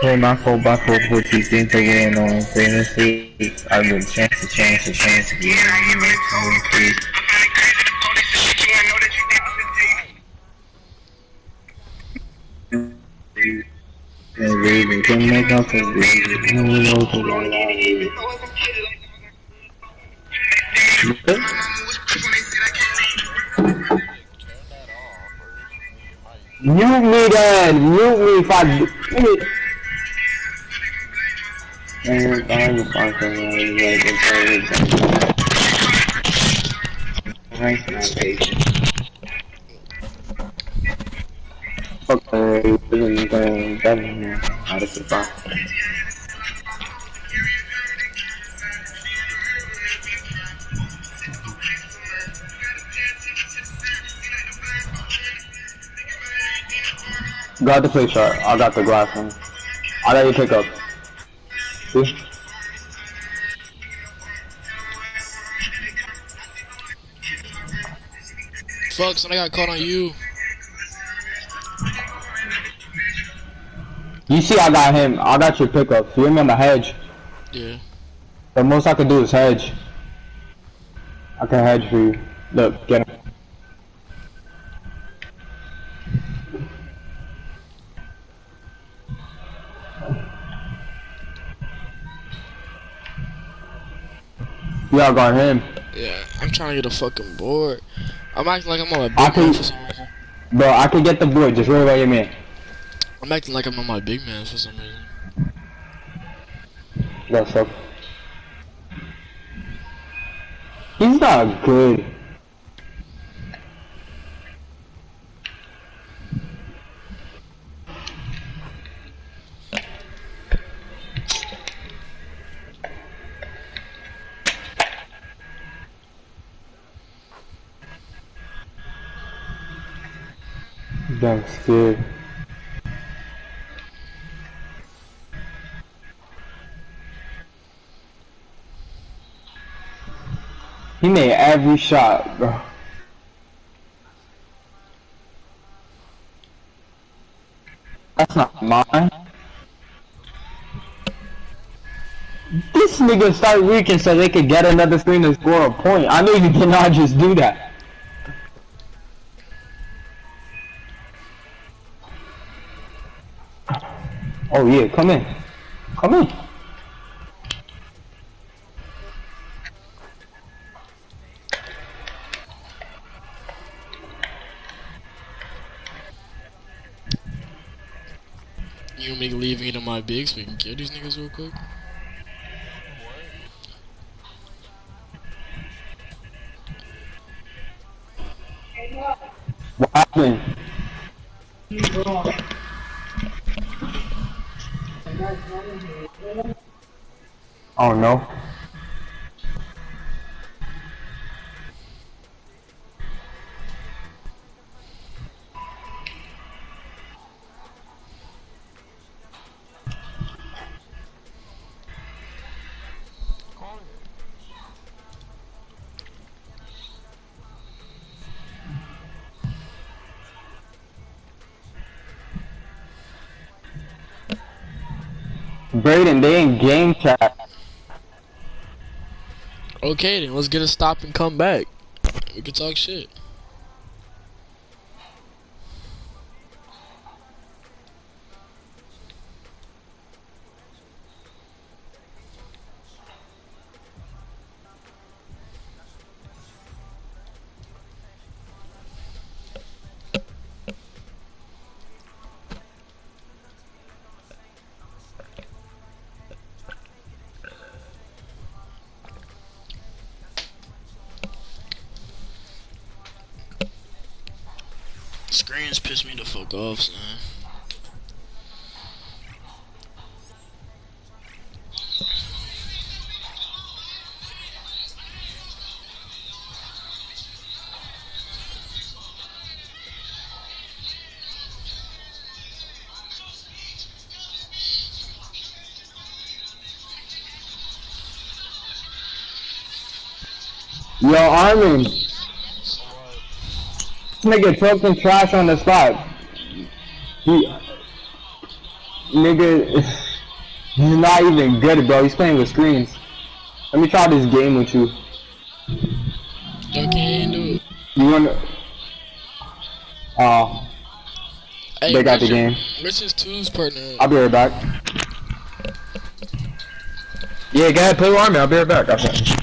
Play my full buckle, what you think they're getting on fantasy. I get chance again. And leaving, can make up for Mute me then! Mute me if I... and I'm fucking right now, baby. Okay, how to survive. Got the play shot. I got the glass one. I got you pick up. See? Fuck, son, I got caught on you. You see I got him. I got your pickup. You remember hedge? Yeah. The most I can do is hedge. I can hedge for you. Look, get him. Yeah, I got him. Yeah, I'm trying to get a fucking board. I'm acting like I'm on my big man for some reason. Bro, I can get the board. Just worry about your man. I'm acting like I'm on my big man for some reason. That's up. He's not good. Damn scared. He made every shot, bro. That's not mine. This nigga started reeking so they could get another screen to score a point. I know you cannot just do that. Oh yeah, come in. Come in. You want me to leave me to my big so we can kill these niggas real quick? What happened? Oh no. Brayden, they in game chat. Okay then, let's get a stop and come back. We can talk shit. Screens piss me the fuck off, son. Yo, Armin. This nigga talking trash on the spot. Nigga, he's not even good, bro. He's playing with screens. Let me try this game with you. Yo, can't do it. You wanna? Hey, They got the game. Where's his twos partner? I'll be right back. Yeah, go ahead, play with Army. I'll be right back. Okay.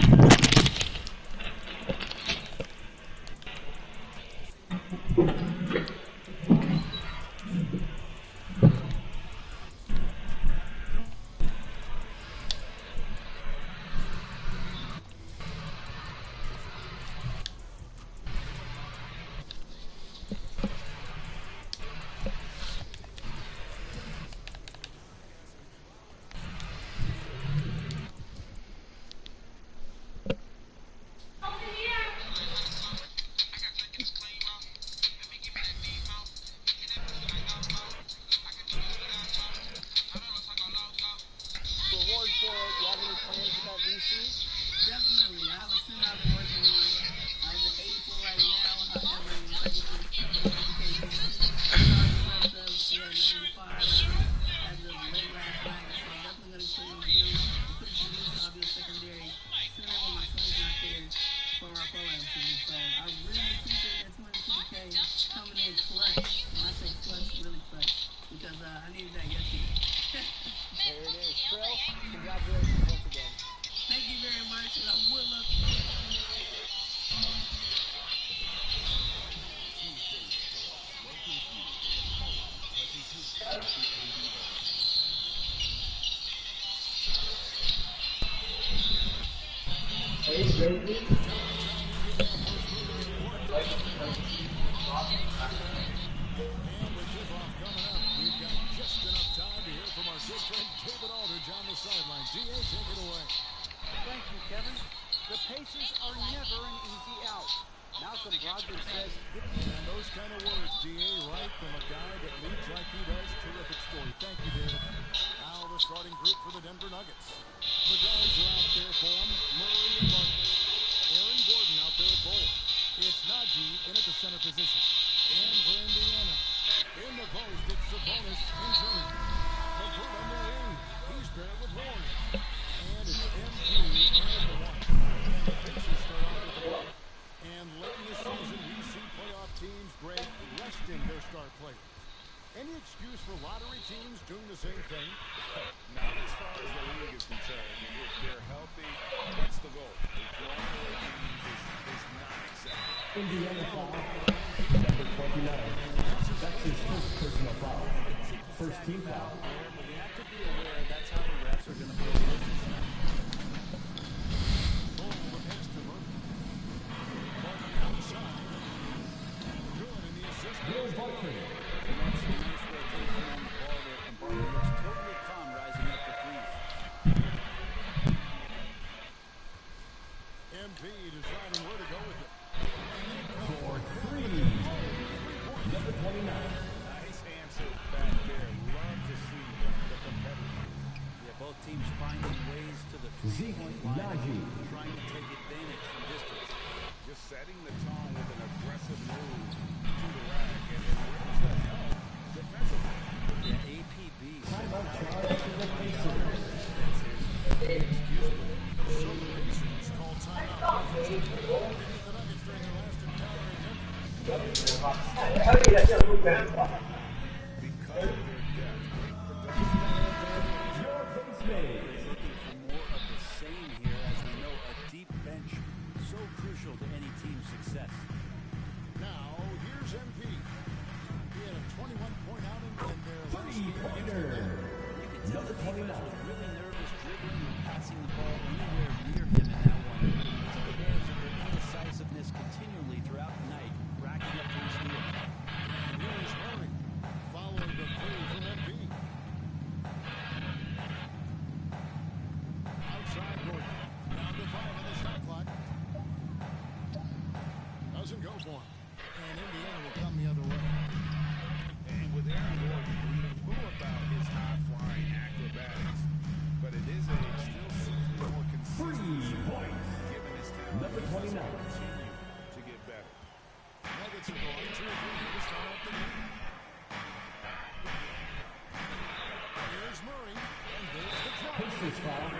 baseman's foul.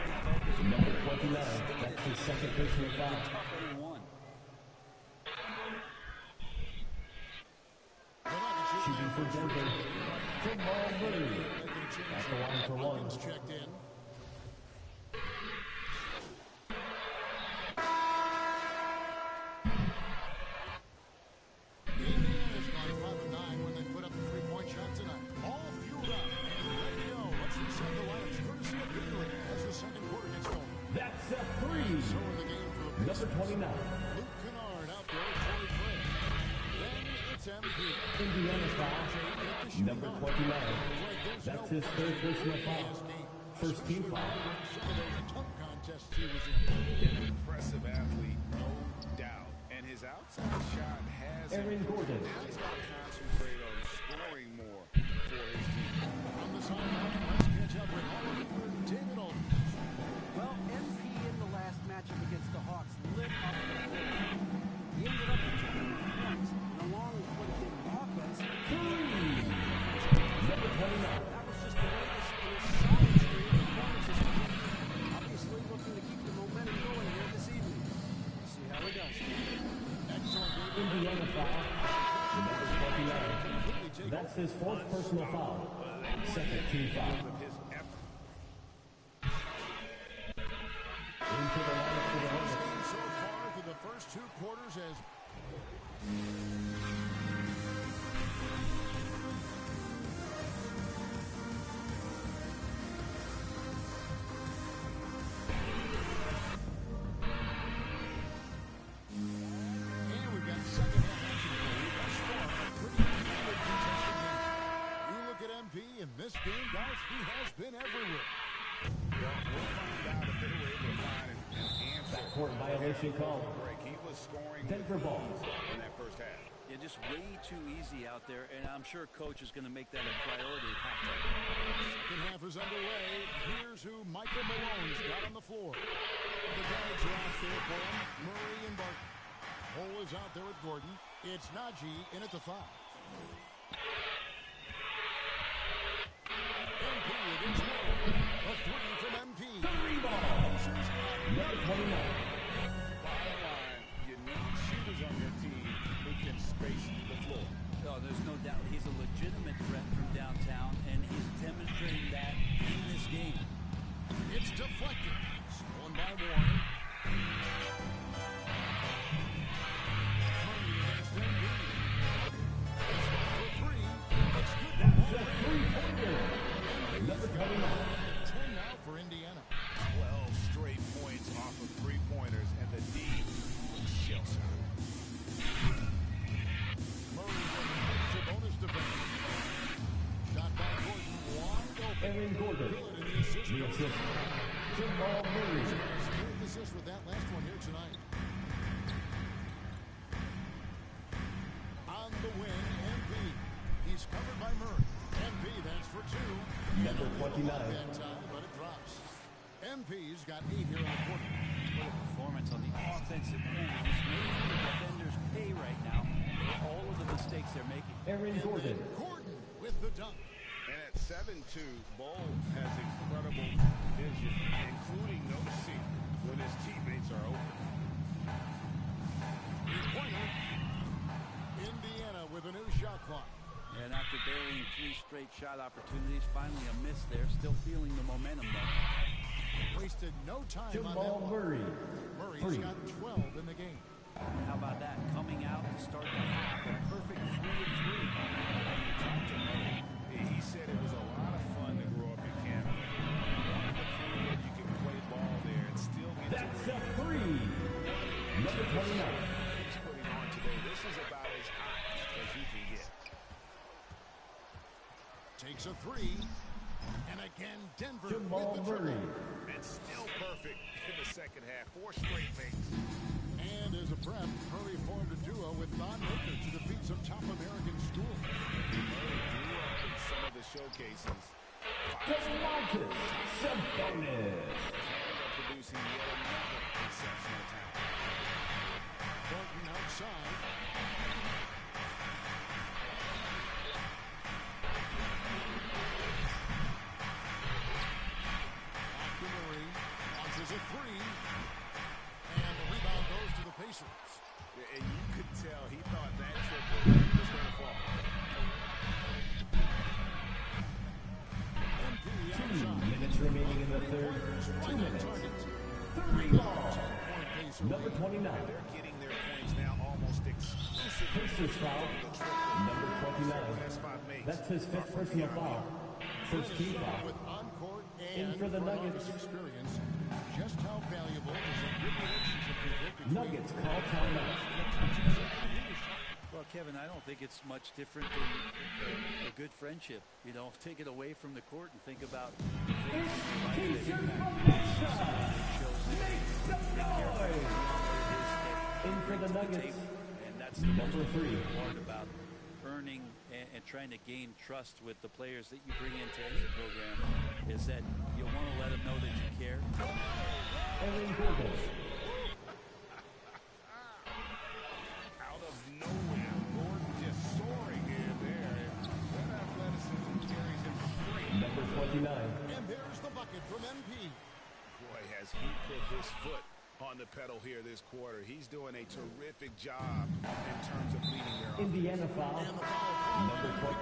Number 29. That's his second personal foul. Shooting for Denver, Jamal Murray. At the line for one. Checked in. Indiana's gone 5 of 9 when they put up the three-point shot tonight. All fueled up and ready to go. Let's reset the lineups courtesy of Gatorade as the second quarter gets going. That's a three. So in the game for the Number 29. Luke Kennard out there with Torrey Craig. Then it's MP. Indiana foul. Number 29. That's his third personal foul. First team foul. Some of those tough contests he was in. An impressive athlete, no doubt. And his outside shot has Aaron Gordon. Now he's got to concentrate on scoring more for his team. On the sideline, let's catch up with all of it with David Olden. Well, MP in the last matchup against the Hawks lit up the floor. He ended up with 20 points, and along with what he did in offense, Number 29. that was just the latest in his solid streak of performances. Obviously looking to keep the momentum going here this evening. We'll see how he does. Indiana foul. Number 29. That's his fourth personal foul. Second team foul. Into the lineup for the Hornets. So far through the first two quarters as and we've got second half action for you. Thus far, a pretty evenly contested game. You look at MP in this game, guys, he has been everywhere. Well, we'll find out if they were able to find an answer. Backcourt violation called. He was scoring Denver ball. in that first half. Yeah, just way too easy out there, and I'm sure coach is going to make that a priority at halftime. Second half is underway. Here's who Michael Malone's got on the floor. The guards are out there for him, Murray and Barton. Hole is out there with Gordon. It's Najee in at the 5. MP against Murray. A 3 from MP. Three ball. Number 29. Bottom line, you need shooters on your team who can space the floor. Oh, there's no doubt he's a legitimate threat from downtown, and he's demonstrating that in this game. It's deflected. Stolen by Warren. Murray against MP. It's for 3. It's good. That's a three-pointer. Number 29. 10 now for Indiana. 12 straight points off of three-pointers, and the D shells her. Murray with a bonus defense. Shot by Gordon, wide open. Aaron Gordon. Good in the assist. The assist. Jamal Murray. Smooth assist with that last one here tonight. On the wing, MP. He's covered by Murray. MP, that's for 2. Number 29. That time, but it drops. MP's got 8 here in the quarter. What a performance on the offensive end. He's making the defenders pay right now for all of the mistakes they're making. Aaron Gordon. Gordon with the dunk. And at 7'2", Bol has incredible vision, including noticing when his teammates are open. Pointer. Indiana with a new shot clock. And after burying 3 straight shot opportunities, finally a miss there. Still feeling the momentum, though. Wasted no time on that Jamal one. Murray. Murray's Three. got 12 in the game. How about that? Coming out to start the half. A perfect 3 of 3. He said it was a lot of fun to grow up in Canada. Wanted to prove that you can play ball there and still get That's to a three. Number 29. he's putting on today. This is about as hot as you can get. Takes a 3. And again, Denver Jamal with the Murray. triple. And still perfect in the second half. 4 straight makes. And as a prep, Murray formed a duo with Don Maker to defeat some top American schools. Murray grew up in some of the showcases. DeMarcus Sabonis. Producing yet another exceptional talent. Barton outside. 2 minutes. 3 ball. Number 29. They're getting their points now almost exclusively. Pacers foul. Number 29. That's his 5th personal foul. First team foul. With on-court In and for the Nuggets. experience, just how valuable is a good relationship between Nuggets call timeout. Well, Kevin, I don't think it's much different than a good friendship. You know, take it away from the court and think about things in your life that impact you. Make some noise. In for the Nuggets. And that's the most Number 3. important part about earning and trying to gain trust with the players that you bring into any program is that you want to let them know that you care. Aaron Gordon. Out of nowhere, Gordon just soaring in there. And that athleticism carries him straight. Number 29. And there's the bucket from MP. Boy, has he put his foot on the pedal here this quarter. He's doing a terrific job in terms of leading their offense. Indiana foul. Number 20.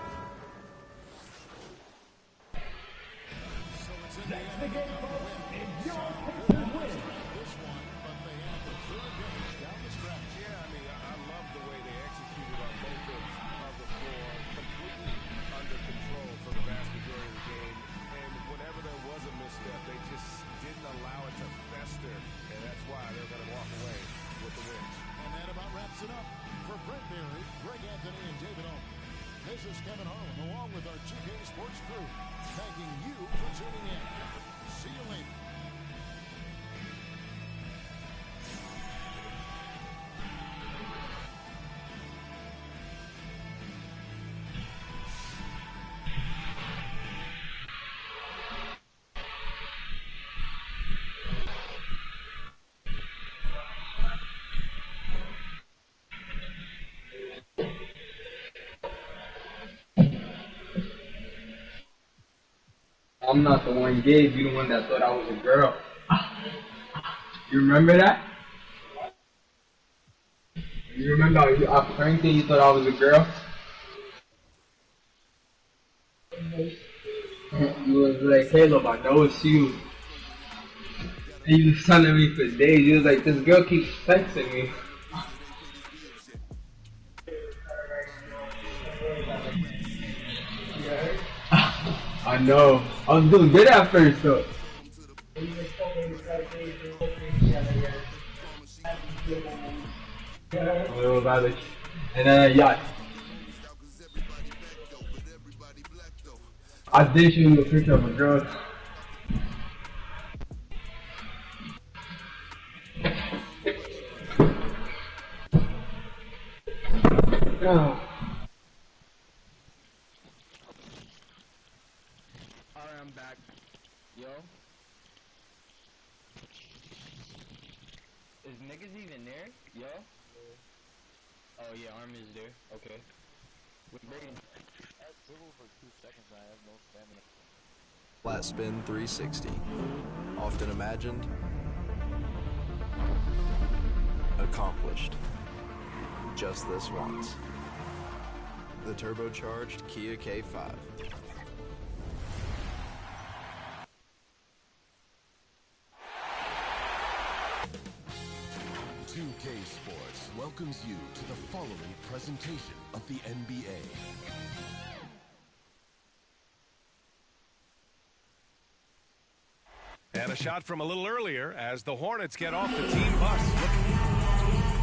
That's the game, folks. And your Pacers win. This one, but they have the third advantage down the stretch. Yeah, I mean, I love the way they executed on both ends of the floor, completely under control for the vast majority of the game. And whenever there was a misstep, they just didn't allow it to fester. And that's why they're going to walk away with the win. And that about wraps it up. For Brent Berry, Greg Anthony, and David Owen, this is Kevin Harlan along with our 2K Sports crew, thanking you for tuning in. See you later. I'm not the one, Gabe. You the one that thought I was a girl. You remember that? You remember how I pranked you? You thought I was a girl? You was like, Caleb, I know it's you. And you was telling me for days. You was like, this girl keeps texting me. I know. I was doing good at first though. And then yeah. I did show you a picture of a girl. Oh. I'm back. Yo. Is niggas even there? Yo? Oh yeah, Arm is there. Okay. With Brayden. That's civil for 2 seconds. I have no stamina. Flat spin 360. Often imagined. Accomplished. Just this once. The turbocharged Kia K5. 2K Sports welcomes you to the following presentation of the NBA. And a shot from a little earlier as the Hornets get off the team bus.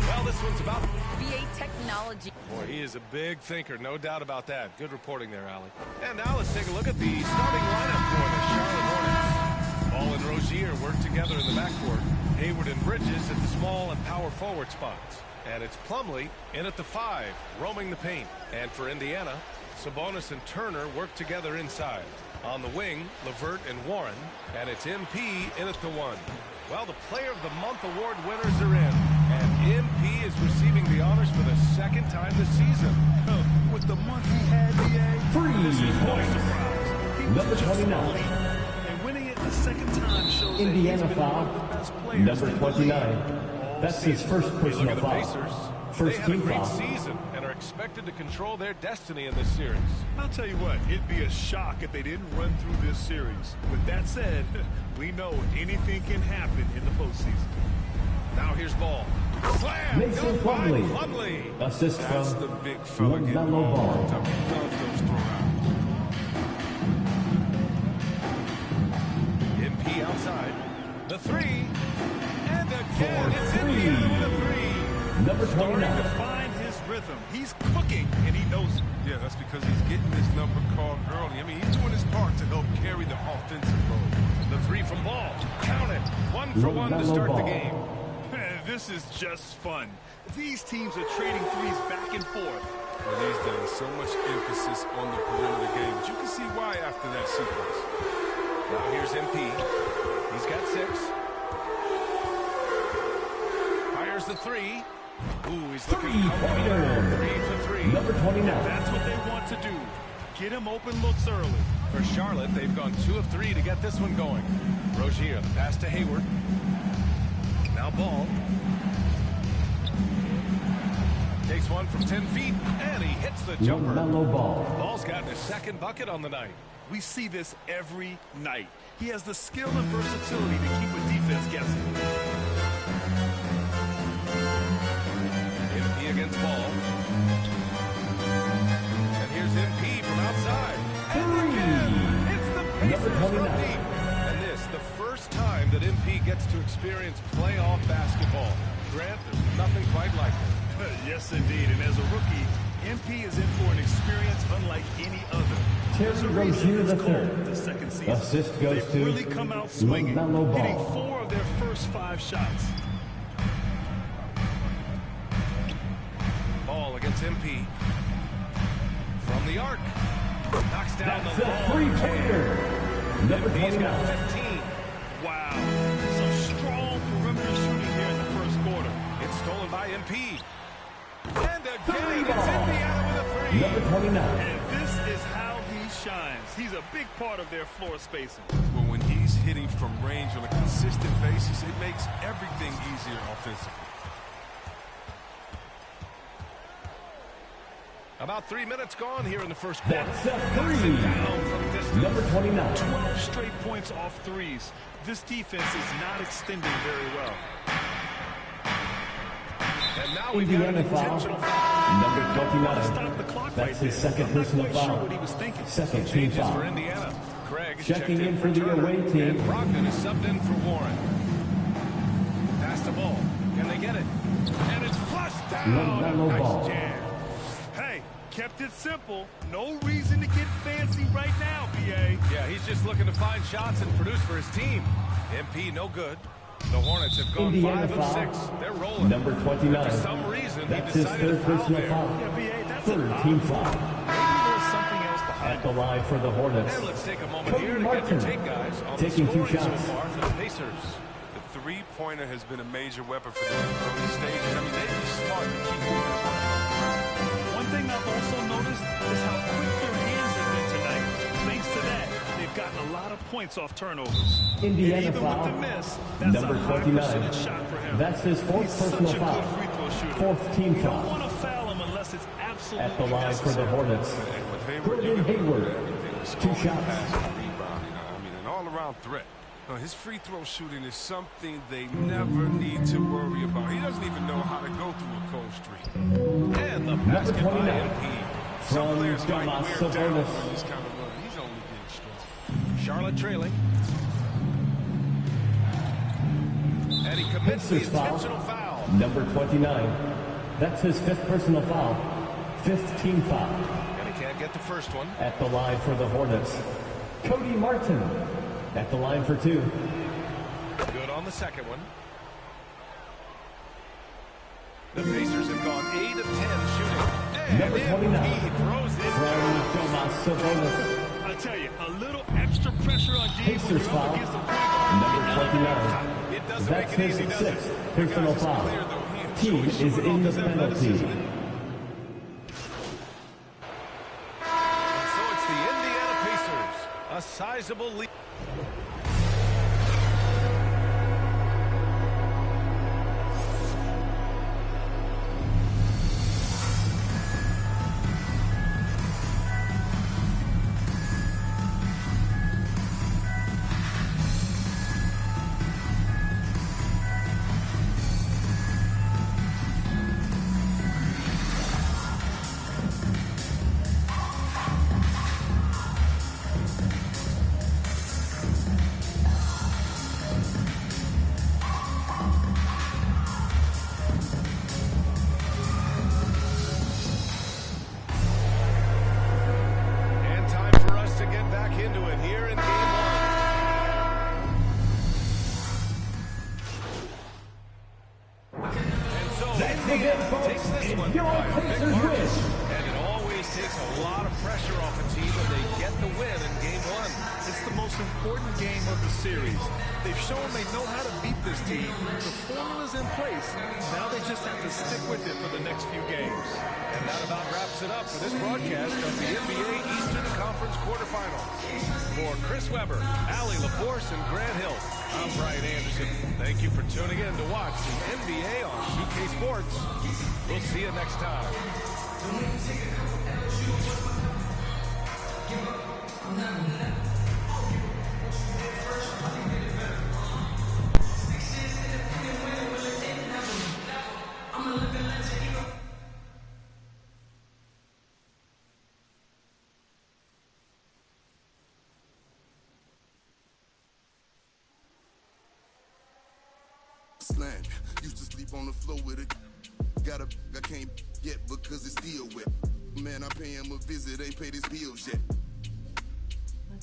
Well, this one's about NBA technology. Boy, he is a big thinker, no doubt about that. Good reporting there, Allie. And now let's take a look at the starting lineup for the Charlotte Hornets. Ball and Rozier work together in the backcourt. Hayward and Bridges at the small and power forward spots. And it's Plumlee in at the 5, roaming the paint. And for Indiana, Sabonis and Turner work together inside. On the wing, LeVert and Warren. And it's MP in at the 1. Well, the Player of the Month award winners are in. And MP is receiving the honors for the second time this season. With the month he had, Number 29. and winning it the second time shows Indiana that he's been foul. one of the best players. Number 29. That's his first personal The foul. Pacers, First they had a team great foul. season and are expected to control their destiny in this series. I'll tell you what, it'd be a shock if they didn't run through this series. With that said, we know anything can happen in the postseason. Now here's Ball. Slam! Mason Plumlee. Assist That's from the big fella getting LaMelo Ball. Love those throwouts. MP outside. The three. And again, it's Indiana with a three. Number Starting 29. to find his rhythm. He's cooking, and he knows it. Yeah, that's because he's getting his number called early. I mean, he's doing his part to help carry the offensive load. The three from Ball. Count it. 1 for 1 to start the game. This is just fun. These teams are trading threes back and forth. Well, he's done so much emphasis on the perimeter game, but you can see why after that sequence. Now here's MP. He's got 6. Fires the three. Ooh, he's looking Three-pointer. 3 for 3. Number 29. That's what they want to do. Get him open looks early. For Charlotte, they've gone 2 of 3 to get this one going. Rozier, the pass to Hayward. Now Ball. Takes one from 10 feet, and he hits the jumper. LaMelo Ball. Ball's gotten his second bucket on the night. We see this every night. He has the skill and versatility to keep a defense guessing. MP against Ball. And here's MP from outside. And again, it's the Pacers from deep. And this, the first time that MP gets to experience playoff basketball. Grant, there's nothing quite like it. Yes, indeed. And as a rookie, MP is in for an experience unlike any other. Terry Rozier the III. second season. Assist goes They've to really come out swinging, LaMelo hitting Ball. 4 of their first 5 shots. Ball against MP. From the arc. Knocks down That's the a ball. three-pointer. Number MP's 29. got 15. Wow. Some strong perimeter shooting here in the first quarter. It's stolen by MP. And again, Three it's ball. Indiana with a 3. Number 29. And this is how he shines. He's a big part of their floor spacing. Well, when he's hitting from range on a consistent basis, it makes everything easier offensively. About 3 minutes gone here in the first quarter. That's a three. Down from distance. Number 29. 12 straight points off threes. This defense is not extending very well. And now we've got an Indiana foul. intentional foul. Number 29. Stop the clock That's right his there. second I'm not personal quite sure foul. what he was thinking. Second team Changes foul. for Indiana. Craig Checking in for the Turner, away team. And Brogdon is subbed in for Warren. Pass the ball. Can they get it? And it's flushed down. LaMelo Ball. Nice jam. Hey, kept it simple. No reason to get fancy right now, BA. Yeah, he's just looking to find shots and produce for his team. MP no good. The Hornets have gone Indiana 5 of foul. 6. They're rolling. Number 29. For some reason, That's he his decided third to foul personal there. foul. Yeah, BA, that's Third an team odd foul. Maybe there's something else behind At the line for the Hornets. And let's take a moment Cody here to get your Martin. take, guys, on Taking the 2 scoring so shots. far for the Pacers. The three-pointer has been a major weapon for them in early stages. I mean, they'd be smart to keep moving the ball. One thing I've also noticed is how quick their hands have been tonight. Thanks to that, they've gotten a lot of points off turnovers. Indiana and even foul. with the miss, that's Number a high 29. percentage shot for him. That's his fourth He's personal such a foul. good free throw shooter. Fourth team You don't foul. want to foul him unless it's absolutely At the line for the necessary. Hornets. And with Hayward, Gordon you can Hayward. everything with 2 scoring, shots. passing, rebounding. I mean, an all-around threat. His free throw shooting is something they never need to worry about. He doesn't even know how to go through a cold streak. And the Number basket by 29. MP. Some From players might Domas wear down Sabonis. on this kind of run. He's only getting stressed. Charlotte trailing. And he commits the Pacers foul. intentional foul. Number 29. That's his 5th personal foul. 5th team foul. And he can't get the first one. At the line for the Hornets. Cody Martin. At the line for 2. Good on the second one. The Pacers have gone 8 of 10 shooting. And Number 29. MP throws it From down. Domas Sabonis. I tell you, a little extra pressure on D when Pacers you're foul. up against the point guard. Number 29. It doesn't That's make it his easy, does it? 6th personal Guys, it's foul. clear, though, he Team enjoys is shooting in off the his penalty. athleticism. So it's the Indiana Pacers. A sizable lead. takes this one by a big margin. And it always takes a lot of pressure off a team when they get the win in Game 1. It's the most important game of the series. They've shown they know how to beat this team. The formula's in place. Now they just have to stick with it for the next few games. And that about wraps it up for this broadcast of the NBA Eastern Conference Quarterfinals. For Chris Webber, Allie LaForce, and Grant Hill, I'm Brian Anderson. Thank you for tuning in to watch the NBA on GK Sports. We'll see you next time. Slang. Used to sleep on the floor with it. Got a I can't get because it's still wet. Man, I pay him a visit, ain't paid his bills yet.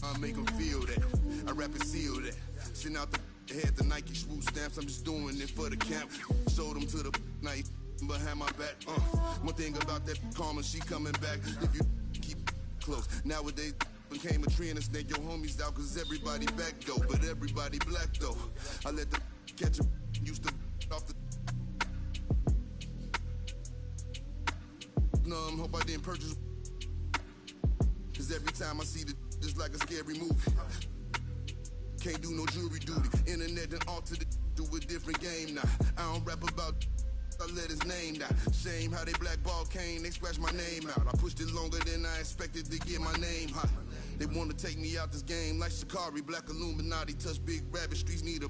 I make him feel that. I rap and seal that. Send out the head, the Nike swoop stamps. I'm just doing it for the camp. Showed them to the night behind my back. One thing about that karma, she coming back. If you keep close. Nowadays became a trend and snake your homies out cause everybody back though. But everybody black though. I let the catch a used to off the numb, hope I didn't purchase cause every time I see the just like a scary movie. Can't do no jury duty. Internet done altered it, do a different game now. I don't rap about I let his name down. Shame how they blackball Kane, they scratched my name out. I pushed it longer than I expected to get my name hot. They wanna take me out this game like Shikari, Black Illuminati, touch big rabbit, streets need a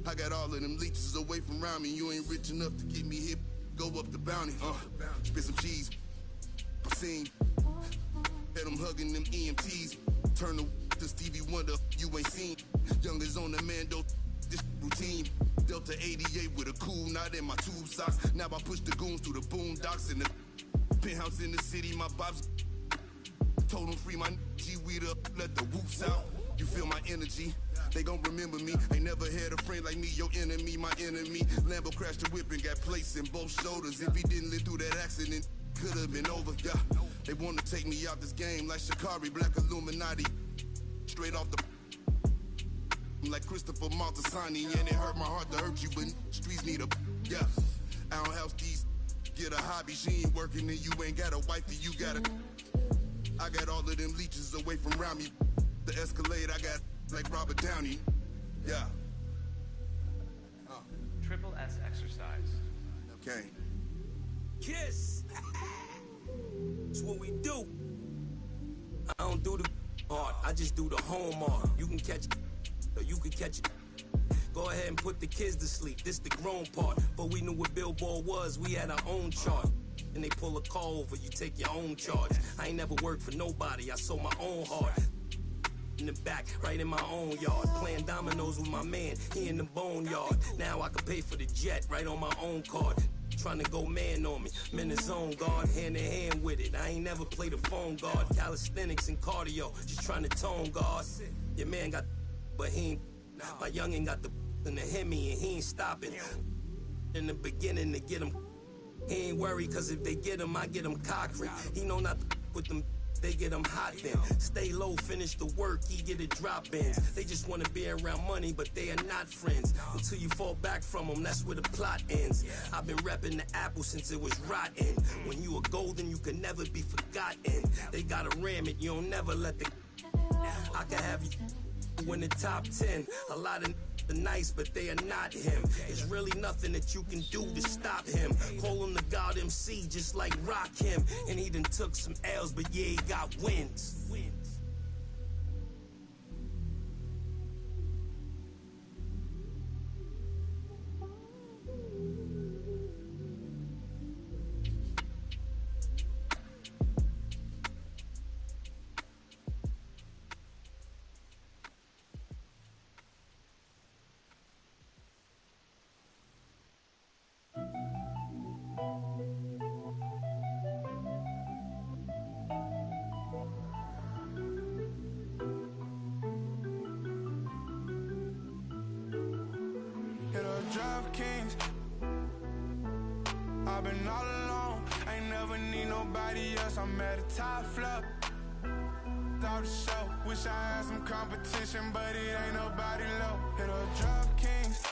I got all of them leeches away from around me. You ain't rich enough to get me hit. Go up the bounty. Spit some cheese. I seen. Had them hugging them EMTs. Turn to Stevie Wonder. You ain't seen. Youngers on the Mando. This routine. Delta 88 with a cool knot in my tube socks. Now I push the goons through the boondocks in the penthouse in the city. My bobs told them free my G-weed up. Let the whoops out. You feel my energy. They gon' remember me. Ain't never had a friend like me. Your enemy, my enemy. Lambo crashed the whip and got placed in both shoulders. If he didn't live through that accident, could've been over. Yeah, they wanna take me out this game like Shikari, Black Illuminati. Straight off the like Christopher Maltasani. And it hurt my heart to hurt you, but streets need a yeah. I don't help these get a hobby. She ain't working and you ain't got a wifey. You gotta. I got all of them leeches away from around me. The Escalade, I got like Robert Downey, yeah. Triple S exercise. Okay. Kiss. It's what we do. I don't do the art, I just do the home art. You can catch it, or you can catch it. Go ahead and put the kids to sleep. This the grown part. But we knew what Billboard was. We had our own chart. And they pull a call over, you take your own charge. I ain't never worked for nobody. I sold my own heart. In the back, right in my own yard. Playing dominoes with my man, he in the boneyard. Now I can pay for the jet right on my own card. Trying to go man on me, I'm in the zone guard, hand in hand with it. I ain't never played a phone guard. Calisthenics and cardio, just trying to tone guard. Your man got, but he ain't. My youngin' got the in the Hemi and he ain't stopping. In the beginning to get him, he ain't worried cause if they get him, I get him cocked. He know not to with them. They get them hot then. Stay low, finish the work, he get it drop-ins. They just wanna be around money, but they are not friends. Until you fall back from them, that's where the plot ends. I've been repping the apple since it was rotten. When you are golden, you can never be forgotten. They gotta ram it, you don't never let the... I can have you in the top 10. A lot of nice, but they are not him. There's really nothing that you can do to stop him. Call him the God MC, just like Rock him. And he done took some L's, but yeah, he got wins. I've been all alone, ain't never need nobody else. I'm at the top floor. Out the show, wish I had some competition, but it ain't nobody low. Hit a drug kings.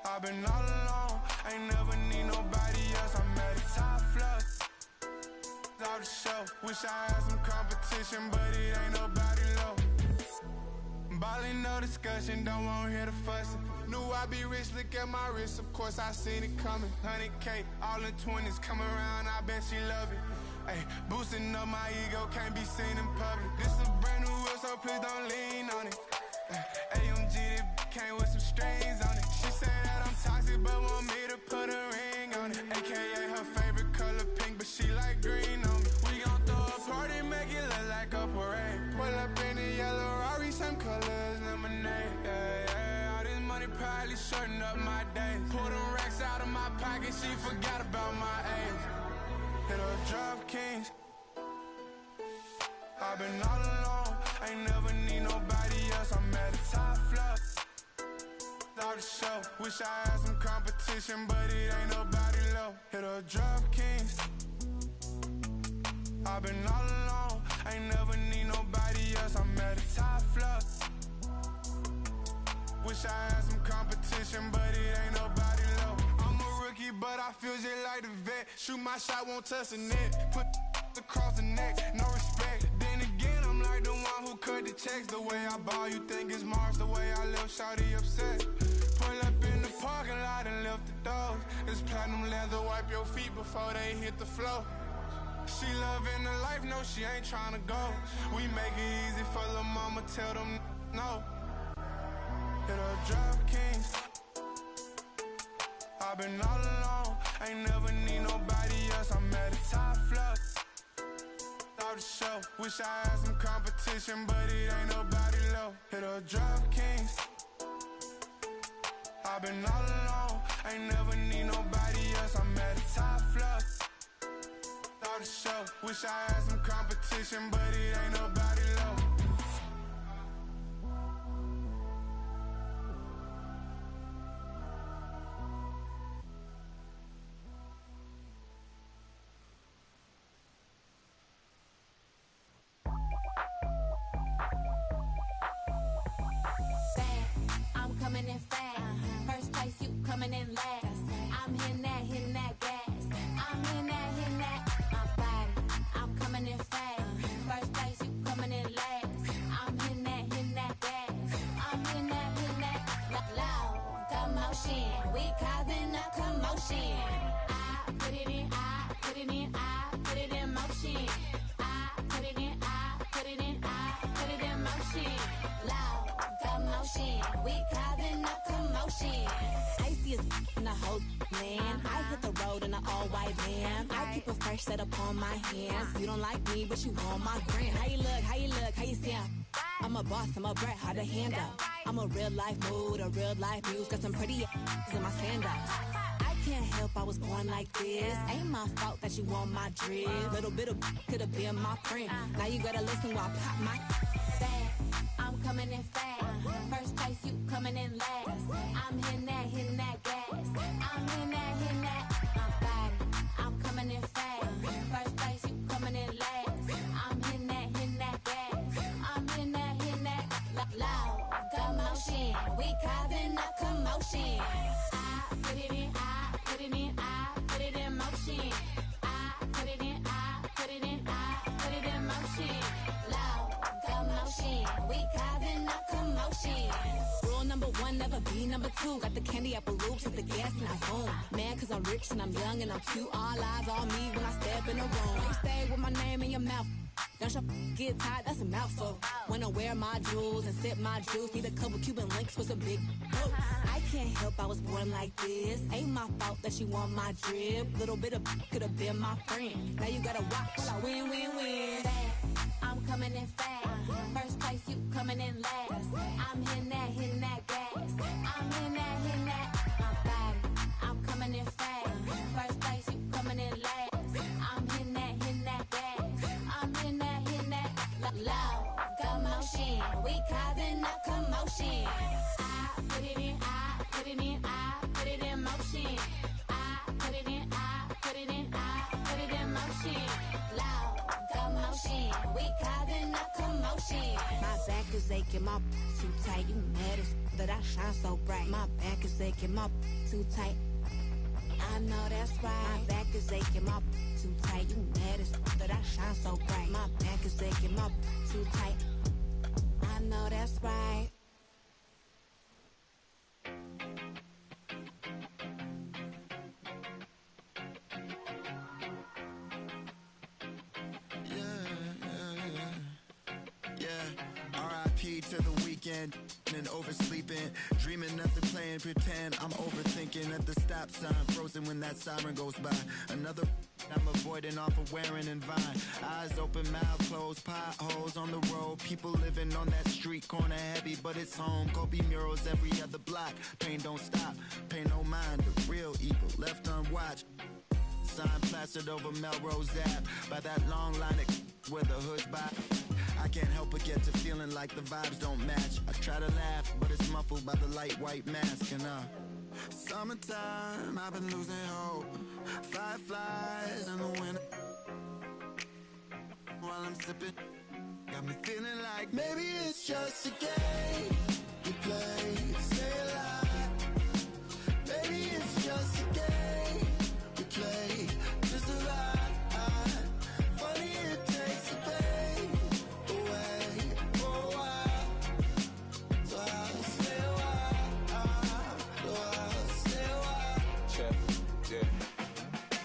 I've been all alone, ain't never need nobody else. I'm at the top floor. Out the show, wish I had some competition, but it ain't nobody low. Ballin', no discussion, don't want to hear the fussing. Knew I'd be rich, look at my wrist, of course I seen it coming. 100K, all in 20s, come around, I bet she love it. Ay, boosting up my ego, can't be seen in public. This a brand new wheel, so please don't lean on it. AMG, that came with some strings on it. She said that I'm toxic, but want me to put a ring on it. AKA her favorite color pink, but she like green on me. We gon' throw a party, make it look like a parade. Pull up in the yellow Rari, same color as lemonade. Yeah, yeah, all this money probably shorten up my days. Pull them racks out of my pocket, she forgot about my age. Hit a drop kings. I've been all alone, ain't never need nobody else. I'm at the top floor. Out the show, wish I had some competition, but it ain't nobody low. Hit a drop kings. I've been all alone, ain't never need nobody else. I'm at the top floor. Wish I had some competition, but it ain't nobody low. I'm a rookie, but I feel just like the vet. Shoot my shot, won't touch the net. Put across the neck, no respect. Then again, I'm like the one who cut the checks. The way I ball, you think it's Mars. The way I live, shawty upset. Pull up in the parking lot and lift the doors. It's platinum leather, wipe your feet before they hit the floor. She loving the life, no, she ain't tryna go. We make it easy for the mama, tell them no. Hit a drop kings. I've been all alone, ain't never need nobody else. I'm at the top floor. Out the show, wish I had some competition, but it ain't nobody low. Hit a drop kings. I've been all alone, ain't never need nobody else. I'm at the top floor. Out the show, wish I had some competition, but it ain't nobody low. I'm coming in fast. First place, you coming in last. I'm hitting that gas. I'm hitting that. My body, I'm coming in fast. First place, you coming in last. I'm hitting that gas. I'm hitting that. Loud commotion, we causing a commotion. I put it in, I put it in, I put it in motion. I put it in, I put it in, I put it in motion. Loud commotion, we causing a commotion. Icy as in the whole land. I hit the road in an all-white van. I keep a fresh set upon my hands. You don't like me, but you want my brand. How you look, how you look, how you sound? I'm a boss, I'm a brat, how to handle. I'm a real-life mood, a real-life muse. Got some pretty in my sandals. I can't help I was born like this. Ain't my fault that you want my drip. Little bit of could've been my friend. Now you gotta listen while I pop my fast. I'm coming in fast. First place, you coming in last. I'm hitting that gas. I'm hitting that. My body, I'm coming in fast. First place, you coming in last. I'm hitting that gas. I'm hitting that. Loud commotion, we causing a commotion. I put it in, I put it in, I put it in motion. I put it in, I put it in, I put it in motion. Loud commotion, we causing a commotion. Rule number one, never be number two. Got the candy apple loops with the gas and I boom. Mad cause I'm rich and I'm young and I'm cute. All eyes on me when I step in the room. You stay with my name in your mouth. Don't your get tired, that's a mouthful. Wanna wear my jewels and sip my juice. Need a couple Cuban links with some big boots. I can't help I was born like this. Ain't my fault that you want my drip. Little bit of could've been my friend. Now you gotta watch while I win. I'm coming in fast. First place, you coming in last. I'm hitting that gas. I'm hitting that. My body, I'm coming in fast. First place, you coming in last. I'm hitting that gas. I'm hitting that. Loud commotion, we causing a commotion. I put it in, I put it in, I put it in motion. I put it in, I put it in, I put it in motion. Loud commotion, we causing a commotion. My back is aching, my too tight. You mad as that I shine so bright. My back is aching, my too tight. I know that's right. My back is aching, my too tight. You mad as that I shine so bright. My back is aching, my too tight. I know that's right. R.I.P. to the weekend and oversleeping, dreaming nothing, playing pretend. I'm overthinking at the stop sign, frozen when that siren goes by. Another I'm avoiding off of wearing and Vine. Eyes open, mouth closed, potholes on the road. People living on that street corner heavy, but it's home. Kobe murals every other block. Pain don't stop, pay no mind. The real evil left unwatched. Sign plastered over Melrose Ave by that long line of where the hood's by. I can't help but get to feeling like the vibes don't match. I try to laugh, but it's muffled by the light white mask. And summertime, I've been losing hope. Fireflies in the winter while I'm sipping, got me feeling like maybe it's just a game we play to stay alive. Maybe it's just a game we play to survive. Funny it takes the pain away for a while, so I'll stay a while, so I'll stay a while. Check, yeah.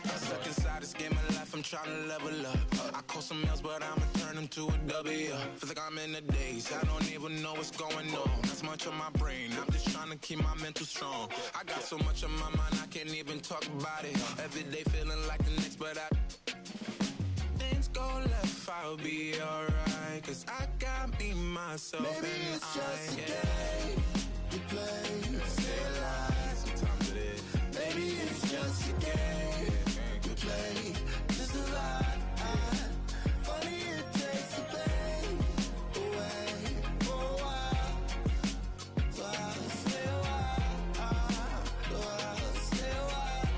I'm stuck inside this game of life, I'm trying to level up. I call some L's, but I'ma turn them to a W. Feel like I'm in the days, I don't even know what's going on. Not so much on my brain, I'm just trying to keep my mental strong. I got so much on my mind, I can't even talk about it. Every day feeling like the next, but things go left, I'll be alright. Cause I got me, myself, maybe and it's just a game we play to stay alive. Sometimes it is. Maybe it's just a game we play to survive. Funny it takes the pain away for a while, so I'll stay a while, so I'll stay a while.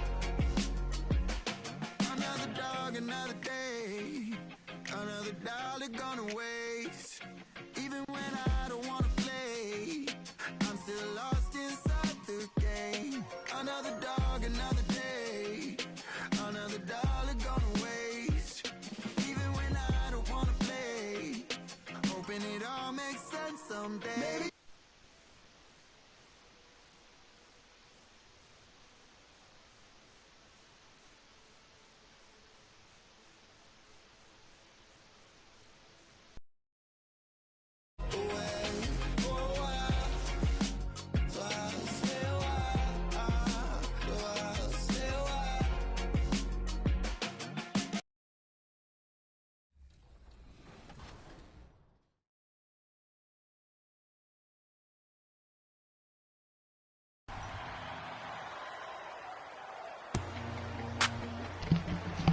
Another dog, another day, another dollar gonna waste. Even when I don't wanna play, I'm still lost inside the game. Another dog, another day, another dollar gonna waste. Even when I don't wanna play, hoping it all makes sense someday. Maybe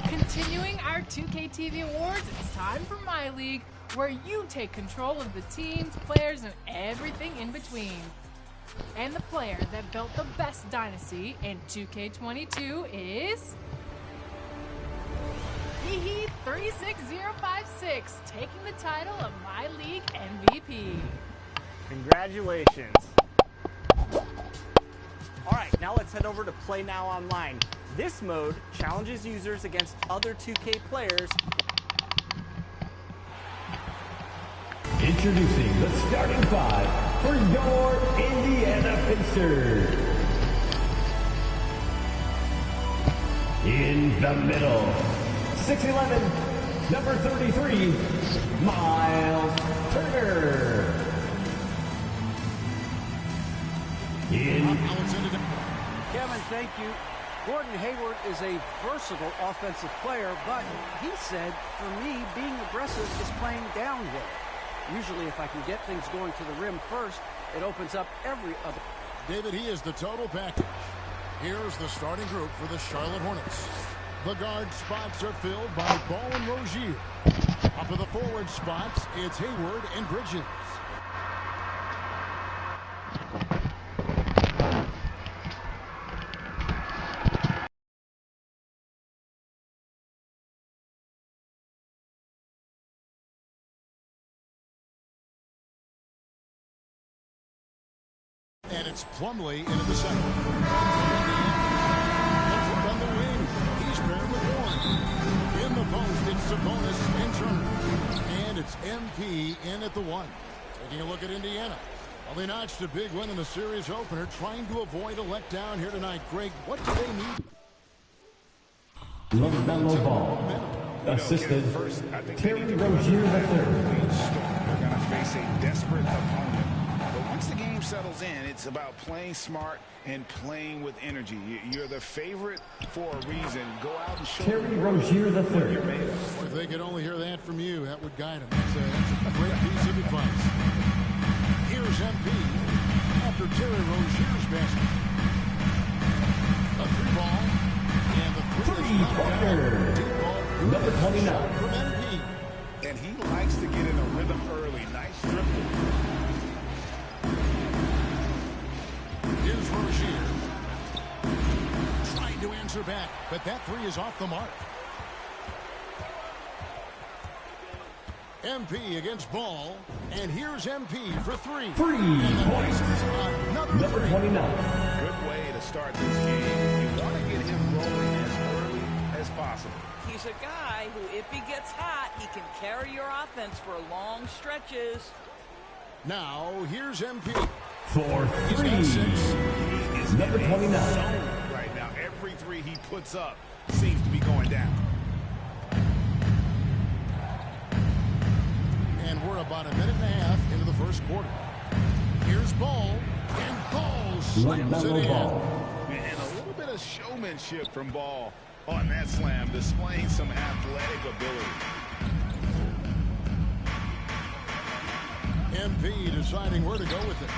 Continuing our 2K TV Awards, it's time for My League, where you take control of the teams, players, and everything in between. And the player that built the best dynasty in 2K22 is Hehe36056, taking the title of My League MVP. Congratulations. Alright, now let's head over to Play Now Online. This mode challenges users against other 2K players. Introducing the starting five for your Indiana Pacers. In the middle, 6'11", number 33, Miles Turner. Kevin, thank you. Gordon Hayward is a versatile offensive player, but he said, for me, being aggressive is playing downhill. Usually, if I can get things going to the rim first, it opens up every other. David, he is the total package. Here's the starting group for the Charlotte Hornets. The guard spots are filled by Ball and Rozier. Up of the forward spots, it's Hayward and Bridges. And it's Plumlee into the second. On the wing, he's paired with Warren. In the post, it's Sabonis and Turner. And it's MP in at the 1. Taking a look at Indiana. Well, they notched a big win in the series opener, trying to avoid a letdown here tonight. Greg, what do they need? LaMelo Ball. Assisted, Terry Rozier III. They're going to face a desperate opponent. But once the game settles in, it's about playing smart and playing with energy. You're the favorite for a reason. Go out and show Terry Rozier III. If they could only hear that from you, that would guide them. That's a great piece of advice. Here's MP after Terry Rozier's basket. A 3-ball. And the 3-pointer. Number 29. From MP. And he likes to get in a rhythm early. Nice dribble. Here's Rozier. Trying to answer back, but that 3 is off the mark. MP against Ball. And here's MP for 3. 3 points. Number 29. Good way to start this game. You want to get him rolling as early as possible. He's a guy who, if he gets hot, he can carry your offense for long stretches. Now, here's MP. For 3. He is number 29. Right now, every 3 he puts up seems to be going down. And we're about a minute and a half into the first quarter. Here's Ball. And Ball slams it in. And a little bit of showmanship from Ball on that slam, displaying some athletic ability. MP deciding where to go with it.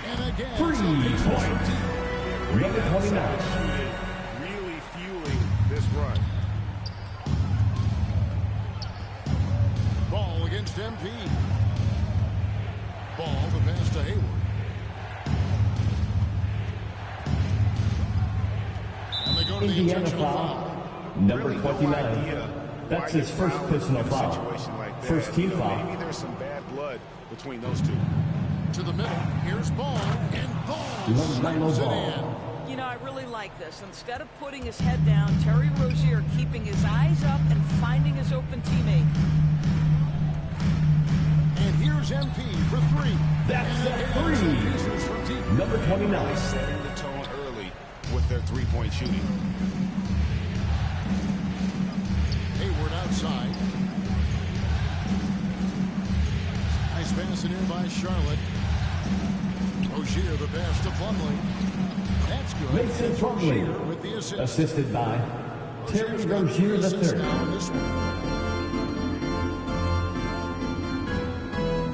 And again, 3 points. Number 29. Really fueling this run. Ball against MP. Ball, the pass to Hayward. And they go to the Indiana intentional foul. Number 29. That's his first personal foul. First team foul. Maybe there's some bad blood between those two. To the middle. Here's Ball. And Ball slams it in. You know, I really like this. Instead of putting his head down, Terry Rozier keeping his eyes up and finding his open teammate. And here's MP for 3. That's a 3. Number 29. Setting the tone early with their three-point shooting. Hayward outside. Nice pass in by Charlotte. Rozier the pass to Plumlee. That's good. Mason Plumlee with the assist. Assisted by Terry Rozier III.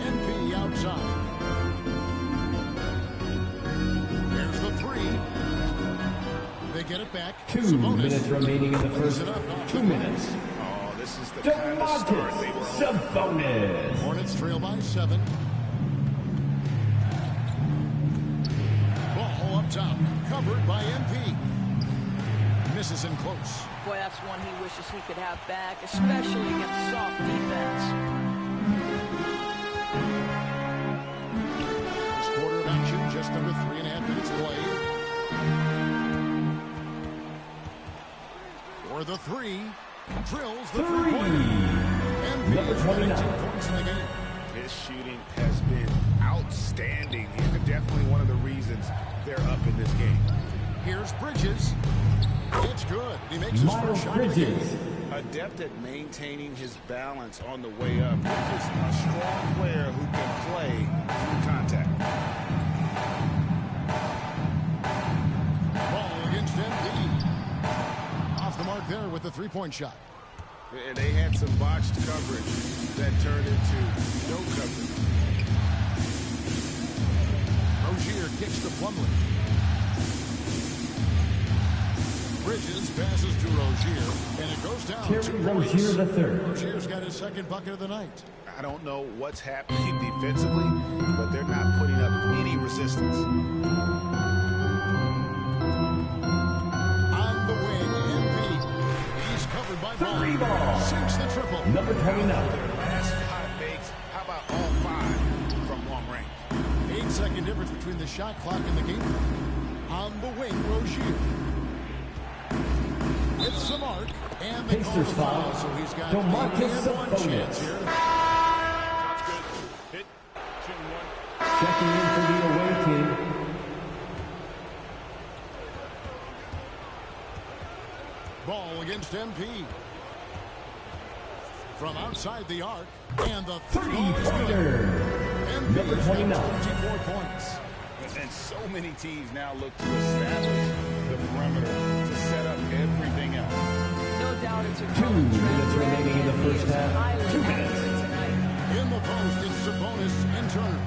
MP outside. There's the 3. They get it back. 2 minutes remaining in the first. 2 minutes. Oh, this is the kind of start they were Sabonis. Hornets trail by 7. Ball up top, covered by MP. Misses in close. Boy, that's one he wishes he could have back, especially against soft defense. First quarter of action, just under 3.5 minutes played. For the 3, drills the 3-pointer. Number 29. Points in the game. His shooting has been outstanding. He's definitely one of the reasons they're up in this game. Here's Bridges. It's good. He makes his first shot of the game. Adept at maintaining his balance on the way up. He's a strong player who can play through contact. Ball against MP. Off the mark there with the 3-point shot. And they had some botched coverage that turned into no coverage. Rozier kicks to Plumlee. Bridges passes to Rozier, and it goes down. Terry Rozier III. Rozier's got his second bucket of the night. I don't know what's happening defensively, but they're not putting up any resistance. On the wing, MP. He's covered by Ball. Sinks the triple. Number 29. Their last 5 makes, how about all 5 from long range? 8 10-second difference between the shot clock and the game clock. On the wing, Rozier. Hits the mark, and they call the foul, so he's got one chance here. Checking in for the away team. Ball against MP. From outside the arc, and the three-pointer. Number 29. 24 points. And so many teams now look to establish the perimeter to set up everything else. No doubt it's a 2 minutes remaining in the first half. 2 minutes. In the post, it's Sabonis and Turner.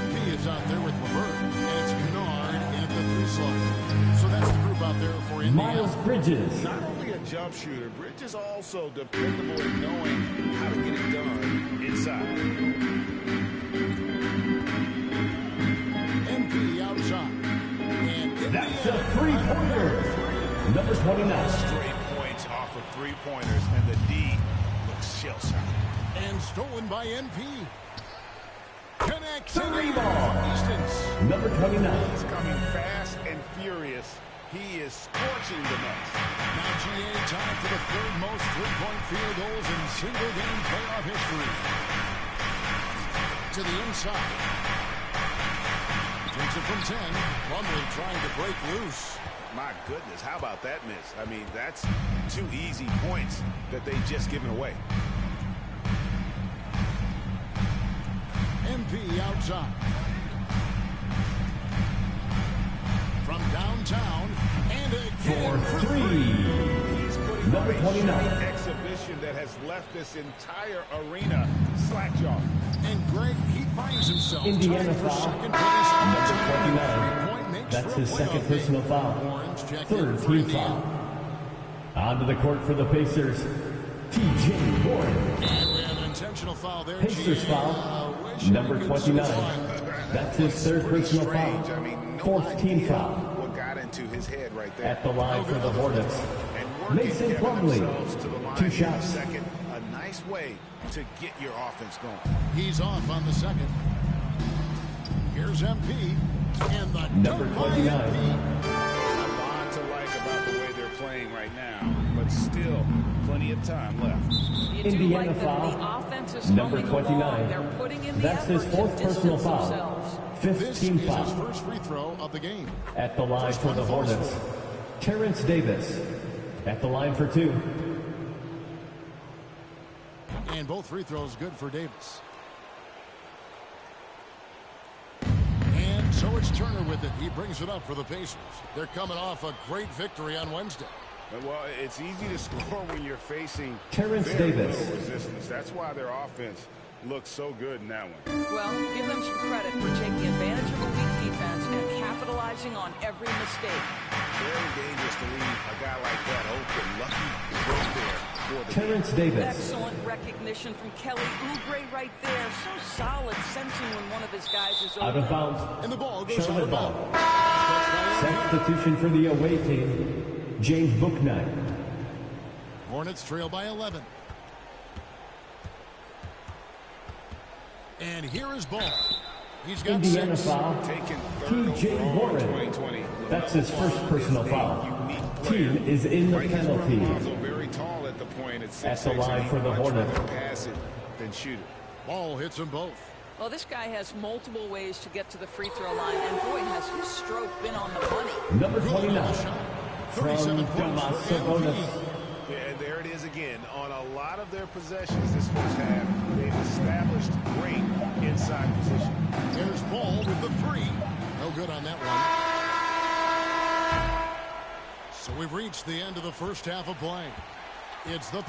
MP is out there with LeVert, and it's Kennard in at the three slot. So that's the group out there for Indiana. Miles Bridges. Not only a jump shooter, Bridges also dependable in knowing how to get it done inside. MP outside. And that's a three-pointer. Number 29. Straight points off of three-pointers, and the D looks shell-shocked. And stolen by MP. Connects three ball. Number 29. He's coming fast and furious. He is scorching the nets. Now GA tied for the third most three-point field goals in single-game playoff history. To the inside. Takes it from 10. Plumlee trying to break loose. My goodness, how about that miss? I mean, that's 2 easy points that they just given away. MP outside. From downtown, and again for 3. He's putting Number 29. Exhibition that has left this entire arena slack-jawed. And Greg, he finds himself Indiana for foul. second place on the Number 29. That's his second personal foul. Third team foul. Onto the court for the Pacers. TJ Warren. And we have an intentional foul there. Pacers foul. Number 29. That's his third personal foul. Fourth team foul. What got into his head right there. At the line for the Hornets. Mason Plumlee. 2 shots. Second, a nice way to get your offense going. He's off on the second. Here's MP. And the number 29. A lot to like about the way they're playing right now, but still plenty of time left. Indiana foul. Number 29. They're putting in the That's his fourth personal foul. Fifth team foul. His first free throw of the game. At the line for the Hornets. Terrence Davis. At the line for 2. And both free throws good for Davis. And so it's Turner with it. He brings it up for the Pacers. They're coming off a great victory on Wednesday. Well, it's easy to score when you're facing Terrence very Davis. little resistance. That's why their offense looks so good in that one. Well, give them some credit for taking advantage of a weak defense and capitalizing on every mistake. Very dangerous to leave a guy like that open. Lucky right there for the Terrence Davis. Excellent recognition from Kelly Oubre right there. So solid, sensing when one of his guys is open. Out of bounds. And the ball goes Charlotte out of ball. bounds. Substitution for the away team. James Bouknight. Hornets trail by 11. And here is Ball. He's got Indiana 6. foul. TJ Warren. That's his first personal foul. Team is in the penalty. Very tall at the point at the line for the Hornets. Pass it, then shoot it. Ball hits them both. Well, this guy has multiple ways to get to the free throw line, and boy, has his stroke been on the money. Number 29. From Domas Sabonis. Yeah, there it is again. On a lot of their possessions this first half, they've established great inside position. There's Ball with the 3. No good on that one. So we've reached the end of the first half of play. It's the...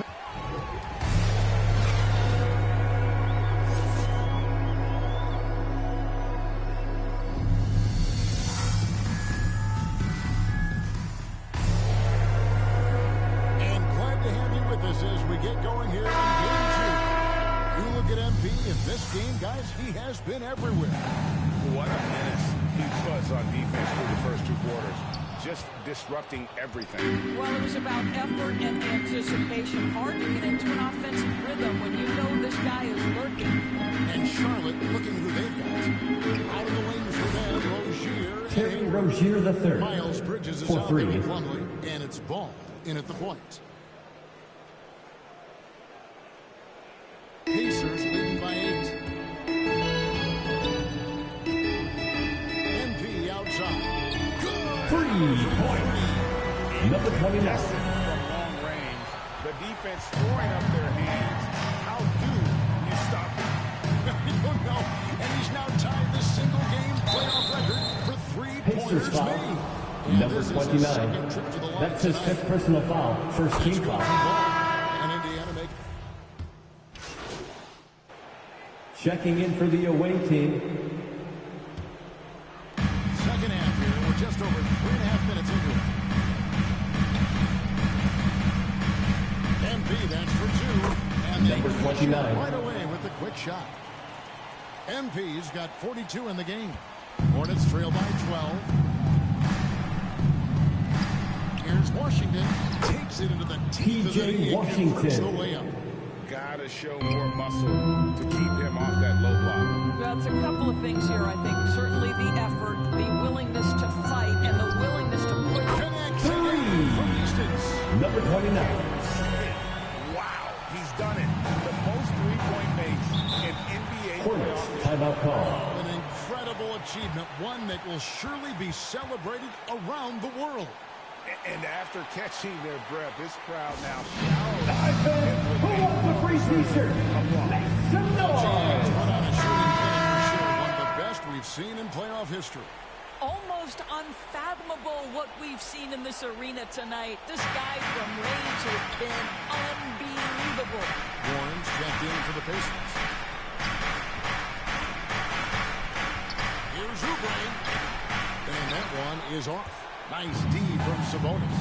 as we get going here in game 2. You look at MP in this game, guys, he has been everywhere. What a menace he was on defense for the first 2 quarters. Just disrupting everything. Well, it was about effort and anticipation. Hard to get into an offensive rhythm when you know this guy is lurking. And Charlotte, looking who they've got. Out of the way Rozier III. Miles Bridges is for out three. there with Plumlee, and it's ball in at the point. Pacers leading by 8. MP outside. 3 points. Number 29. From long range, the defense throwing up their hands. How do you stop it? You don't know. And he's now tied the single-game playoff record for Pacers three-pointers foul. made. Number 29. That's his 5th personal foul. First team foul. And Indiana make Checking in for the away team. second half here. We're just over 3.5 minutes into it. MP, that's for 2. And Number they 29. right away with the quick shot. MP's got 42 in the game. Hornets trail by 12. Here's Washington. Takes it into the teeth of the P.J. Washington. layup. Gotta show more muscle to keep him off that low block. That's a couple of things here, I think. Certainly the effort, the willingness to fight, and the willingness to put... From distance. Number 29. Wow, he's done it. The most three-point makes in NBA Hornets playoff. timeout call. An incredible achievement, one that will surely be celebrated around the world. And after catching their breath, this crowd now showers. Who wants a free t-shirt? Make some noise. On a shooting clinic for sure, one of the best we've seen in playoff history. Almost unfathomable what we've seen in this arena tonight. This guy from range has been unbelievable. Warren's checked in for the Pacers. Here's Oubre. And that one is off. Nice D from Sabonis.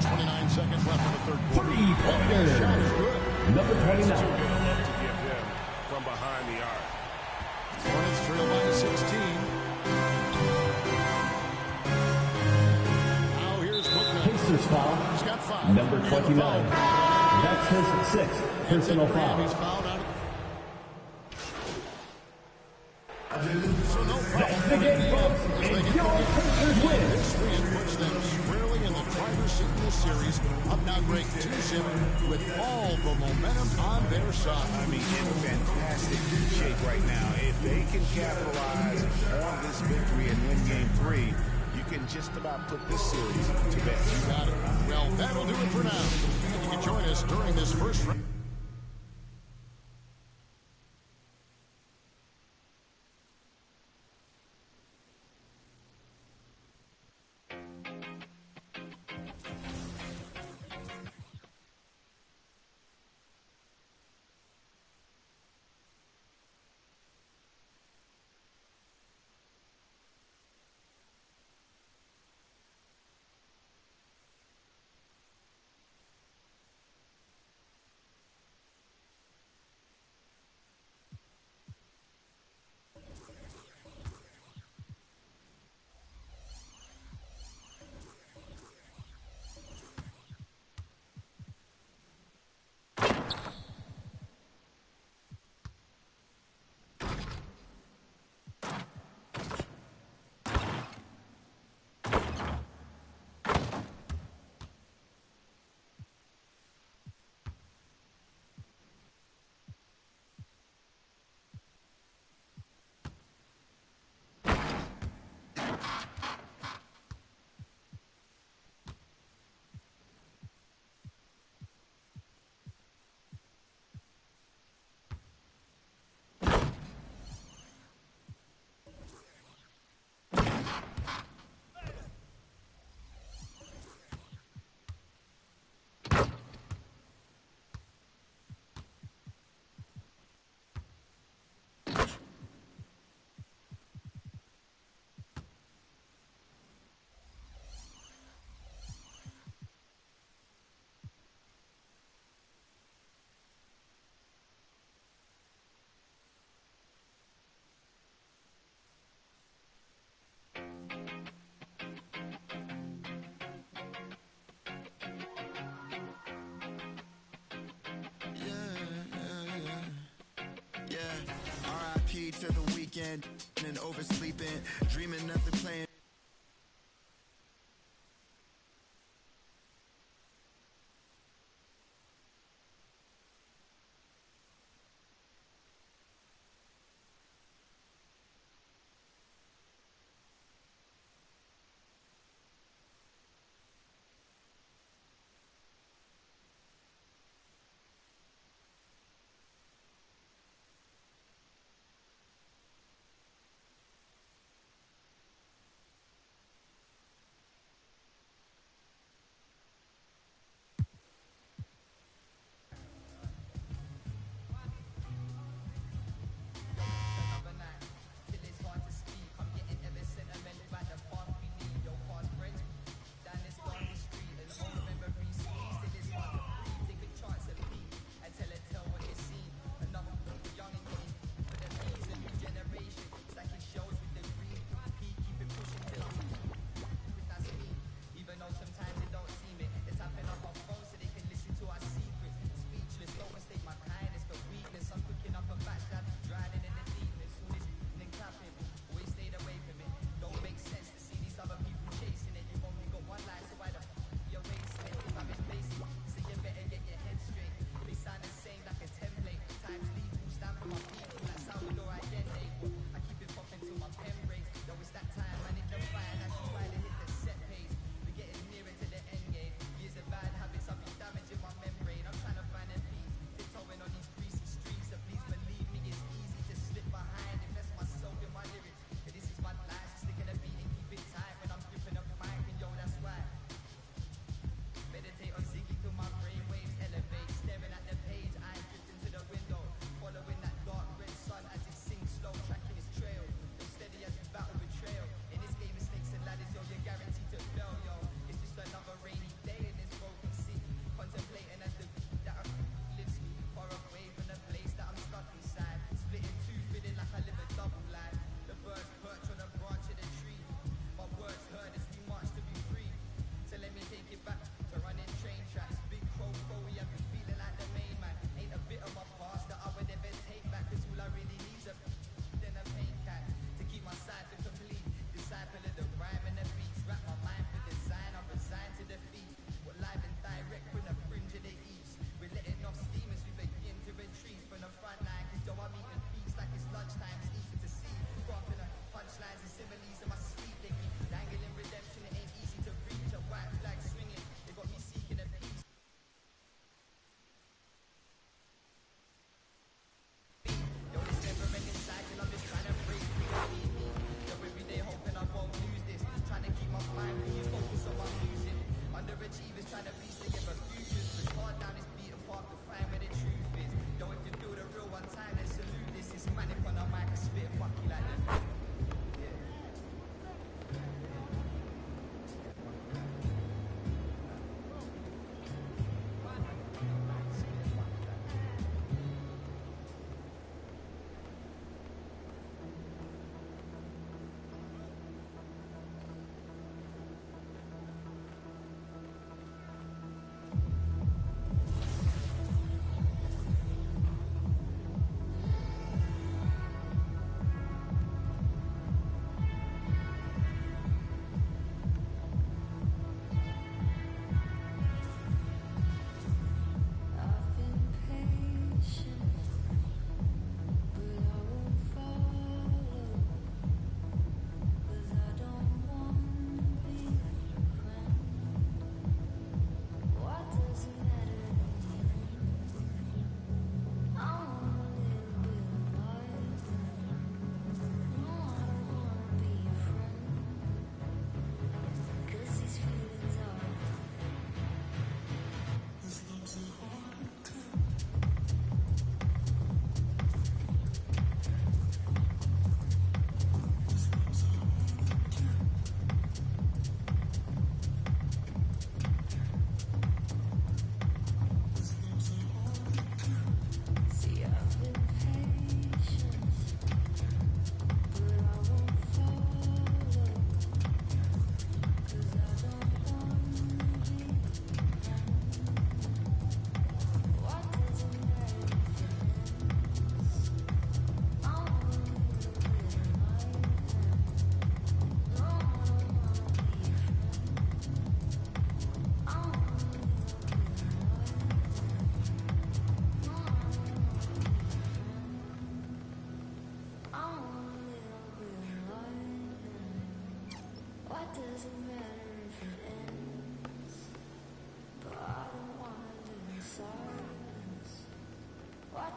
29 seconds left in the third quarter. Three-pointer. Shot is good. Number 29. Love to give him from behind the arc. Hornets trail by 16. Now here's Bookman. Pacers foul. He's got 5. Number 29. That's his 6th personal He's foul. fouled out. So no problem. That's the game, folks. And your Pacers win. This win puts them squarely in the driver's seat in this series. Up now great 2-7 with all the momentum on their side. I mean, in fantastic shape right now. If they can capitalize on this victory and win game 3, you can just about put this series to bed. You got it. Well, that'll do it for now. And you can join us during this first round. MVP to the weekend and oversleeping, dreaming nothing playing.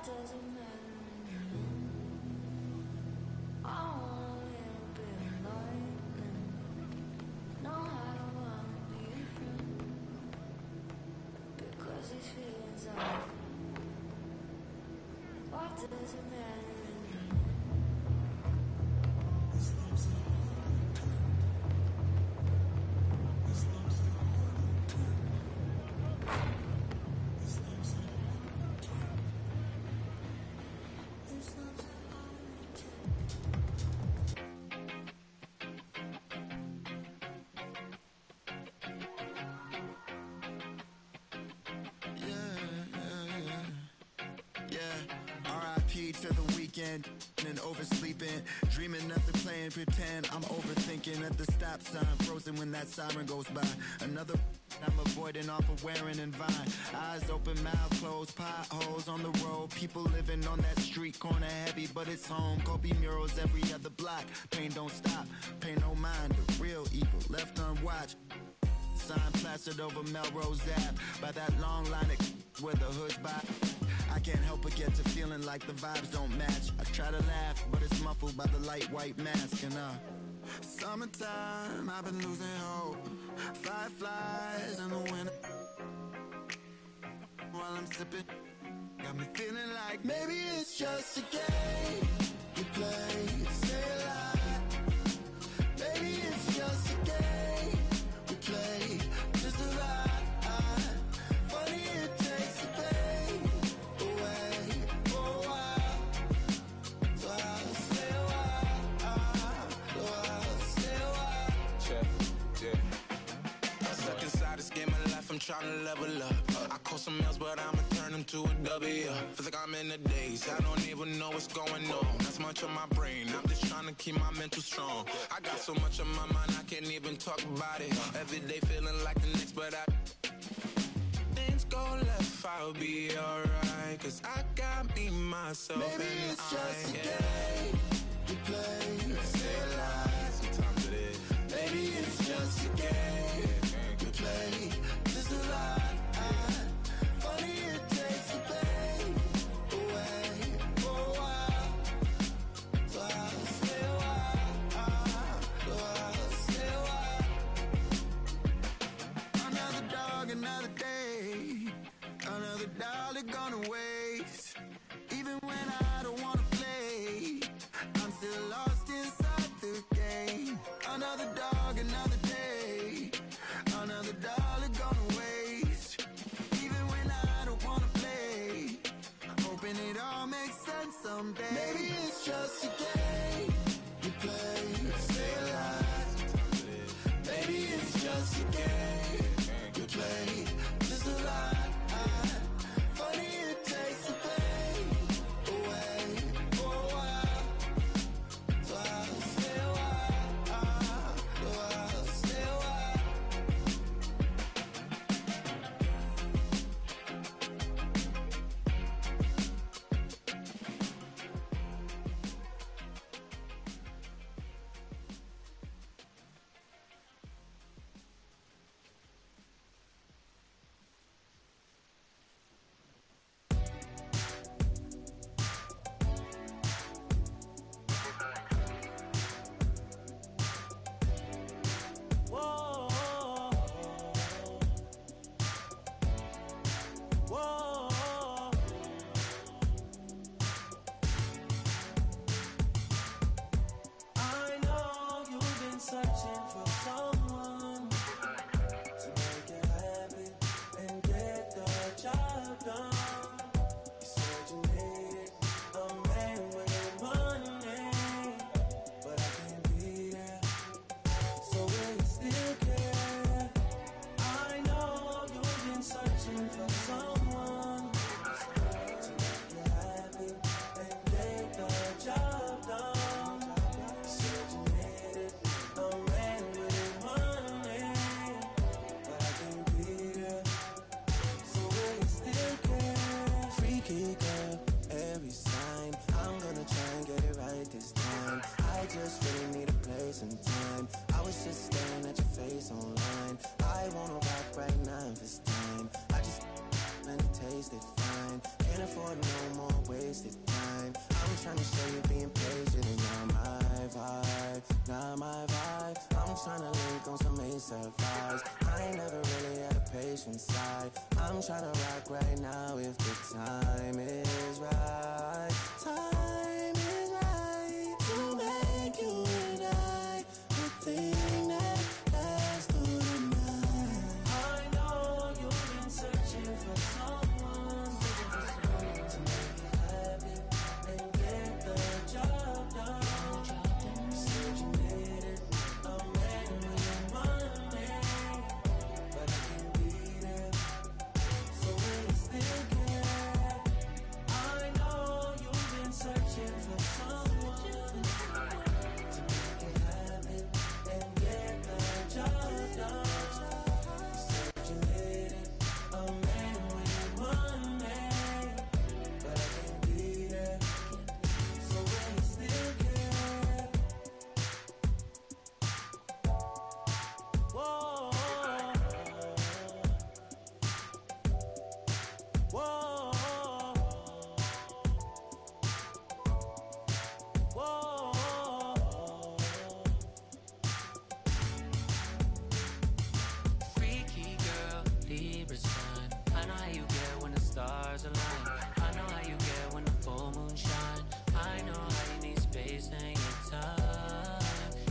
does it matter in the end? I want a little bit of lightning. No, I don't wanna be a friend, because these feelings are. What does it matter in the end? R.I.P. to the weekend and oversleeping, dreaming nothing, playing pretend. I'm overthinking at the stop sign, frozen when that siren goes by. Another I'm avoiding off of wearing and Vine. Eyes open, mouth closed, potholes on the road. People living on that street corner heavy, but it's home. Kobe murals every other block. Pain don't stop, pay no mind. The real evil left unwatched. Sign plastered over Melrose Ave by that long line of where the hood's by. I can't help but get to feeling like the vibes don't match. I try to laugh, but it's muffled by the light white mask. And summertime, I've been losing hope. Fireflies in the winter. While I'm sipping, got me feeling like maybe it's just a game we play to stay alive. Maybe it's just a game we play to survive. Funny it takes the pain away for a while, so I'll stay a while. So I'll stay a while. Check, yeah. Stuck inside this game of life, I'm trying to level up. I call some L's, but I'ma turn them to a W. Feel like I'm in the days, I don't even know what's going on. That's much on my brain, I'm just trying to keep my mental strong. I got so much on my mind, I can't even talk about it. Every day feeling like the next, but things go left, I'll be alright. Cause I got me, myself, maybe and it's just a game we play to stay alive. Sometimes it is. Maybe it's just a game we play to survive. Funny it takes the pain away for a while, so I'll stay a while. So I'll stay a while. Another dog, another day, another dollar gonna waste. Even when I don't wanna play, I'm still lost inside the game. Another dog, another day, another dollar gonna waste. Even when I don't wanna play, hoping it all makes sense someday. Maybe it's just a game we play to stay alive. Maybe it's just a game we play to survive. Funny it takes the pain away for a while, so I'll stay a while. So I'll stay a while. Whoa, whoa. I know you've been searching for someone to make it happen and get the job done. You said you needed a man with money, but I can't be there. So will you still care? I know you've been searching for someone to make you happy and get the job done. You said you needed a man with money, but I can't be there. So will you still care? Freaky girl, every sign. I'm gonna try and get it right this time. I just really need a place and time. I was just staring at your face online. I wanna rock right now if it's time. I just and it tasted fine. Can't afford no more ways wasted time. I'm trying to show you being patient and not my vibe, not my vibe. I'm trying to link on some ASAP vibes. I ain't never really had a patient side. I'm trying to rock right now if the time is right. Time is right to make you and I the thing that lasts through the night. I know you've been searching for someone to make you happy and get the job done. Said you needed a man with money, but I can't be there. So will you still care? I know you've been searching for someone to make you happy and get the job done. Said you needed a man with money, but I can't be there. So will you still care? Whoa, whoa, whoa. Freaky girl, Libra sign. I know how you get when the stars align. I know how you get when the full moon shine. I know how you need space and your time.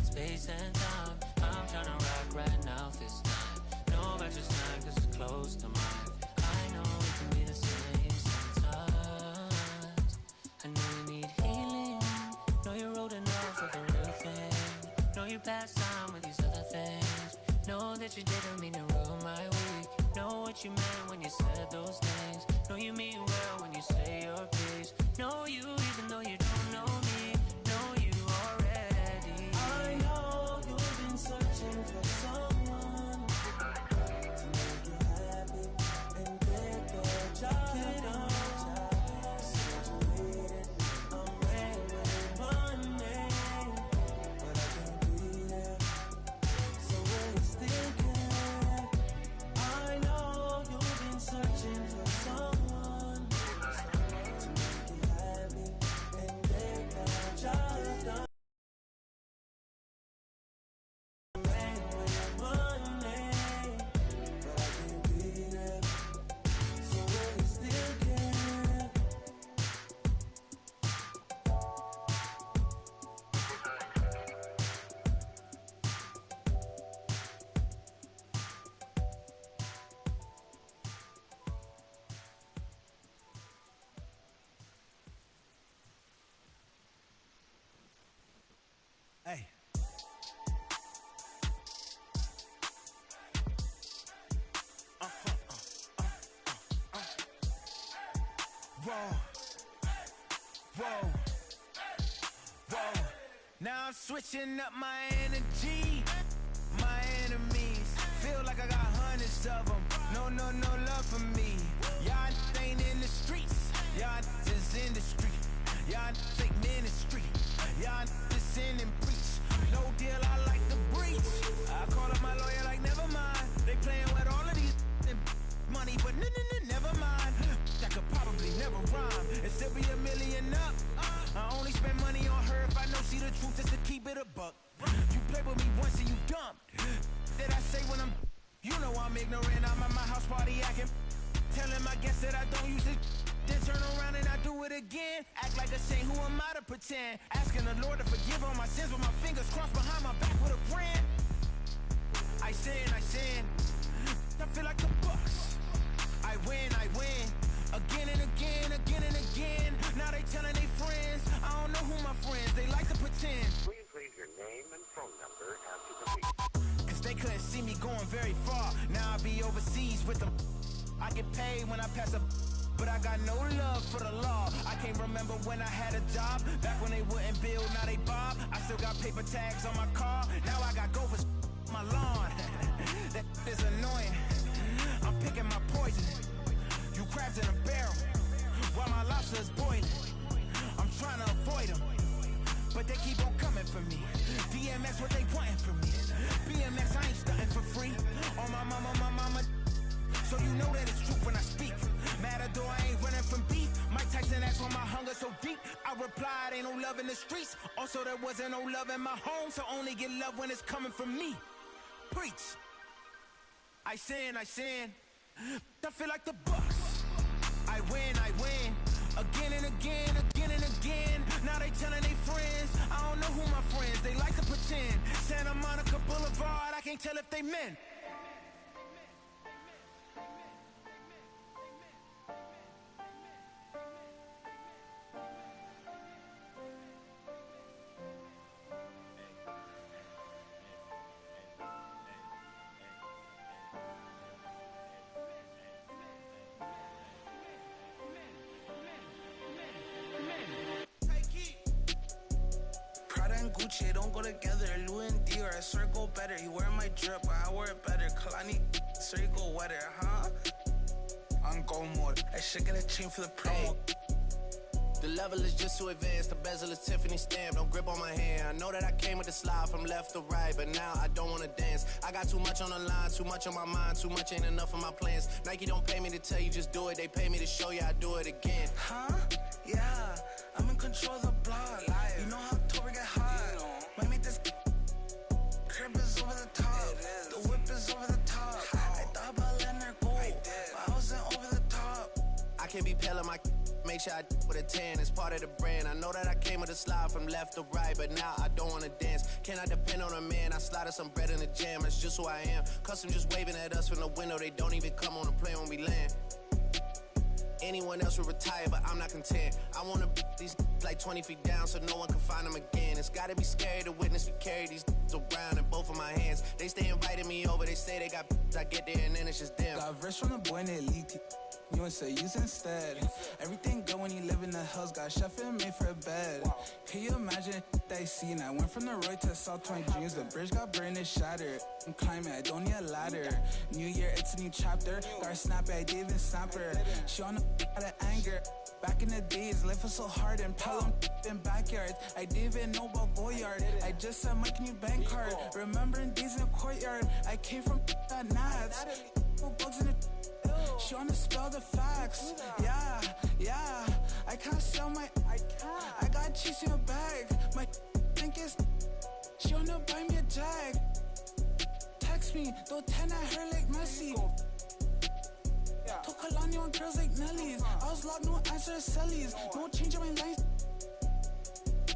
Space and time. I'm tryna rock right now this time. No extra time cause it's close to mine. I know we can be the same sometimes. I know you need healing. Know you're old enough for the real thing. Know you passed time with these other things. Know that you didn't mean to ruin my week. Know what you meant when you said those things. Know you mean well when you say your piece. Know you even though you don't know me. Know you already. I know you've been searching for someone to make you happy and get the job done. Said you needed a man with money, but I can't be there. So will you still care? I know you've been searching for someone to make you happy and get the job done. Man with money, but I can't be there. So will you still care? Hey. Whoa. Whoa. Whoa. Now I'm switching up my energy. My enemies feel like I got hundreds of them. No love for me. Y'all ain't in the streets. Y'all just in the street. Y'all fake ministry. Y'all just sin and preach. No deal, I like the breach. I call up my lawyer like, never mind. They playing with all of these money, but never mind. That could probably never rhyme and still be $1 million up. I only spend money on her if I know she the truth, just to keep it a buck. You play with me once and you dumb. Did I say when I'm? You know I'm ignorant. I'm at my house party acting. Telling my guests that I don't use it. Then turn around and I do it again. Act like a saint, who am I to pretend? Asking the Lord to forgive all my sins with my fingers crossed behind my back with a grin. I sin. I feel like the Bucks. I win. Again and again. Now they telling their friends. I don't know who my friends, they like to pretend. Please leave your name and phone number after the beep. Cause they couldn't see me going very far. Now I be overseas with them. I get paid when I pass a, but I got no love for the law. I can't remember when I had a job. Back when they wouldn't build, now they bob. I still got paper tags on my car. Now I got gophers my lawn. That is annoying. I'm picking my poison. You crabs in a barrel, while my lobster's boiling. I'm trying to avoid them, but they keep on coming for me. DMX, what they wanting from me? BMX, I ain't stunting for free. On my mama, so you know that it's true when I speak. Matador, I ain't running from beef. Mike Tyson, that's on my hunger, so replied, ain't no love in the streets. Also, there wasn't no love in my home, so only get love when it's coming from me. Preach. I sin. I feel like the Bucks. I win. Again and again. Now they telling they friends. I don't know who my friends, they like to pretend. Santa Monica Boulevard, I can't tell if they men. Gucci don't go together. Louis and Dior, I swear go better. He wear my drip, but I wear it better. Kalani, swear you go wetter, huh? On go mode. I should get a chain for the promo. The level is just too advanced. The bezel is Tiffany stamp. Don't grip on my hand. I know that I came with the slide from left to right, but now I don't wanna dance. I got too much on the line, too much on my mind, too much ain't enough of my plans. Nike don't pay me to tell you just do it. They pay me to show you I do it again. Huh? Yeah, I'm in control of the block. You know how October get hot. Might make this crib is over the top. The whip is over the top. I thought about letting her go, but I wasn't over the top. I can't be pale in my make sure I with a 10. It's part of the brand. I know that I came with a slide from left to right, but now I don't wanna dance. Can I depend on a man? I slide some bread in the jam. That's just who I am. Custom just waving at us from the window. They don't even come on the plane when we land. Anyone else would retire, but I'm not content. I wanna these like 20 feet down so no one can find them again. It's gotta be scary to witness me carry these around in both of my hands. They stay inviting me over, they say they got I get there and then it's just them. Got verse from the boy and they leaked. You would say use instead. Everything good when you live in the hills. Got chef and made for a bed. Can you imagine that I seen? I went from the road to South 20 dreams. The bridge got burned and shattered. I'm climbing, I don't need a ladder. New year, it's a new chapter. Got her snappy, I didn't even snap her. She on the out of anger. Back in the days, life was so hard and Pelham in backyards. I didn't even know about Goyard. I just sent my new bank card. Remembering days in the courtyard. I came from that Nats. No bugs in the. She wanna spell the facts. Yeah. I can't sell my. I got cheese in a bag. My think is. She wanna buy me a jag. Text me, don't tend at her like Messi. Took Kalani on girls like Nelly's. I was locked, no answer to Sellies. No change in my life.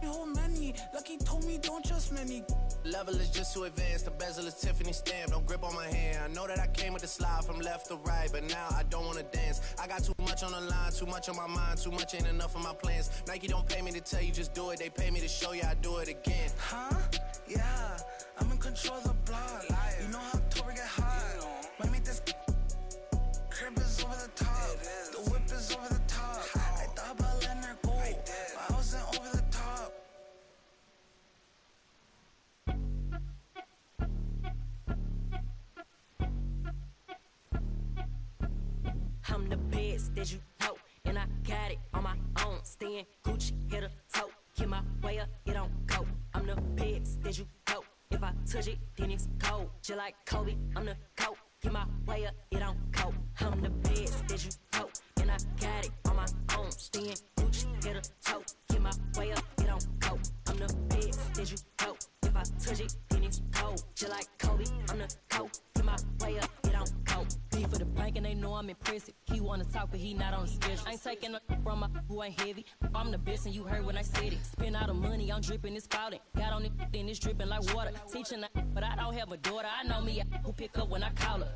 Whole many. Lucky told me don't trust many. Level is just too advanced. The bezel is Tiffany stamp. Don't grip on my hand. I know that I came with the slide from left to right, but now I don't wanna dance. I got too much on the line, too much on my mind, too much ain't enough of my plans. Nike don't pay me to tell you just do it. They pay me to show you I do it again. Huh? Yeah, I'm in control of the block. You know how October get hot. Might make this crib is over the top. The whip is over the top. I thought about letting her go, but I wasn't over the top. I'm the best that you know, and I got it on my own. Staying Gucci, hit a toe. Get my way up, it don't go. I'm the best that you know. If I touch it, then it's cold. Just like Kobe, I'm the GOAT. Get my way up, it don't go. I'm the best that you know, and I got it on my own. Staying Gucci, hit a toe. Get my way up, it don't go. I'm the best that you know. If I touch it, then it's cold. Just like Kobe, I'm the GOAT. Get my way up, it don't go. For the bank and they know I'm impressive. He wanna talk, but he not on the schedule. I ain't taking a from my who ain't heavy. I'm the best and you heard when I said it. Spend all the money, I'm dripping, it's spouting. Got on it, then it's dripping like water. Teaching, but I don't have a daughter. I know me, who pick up when I call her.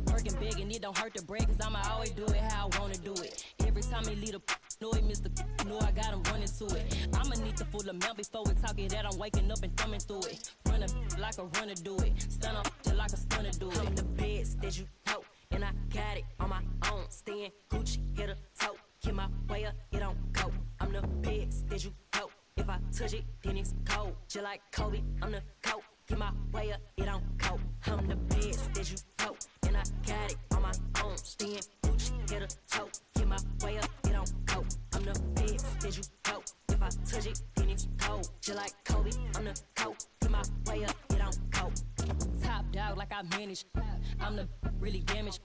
Working big and it don't hurt to break, cause I'ma always do it how I wanna do it. Every time he lead a know it, Mr. Know I got him running to it. I'ma need the full amount before we talk it that I'm waking up and thumbing through it. Run a like a runner do it. Stun up just like a stunner do it. I'm the best that you know. And I got it on my own. Staying Gucci, hit a toe. Get my way up, it don't go. I'm the best that you know. If I touch it, then it's cold. Just like Kobe, I'm the GOAT. Get my way up, it don't go. I'm the best that you know. And I got it on my own. Staying Gucci, hit a toe. Get my way up, it don't go. I'm the best that you know. If I touch it, then it's cold. Just like Kobe, I'm the GOAT. Get my way up, it don't go. Top dog like I manage. I'm the really damaged.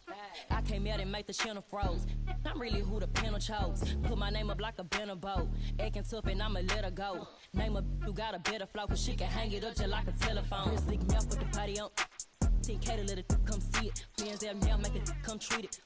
I came out and make the channel froze. I'm really who the panel chose. Put my name up like a banner boat. Acting tough and I'ma let her go. Name a who got a better flow, cause she can hang it up just like a telephone. Real slick mouth with the party on. 10K to let it come see it. Friends there now make it come treat it.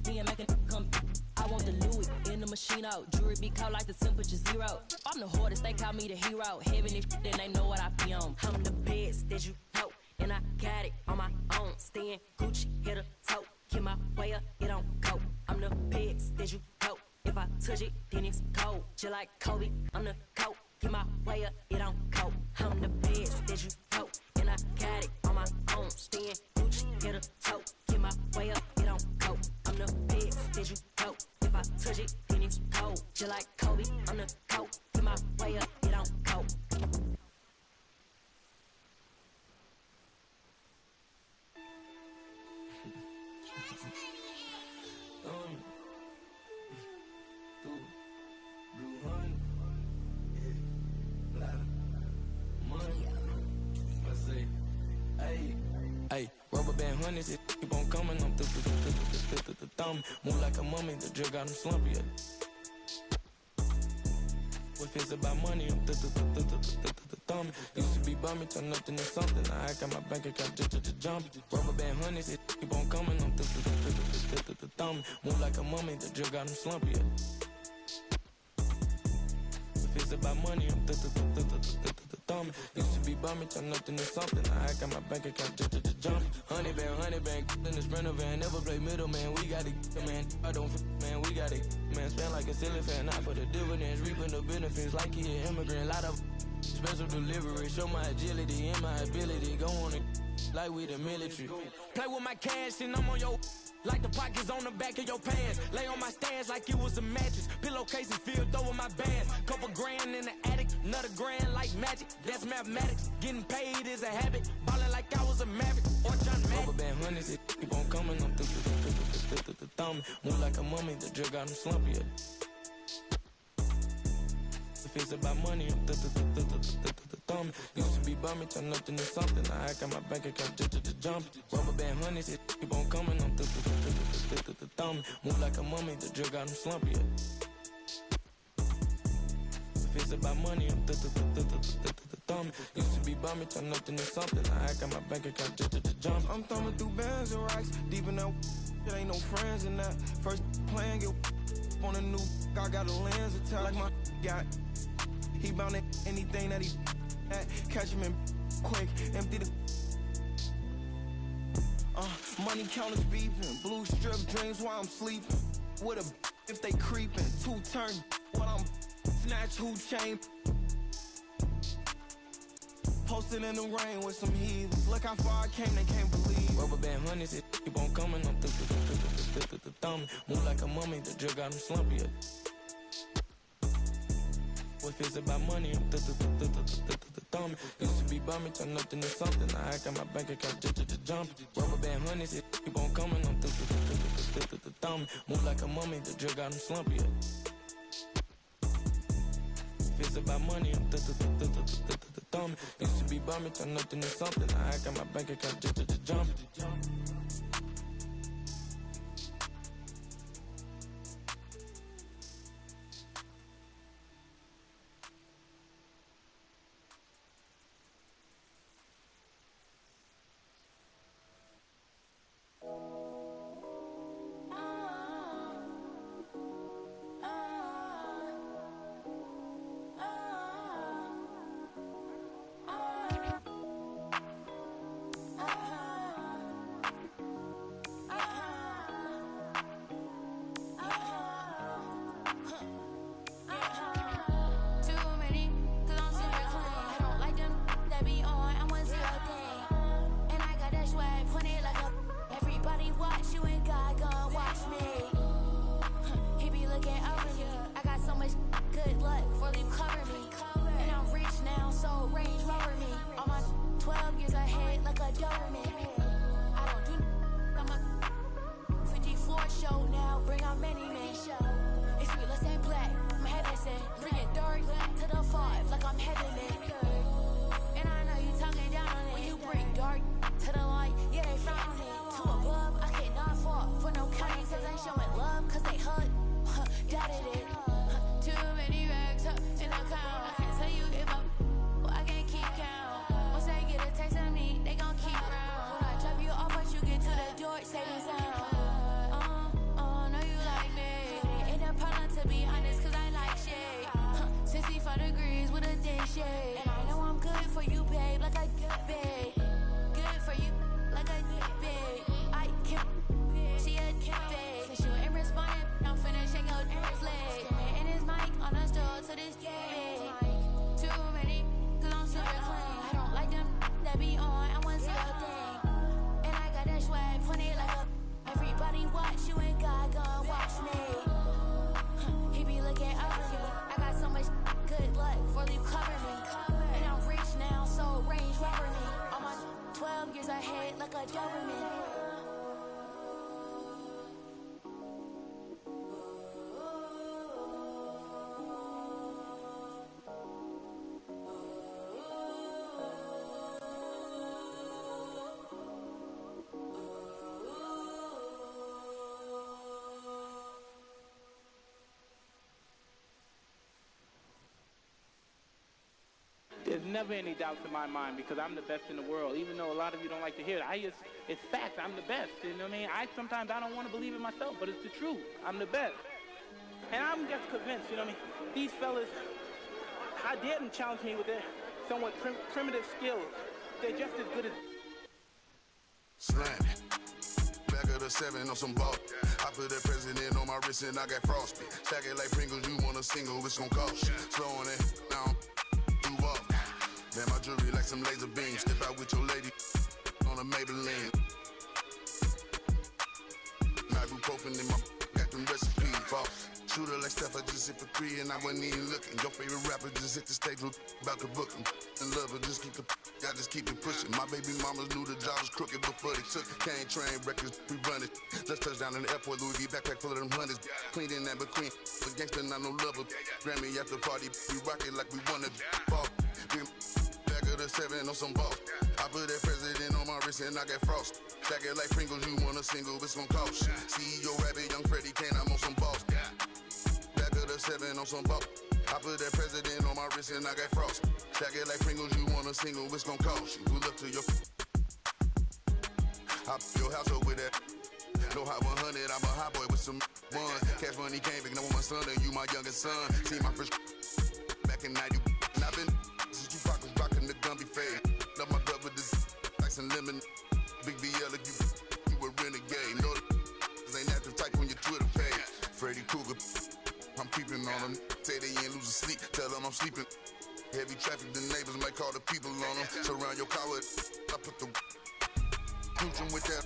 Then make it come. I want the Louis in the machine out. Jewelry be cold like the temperature 0. I'm the hardest, they call me the hero. Heaven if then they know what I be on. I'm the best that you know, and I got it on my own. Staying Gucci, hit a toe. Get my way up, it don't go. I'm the best that you know. If I touch it, then it's cold. Just like Kobe, I'm the coat. Get my way up, it don't go. I'm the best that you know, and I got it on my own. Staying Gucci, hit a toe. Get my way up, it don't go. I'm the best that you know. If I touch it, then it's cold. Just like Kobe, I'm the coat. Get my way up, it don't go. Hey, rubber band hundreds, it keep on coming. I'm the thumb. Move like a mummy, the drill got him slumpy. If it's about money, I'm the thumb. Used to be bummy, turn nothing to something. Now I got my bank account just jump. Rubber band hundreds, it keep on coming. I'm the thumb. Move like a mummy, the drill got him slumpy. If it's about money, I'm the thumb. Used to be bummy, turn nothing to something. Now I got my bank account just jump. Honey bang, in the Sprinter van. Never play middle, man. We got it, man. I don't, man. We got it, man. Spend like a ceiling fan, not for the dividends. Reaping the benefits like he an immigrant. Lot of special delivery. Show my agility and my ability. Go on it like we the military. Play with my cash and I'm on your. Like the pockets on the back of your pants. Lay on my stands like it was a mattress. Pillowcases filled over my bands. Couple grand in the attic, another grand like magic. That's mathematics. Getting paid is a habit. Ballin' like I was a Maverick or John Madden. Rubber band hundreds, it keep on coming. I'm the thumb. Move like a mummy, the drill got him slumpy. If it's about money, I'm the thumb. Used to be bummy, turn nothing to something. Now I got my bank account just jump. Rubber band hundreds, it keep on coming. I'm the thumb. Move like a mummy, the drill got him slumpy. If it's about money, I'm the thumb. Used to be bummy, turn nothing to something. Now I got my bank account just jump. I'm thumbing through bands and racks. Deep in that, there ain't no friends in that. First plan, get on a new. I got a lens attached like my got. He bound at anything that he at. Catch him in quick, empty the. Money counters beeping, blue strip dreams while I'm sleeping. With a if they creeping, 2 turn while I'm snatch who chain. Posted in the rain with some heathens. Look how far I came, they can't believe. Rubber band hundreds, it keep on coming. I'm the thumb. Move like a mummy, the drill got him slumpy. If it's about money, I'm the thumb. Used to be bummy, turn nothing to something. Now I got my bank account just jump. Rubber band hundreds, it keep on coming. I'm the thumb. Move like a mummy, the drill got him slumpy. If it's about money, I'm the thumb. Used to be bummy, turn nothing to something. Now I got my bank account just jump. with a dish, yeah. And I know I'm good for you, babe, like I get babe. Good for you, like I get babe. I can't, she a babe. Since you ain't responding, I'm finishing your leg. And his mic on the store to this day. Too many, cause I'm super clean. I don't like them that be on, I want to see a thing. And I got that swag, plenty like a. Everybody watch you and God gon' watch me. He be looking up at you. I got so much good luck for you cover me. And I'm rich now, so range rover me. I'm on 12 years ahead like a Doberman. There's never any doubts in my mind because I'm the best in the world. Even though a lot of you don't like to hear it, it's fact. I'm the best. You know what I mean? Sometimes I don't want to believe it myself, but it's the truth. I'm the best. And I'm just convinced, you know what I mean? These fellas, I dare them challenge me with their somewhat primitive skills. They're just as good as... Slam it. Back of the 7 on some ball. I put that president on my wrist and I got frosty. Stack it like Pringles, you want a single, it's gon' cost you. Slowing it down. Man, my jewelry like some laser beams. Step out with your lady on a Maybelline. Ibuprofen in my got them recipes. Boss. Shooter like Steph, I just hit for 3 and I wasn't even looking. Your favorite rapper just hit the stage with about to book him. And love her, just keep it pushing. My baby mamas knew the job was crooked before they took it. Can't train records, we run it. Let's touch down in the airport, Louis V backpack full of them hundreds. Clean in that between, but gangsta not no lover. Grammy after party, we rock it like we wanna ball. Back of the 7 on some ball. I put that president on my wrist and I got frost. Stack it like Pringles, you want a single, it's gon' cost. CEO Rabbit, Young Freddie Kane, I'm on some balls. Back of the 7 on some ball. I put that president on my wrist and I got frost. Stack it like Pringles, you want a single, it's gon' cost you. Good luck to your... I your house up with that. No hot 100, I'm a hot boy with some ones. Cash money came back, now with my son and you my youngest son. See my first back in 90. And I've been since you was rocking the Gumby fade. Love my gut with this ice and lemon. Big BL if you a renegade. No, this ain't active type on your Twitter page. Freddy Krueger, I'm creeping on them. Say they ain't losing sleep, tell them I'm sleeping. Heavy traffic, the neighbors might call the people on them. Surround your car with, I put the cruising with that.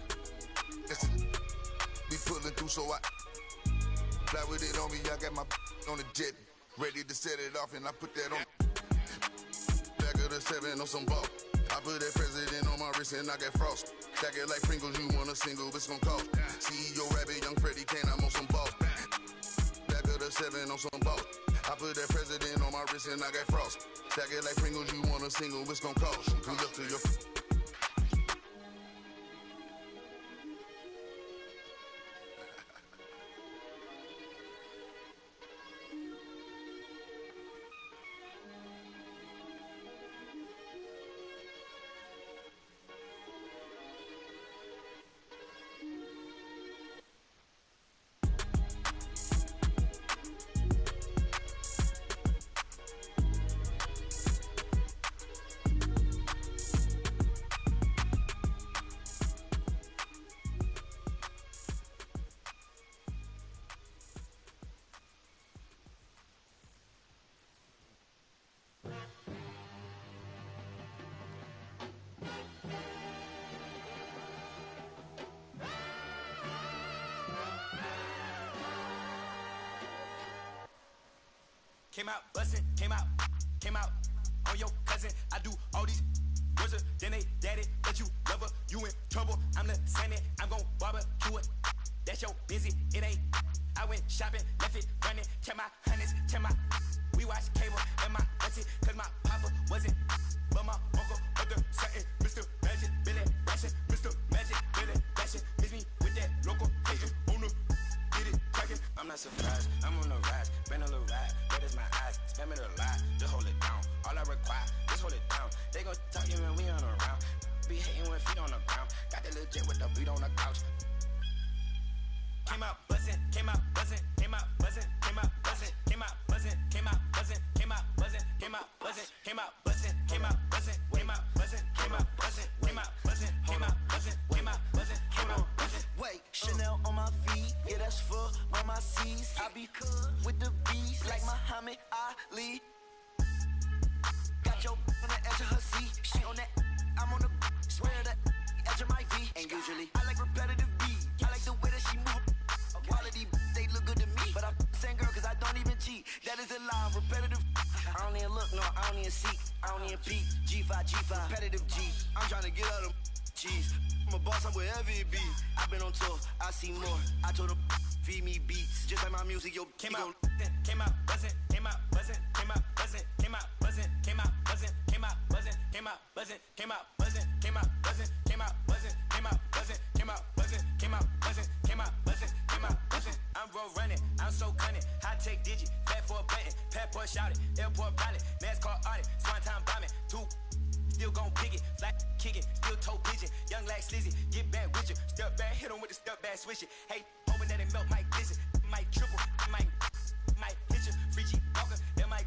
Be pulling through, so I fly with it on me. I got my on the jet, ready to set it off, and I put that on. Back of the 7 on some ball. I put that president on my wrist and I got frost. Stack it like Pringles, you want a single, it's gon' cost. CEO Rabbit, Young Freddie Kane, I'm on some balls. Back of the 7 on some balls. I put that president on my wrist and I got frost. Stack it like Pringles, you want a single, it's gon' cost. Good luck to your... Came out bustin', came out on your cousin. I do all these words, then they daddy, but you love her, you in trouble. I'm the same, I'm gon' barbecue it. That's your busy, it ain't. I went shopping, left it running, check my hundreds, check my. We watch cable and my auntie, cause my papa wasn't. But my uncle, other certain, Mr. Magic, Billy Ration, Mr. Magic, Billy Ration. Miss me with that local hating on the get it crackin'. I'm not surprised, I'm on the rise, been a little ride. My eyes, spam it a lot, just hold it down. All I require, just hold it down. They gon' talk you when we on around. Be hating when feet on the ground. Got the legit with the beat on the couch. Came out buzzing, came out buzzing, came out buzzing, came out buzzing, came out buzzing, came out buzzing, came out buzzing, came out buzzing. Wally. Got your on the edge of her seat. She on that, I'm on the swear that edge of my V. And usually I like repetitive beat. I like the way that she move. Quality, they look good to me. But I'm the same girl cause I don't even cheat. That is a lie, I'm repetitive. I don't even look, no, I don't even seek. I don't even peek. G5, repetitive G. I'm trying to get out of cheese. I'm a boss, I'm wherever it be. I've been on tour, I see more. I told her, feed me beats. Just like my music, yo, came out buzzing, came out buzzing, came out buzzing, came out buzzing, came out buzzing, came out buzzing, came out buzzing, came out buzzing, came out buzzing, came out buzzing, came out buzzing, came out buzzing, came out buzzing, came out buzzing, came out buzzing, came out buzzing. I'm road running, I'm so cunning. High tech digit, fat for a button, passport shouted, airport pilot, NASCAR audit, swan time bombing, two. Still gon' pick it, flat kick it, still toe pigeon. Young like Slizzy, get back with you. Step back, hit him with the step back, switch it. Hey, hoping that it melt, might visit, might triple, might hit you. Free G walker, that might.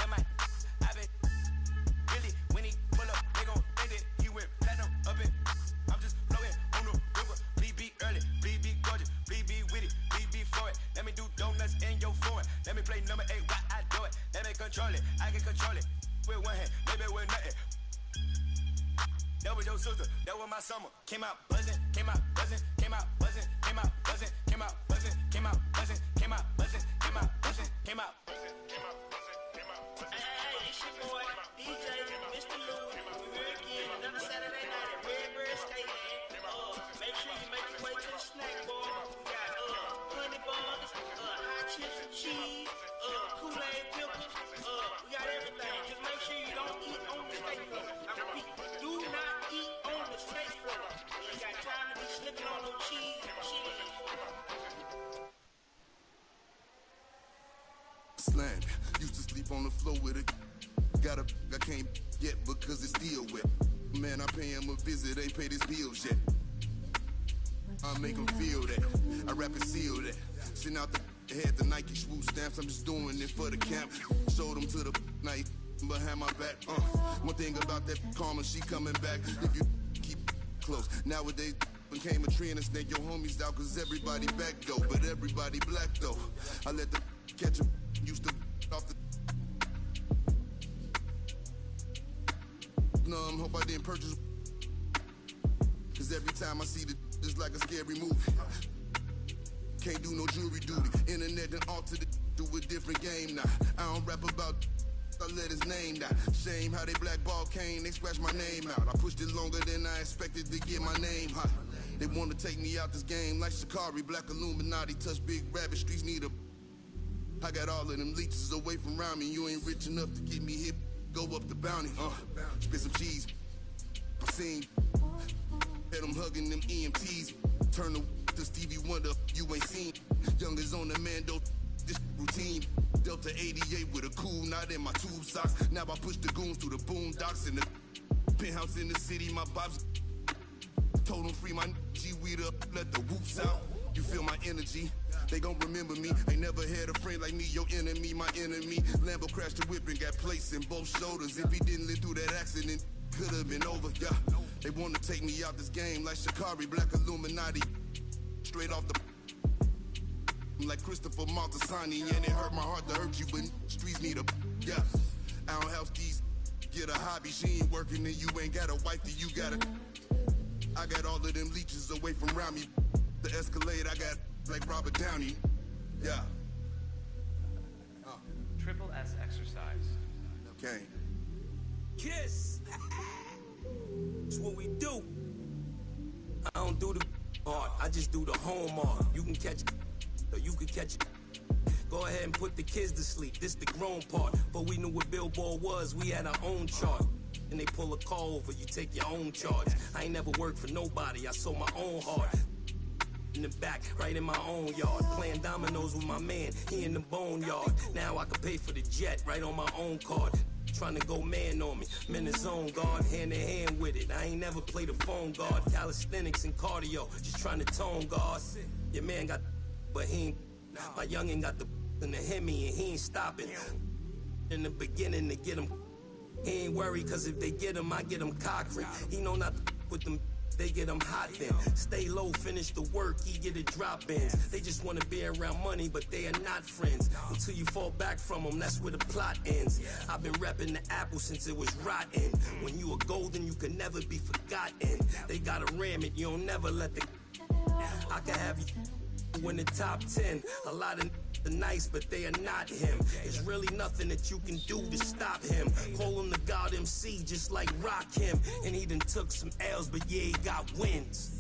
I been really when he pull up, they gon' think that he went platinum up in. I'm just floating on the river. Bleed be early, bleed be gorgeous, bleed be with it, bleed be for it. Let me do donuts in your foreign. Let me play number 8 while I do it. Let me control it, I can control it. With one hand, maybe with nothing. That was your sister, that was my summer. Came out buzzing, came out buzzing, came out buzzing, came out buzzing, came out buzzing, came out buzzing, came out buzzing, came out buzzing, came out buzzing, came out buzzing, came out buzzing. Hey, it's your boy, DJ Mr. Lou. We're here again, another Saturday night at Redbird Stadium. Make sure you make your way to the snack bar. We got honey buns, hot chips and cheese, Kool-Aid pickles. We got everything. Just make sure you don't eat on the steak floor. I repeat, do not eat on the steak floor. You got time to be slipping on no cheese and cheese. Slang, used to sleep on the floor with it. Got a, I can't yet because it's still wet. Man, I pay him a visit, ain't paid his bills yet. I make him feel that. I rap and seal that. Send out the head, the Nike swoop stamps. I'm just doing it for the camp. Showed them to the night behind my back. One thing about that karma, she coming back. If you keep close. Nowadays became a trend and snake your homies out cause everybody back though. But everybody black though. I let the catch 'em. Used to off the numb. Hope I didn't purchase. Cause every time I see the just like a scary movie. Can't do no jury duty. Internet done altered it to a different game now. I don't rap about I let his name down. Shame how they blackball Kane, they scratched my name out. I pushed it longer than I expected to get my name hot. They wanna take me out this game like Shikari. Black Illuminati touch big rabbit, streets need a. I got all of them leeches away from around me. You ain't rich enough to get me hip. Go up the bounty. Spit some cheese. I seen. Had them hugging them EMTs. Turn to Stevie Wonder. You ain't seen. Youngers on the Mando. This routine. Delta 88 with a cool knot in my tube socks. Now I push the goons through the boondocks in the penthouse in the city. My bobs. Told them free my G-weed up. Let the whoops out. You feel my energy. They gon' remember me. Ain't never had a friend like me, your enemy, my enemy. Lambo crashed the whip and got placed in both shoulders. If he didn't live through that accident, could've been over, yeah. They wanna take me out this game like Shikari, Black Illuminati. Straight off the like Christopher Maltasani. And it hurt my heart to hurt you, but streets need a, yeah. I don't help these, get a hobby. She ain't working and you ain't got a wife that you gotta. I got all of them leeches away from around me. The Escalade, I got like Robert Downey, yeah. Triple S exercise. Okay. Kiss. It's what we do. I don't do the art, I just do the home art. You can catch it, or you can catch it. Go ahead and put the kids to sleep, this the grown part. But we knew what Billboard was, we had our own chart. And they pull a call over, you take your own charge. I ain't never worked for nobody, I sold my own heart. In the back, right in my own yard. Playing dominoes with my man, he in the boneyard. Now I can pay for the jet, right on my own card. Trying to go man on me, I'm in the zone, guard, hand in hand with it. I ain't never played a phone guard. Calisthenics and cardio, just trying to tone guard. Your man got, but he ain't. My youngin' got the in the Hemi and he ain't stopping. In the beginning to get him, he ain't worried cause if they get him, I get him cockring. He know not to with them. they get them hot then. Stay low, finish the work, he get it drop-ins. They just wanna be around money, but they are not friends. Until you fall back from them, that's where the plot ends. I've been repping the apple since it was rotten. When you are golden, you can never be forgotten. They gotta ram it, you don't never let the... I can have you in the top 10. A lot of are nice, but they are not him. There's really nothing that you can do to stop him. Call him the God MC, just like Rock him. And he done took some L's, but yeah, he got wins.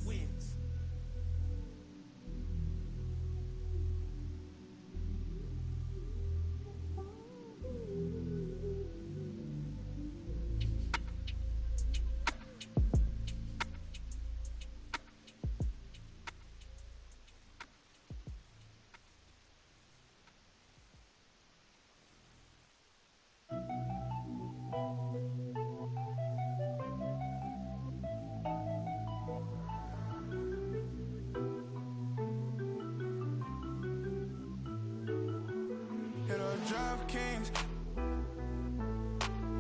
DraftKings.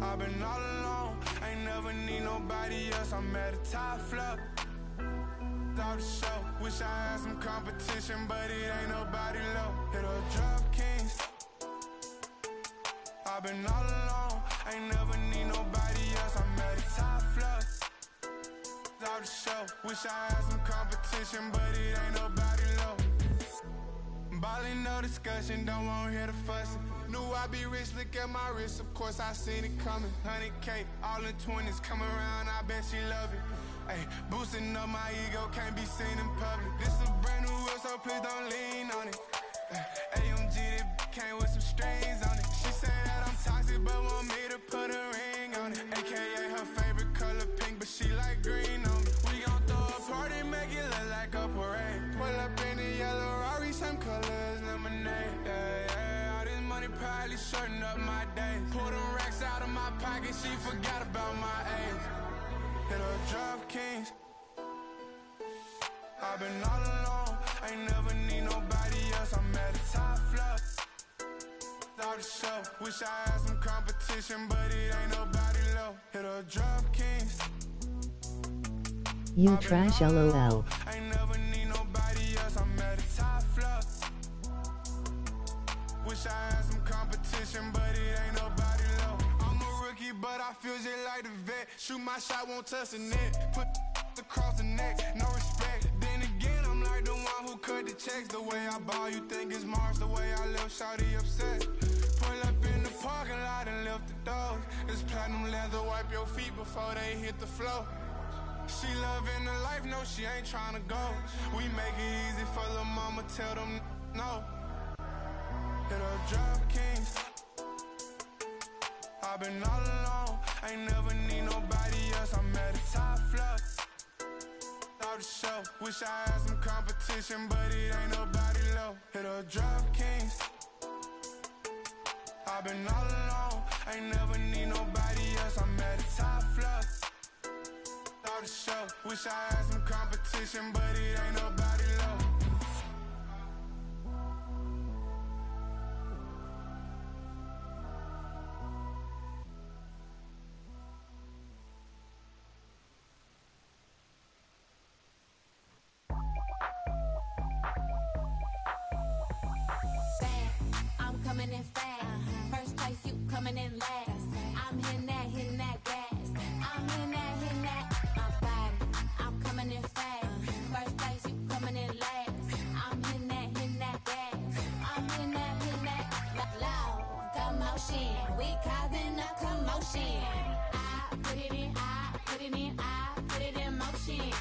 I've been all alone, ain't never need nobody else. I'm at a top flop. Out the show, wish I had some competition, but it ain't nobody low. Hit a DraftKings. I've been all alone, ain't never need nobody else. I'm at a top flop. Out the show, wish I had some competition, but it ain't nobody low. Ballin', no discussion, don't want to hear the fussing. Knew I'd be rich, look at my wrist, of course I seen it coming. 100K, all in 20s, come around, I bet she love it. Ay, boosting up my ego, can't be seen in public. This a brand new wheel, so please don't lean on it. AMG, that came with some strings on it. She said that I'm toxic, but want me to put a ring on it. AKA her favorite color pink, but she like green on me. We gon' throw a party, make it look like a parade. Pull up in the yellow Rari, same color as lemonade. Yeah, all this money probably shorten up my day. Pull them racks out of my pocket, she forgot about my age. Hit a DraftKings. I've been all alone, ain't never need nobody else. I'm at the top flop. Out the show, wish I had some competition, but it ain't nobody low. Hit a DraftKings. You trash LOL. Ain't never need nobody else. I'm at the top flop. Wish I had some competition, but it ain't nobody low. I'm a rookie, but I feel just like the vet. Shoot my shot, won't touch the net. Put across the neck, no respect. Then again, I'm like the one who cut the checks. The way I ball, you think it's Mars. The way I live, shawty upset. Pull up in the parking lot and lift the doors. This platinum leather, wipe your feet before they hit the floor. She loving the life, no, she ain't tryna go. We make it easy for the mama, tell them no. Hit a DraftKings. I've been all alone, ain't never need nobody else. I'm at the top flop. Out the show, wish I had some competition, but it ain't nobody low. Hit a DraftKings. I've been all alone, ain't never need nobody else. I'm at the top flop. Out the show, wish I had some competition, but it ain't nobody low. I'm coming in fast. First place, you coming in last. I'm hitting that gas. I'm hitting that, my body. I'm coming in fast. First place, you coming in last. I'm hitting that gas. I'm hitting that, loud commotion. We causing a commotion. I put it in, I put it in, I put it in motion.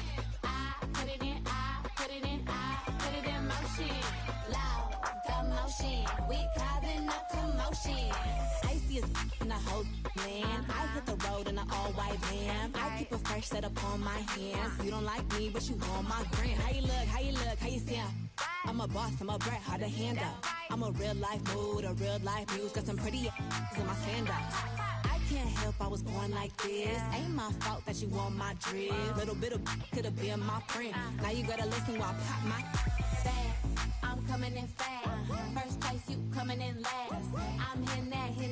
I put it in, I put it in, I put it in motion. Loud commotion. We causing a commotion. Icy as in the whole land. I hit the road in an all-white van. I keep a fresh set upon my hands. You don't like me, but you want my gram. How you look, how you look, how you sound? I'm a boss, I'm a brat, hard to handle. I'm a real life mood, a real life muse. Got some pretty in my sandals. I can't help I was born like this. Ain't my fault that you want my drip. Little bit of could've been my friend. Now you gotta listen while I pop my fast. I'm coming in fast. First place, you coming in last. I'm hitting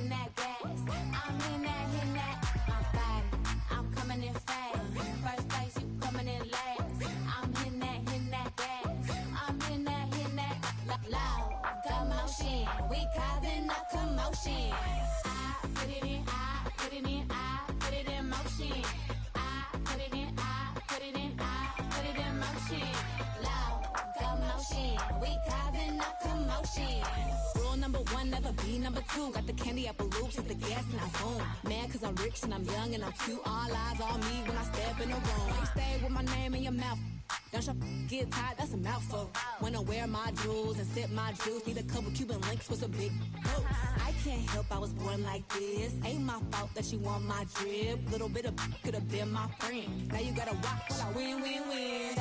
that gas. I'm hitting that, my body. I'm coming in fast. First place, you coming in last. never be number two. Got the candy apple loops, hit the gas and I zoom. Mad cause I'm rich and I'm young and I'm cute. All eyes on me when I step in the room. You stay with my name in your mouth. Don't your get tired, that's a mouthful. Wanna wear my jewels and sip my juice. Need a couple Cuban links with some big boots. I can't help I was born like this. Ain't my fault that you want my drip. Little bit of could have been my friend. Now you gotta watch while I win, win, win.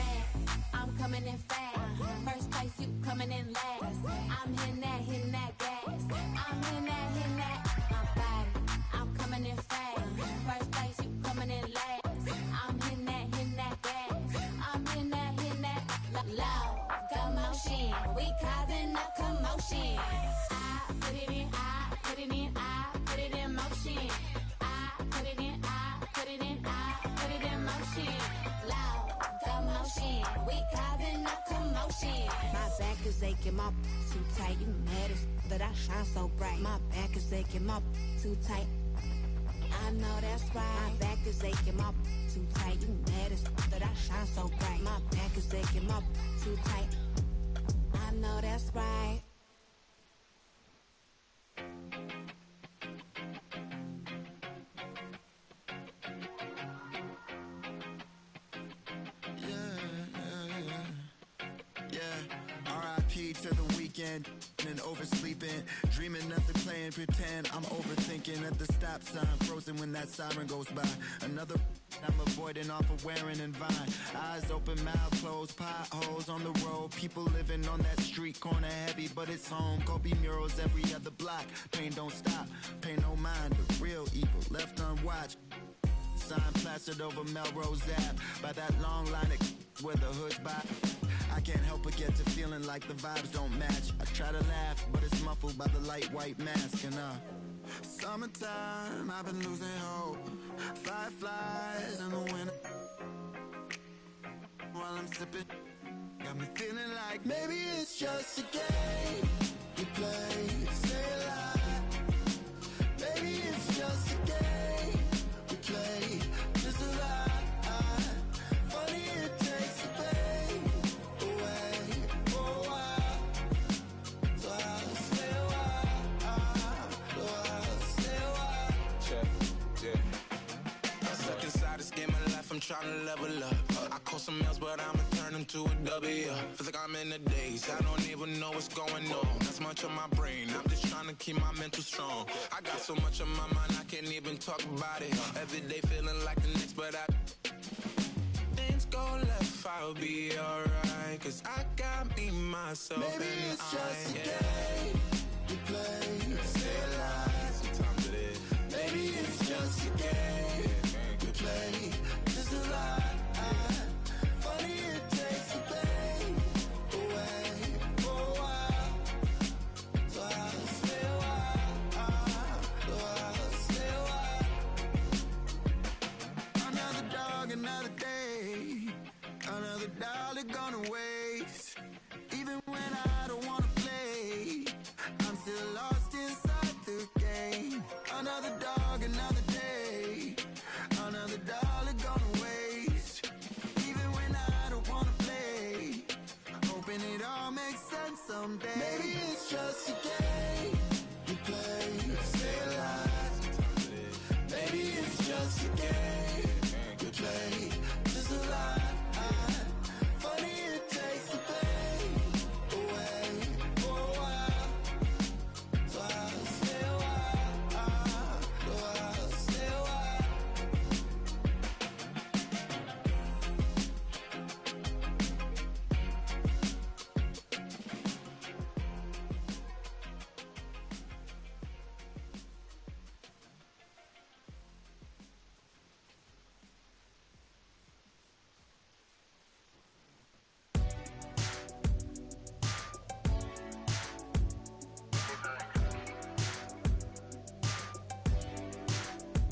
I'm coming in fast. First place, you coming in last. I'm hitting that gas. I'm hitting that. My body, I'm coming in fast. First place, you coming in last. I'm hitting that gas. I'm hitting that. Loud commotion, we causing a commotion. I put it in, I put it in, I put it in motion. I put it in, I put it in, I put it in motion. Loud commotion, we causing a commotion. My back is aching, my too tight. You mad as that I shine so bright. My back is aching, my too tight. I know that's right. My back is aching, my too tight. You mad as that I shine so bright. My back is aching, my too tight. I know that's right. R.I.P. to the weekend and oversleeping, dreaming nothing, playing pretend. I'm overthinking at the stop sign, frozen when that siren goes by. Another I'm avoiding off of wearing and Vine. Eyes open, mouth closed, potholes on the road. People living on that street corner heavy, but it's home. Kobe murals every other block. Pain don't stop, pay no mind. The real evil left unwatched. Sign plastered over Melrose Ave by that long line of where the hood's by. I can't help but get to feeling like the vibes don't match. I try to laugh, but it's muffled by the light white mask. And summertime, I've been losing hope. Fireflies in the winter. While I'm sipping, got me feeling like maybe it's just a game we play to stay alive. Maybe it's just a game we play just a lie. Funny it takes the pain away for a while. So I'll stay a while. So I'll stay a while. Check, yeah. I'm stuck inside this game of life, I'm trying to level up. I call some L's, but I'ma turn them to a W. Feel like I'm in the days, I don't even know what's going on. That's much on my brain, I'm just trying to keep my mental strong. I got so much on my mind, I can't even talk about it. Every day feeling like the next, but things go left, I'll be alright. Cause I got me, myself, maybe and it's just a game we play to stay alive. Sometimes it is. Maybe it's just a game we play just a lie. Funny it takes the pain away for a while. So I'll stay a while. So I'll stay a while. Another dog, another day. Another dollar gonna waste. Even when I don't wanna play, I'm still lost inside the game. Another dog, another day. Another dollar gonna waste. Even when I don't wanna play, hoping it all makes sense someday. Maybe it's just a game we play to stay alive. Maybe it's just a game we play just a lie. Funny it takes the pain away for a while. So I'll stay a while. So I'll stay a while.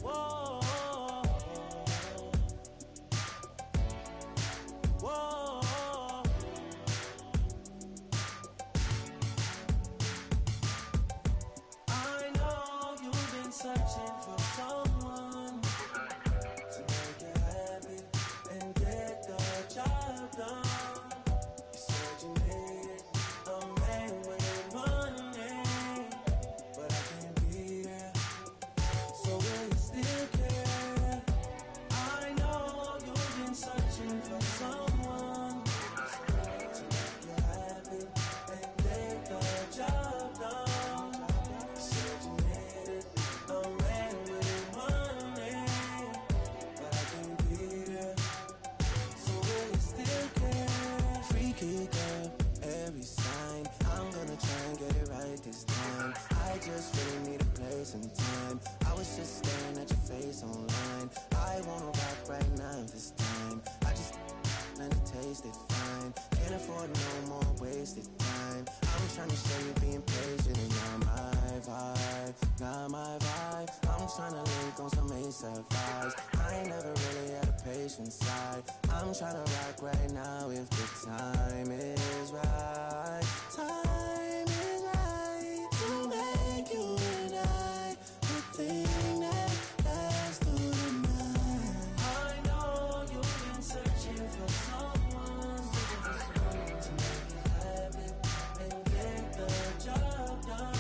Whoa, whoa. I know you've been searching for someone to make you happy and get the job done. You said you needed a man with money. time. I was just staring at your face online. I wanna rock right now this time. I just and taste it fine. Can't afford no more wasted time. I'm trying to show you being patient and you're my vibe, not my vibe. I'm trying to link on some ASAP vibes. I ain't never really had a patient side. I'm trying to rock right now if the time is right. Time is right to make you and I the thing that lasts through the night. I know you've been searching for someone to make it happen and get the job done.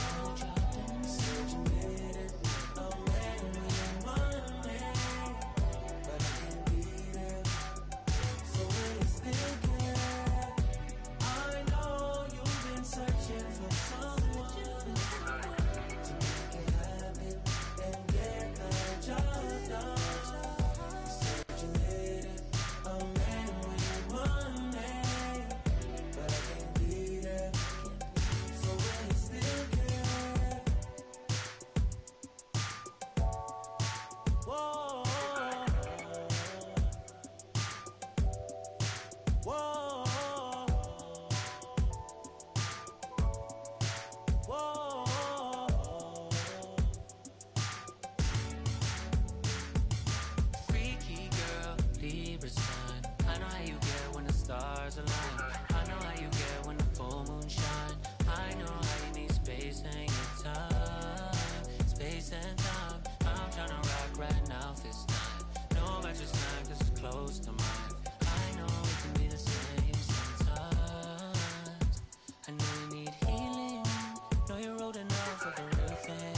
Said you needed a man with money, but I can't be there. So will you still care? I know you've been searching for someone to make it happen and get the job done. Said you needed a man with money, but I can't be there. So will you still care? Whoa, whoa, whoa. Freaky girl, Libra sun. I know how you get when the stars align. I know how you get when the full moon shine. I know how you need space and your time. Space and time. I'm tryna rock right now this time. Know about your sign 'cause it's close to mine. I know we can be the same sometimes. I know you need healing. Know you're old enough for the real thing.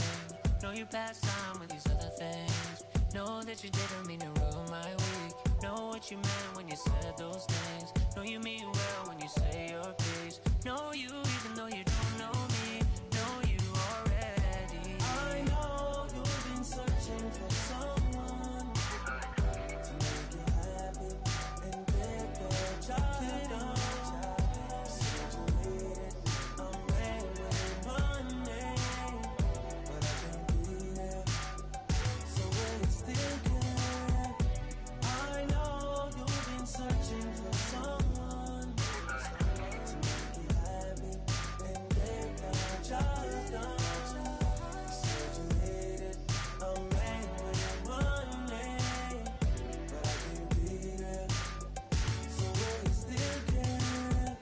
Know you past time with these other things. Know that you didn't mean to ruin my week. Know what you meant when you said those things. Know you mean well when you say your piece. Know you even though you don't know me. Know you already. I know you've been searching for someone To make it happen and get the job done. Said you needed a man with money, but I can't be there. So will you still care? I know you've been searching for someone To make it happen and get the job done. Said you needed a man with money, but I can't be there. So will you still care?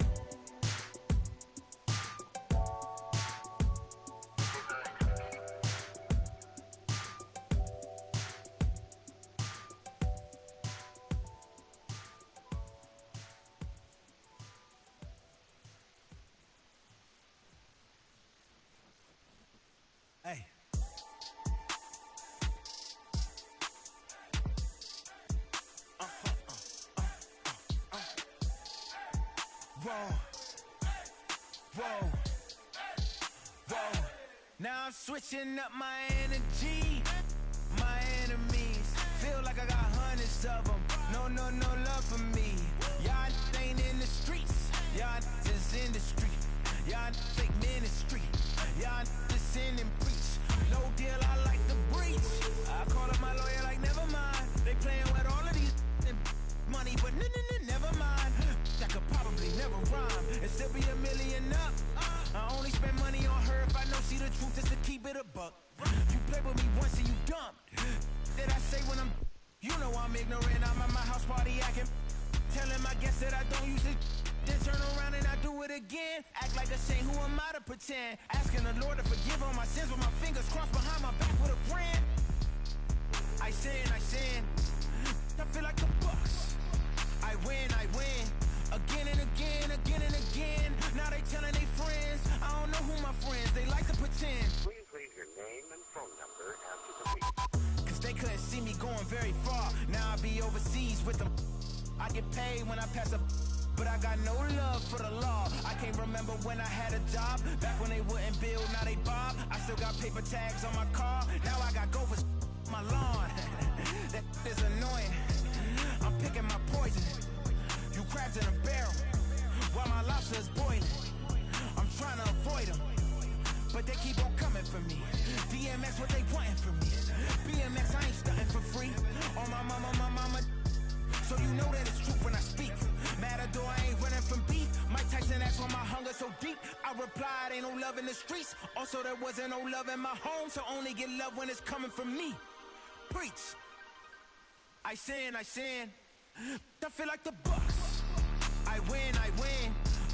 Hey. Whoa, whoa, whoa. Now I'm switching up my energy. My enemies feel like I got hundreds of them. No love for me. Y'all ain't in the streets. Y'all just in the street. Y'all fake ministry. Y'all just sin and preach. No deal, I like the breach. I call up my lawyer like, never mind. They playing with all of these money, but never mind. That could probably never rhyme and still be $1 million up. I only spend money on her if I know she the truth, just to keep it a buck. You play with me once and you dumb. Did I say when I'm? You know I'm ignorant. I'm at my house party acting. Telling my guests that I don't use it. Then turn around and I do it again. Act like a saint, who am I to pretend? Asking the Lord to forgive all my sins with my fingers crossed behind my back with a grin. I sin. I feel like the Bucks. I win. Again and again. Now they telling their friends. I don't know who my friends, they like to pretend. Please leave your name and phone number after the beep. Cause they couldn't see me going very far. Now I be overseas with them. I get paid when I pass a, but I got no love for the law. I can't remember when I had a job. Back when they wouldn't build, now they bob. I still got paper tags on my car. Now I got gophers my lawn. That is annoying. I'm picking my poison. You crabs in a barrel while my lobster is boiling. I'm trying to avoid them, but they keep on coming for me. DMX, what they wanting from me. BMX, I ain't stunting for free. On my mama, so you know that it's truth when I speak. Matador, I ain't running from beef. Mike Tyson, that's why my hunger so deep. I replied, ain't no love in the streets. Also, there wasn't no love in my home, so only get love when it's coming from me. Preach. I sin. I feel like the Bucks. I win.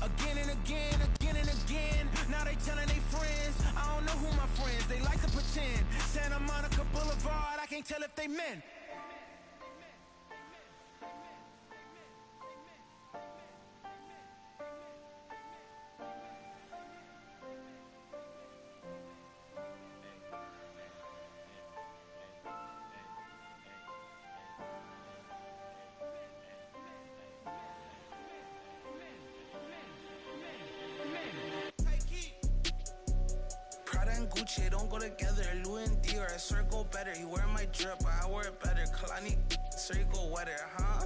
Again and again. Now they telling they friends. I don't know who my friends, they like to pretend. Santa Monica Boulevard, I can't tell if they men. Gucci don't go together. Louis and Dior, I swear go better. You wear my drip, but I wear it better. Kalani, swear you go wetter, huh?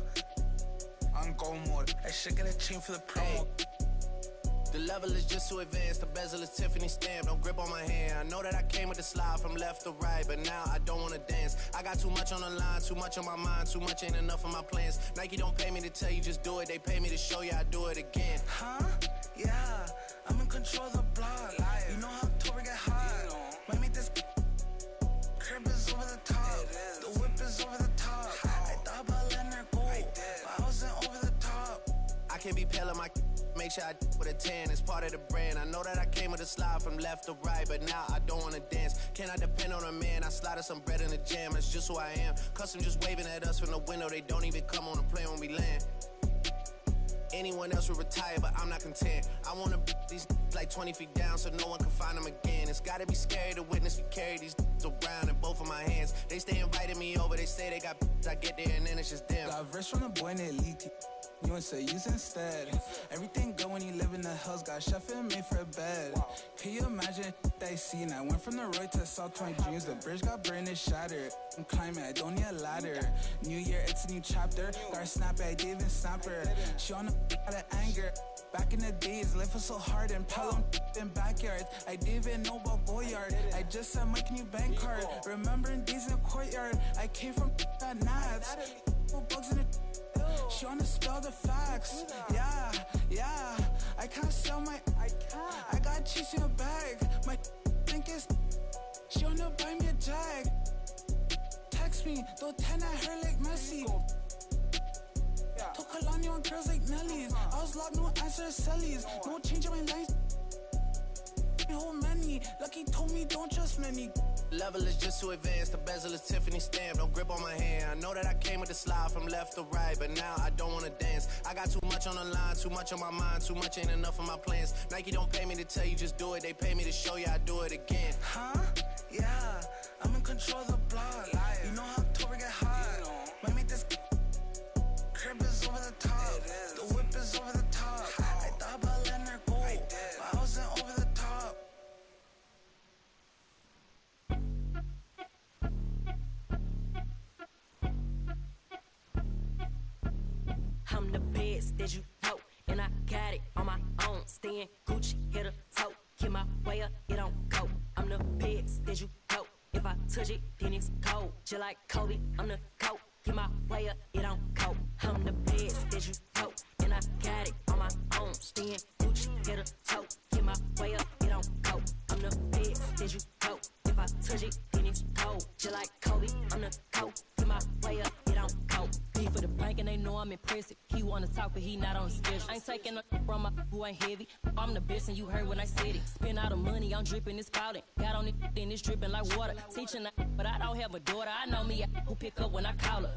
I'm go mode. I should get a chain for the promo. The level is just too advanced. The bezel is Tiffany stamp. Don't grip on my hand. I know that I came with the slide from left to right, but now I don't wanna dance. I got too much on the line, too much on my mind, too much ain't enough of my plans. Nike don't pay me to tell you just do it. They pay me to show you I do it again. Huh? Yeah, I'm in control of the block. You know how October get hot. Might make this crib is over the top. The whip is over the top. I thought about letting her go, but I wasn't over the top. I can't be pale in my make sure I with a 10. It's part of the brand. I know that I came with a slide from left to right, but now I don't wanna dance. Can I depend on a man? I slide some bread in the jam. That's just who I am. Custom just waving at us from the window. They don't even come on the plane when we land. Anyone else would retire, but I'm not content. I wanna these like 20 feet down so no one can find them again. It's gotta be scary to witness me carry these around in both of my hands. They stay inviting me over, they say they got I get there and then it's just them. Got verse from the boy named Elite. You and say use instead. Everything good when you live in the hills. Got chef and made for a bed. Can you imagine they seen? I went from the road to South 20 dreams. The bridge got burned and shattered. I'm climbing, I don't need a ladder. New year, it's a new chapter. Got her snap I didn't even snap her. She on the out of anger. Back in the days, life was so hard and Pelham in backyards. I didn't even know about Goyard. I just said my new bank card. Remembering days in the courtyard. I came from that Nats. Bugs in the she wanna spell the facts. Yeah. I can't sell my. I got cheese in a bag. My think is. She wanna buy me a jag. Text me, throw 10 at her like Messi. Took Kalani on girls like Nelly's. I was locked, no answer to Sellies. No change in my life. Whole many. Lucky told me don't trust many. Level is just too advanced. The bezel is Tiffany stamp. Don't grip on my hand. I know that I came with the slide from left to right, but now I don't wanna dance. I got too much on the line, too much on my mind, too much ain't enough of my plans. Nike don't pay me to tell you just do it. They pay me to show you I do it again. Huh? Yeah, I'm in control of the block. You know how October get hot. Might make this crib is over the top. The whip is over the top. I thought about letting her go, but I wasn't over the top. I'm the best that you know, and I got it on my own. Staying Gucci, hit a toe. Get my way up, it don't go. I'm the best that you know. If I touch it, then it's cold. Just like Kobe, I'm the GOAT. Get my way up, it don't go. I'm the best that you know, and I got it on my own. Staying Gucci, hit a toe. Get my way up, it don't go. I'm the best that you know. If I touch it, then it's cold. Just like Kobe, I'm the GOAT. Get my way up, it don't go. Be for the bank and they know I'm impressive. He wanna talk, but he not on the schedule. I ain't taking no from my who ain't heavy. I'm the best and you heard when I said it. Spend all the money, I'm dripping, it's spouting. Got on it and it's dripping like water. Teaching but I don't have a daughter. I know me who pick up when I call her.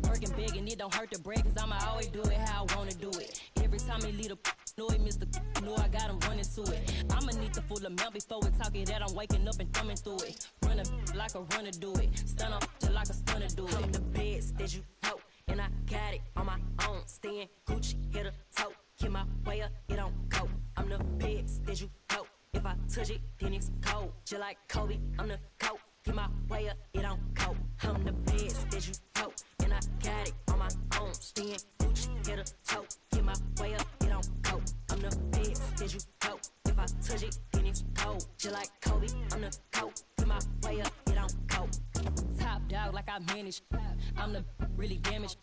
Working big and it don't hurt to break, cause I'ma always do it how I wanna do it. Every time he lead a know it, Mr. Know I got him running to it. I'ma need the full amount before we talk it that I'm waking up and thumbing through it. Run like a runner do it. Stun up just like a stunner do it. I'm the best that you know, and I got it on my own. Staying Gucci, hit a toe. Get my way up, it don't go. I'm the best that you know. If I touch it, then it's cold. Just like Kobe, I'm the GOAT. Get my way up, it don't go. I'm the best that you know, and I got it on my own. Staying Gucci, hit a toe. Get my way up, it don't go. I'm the best that you know. If I touch it, then it's cold. Just like Kobe. like I manage. I'm the really damaged.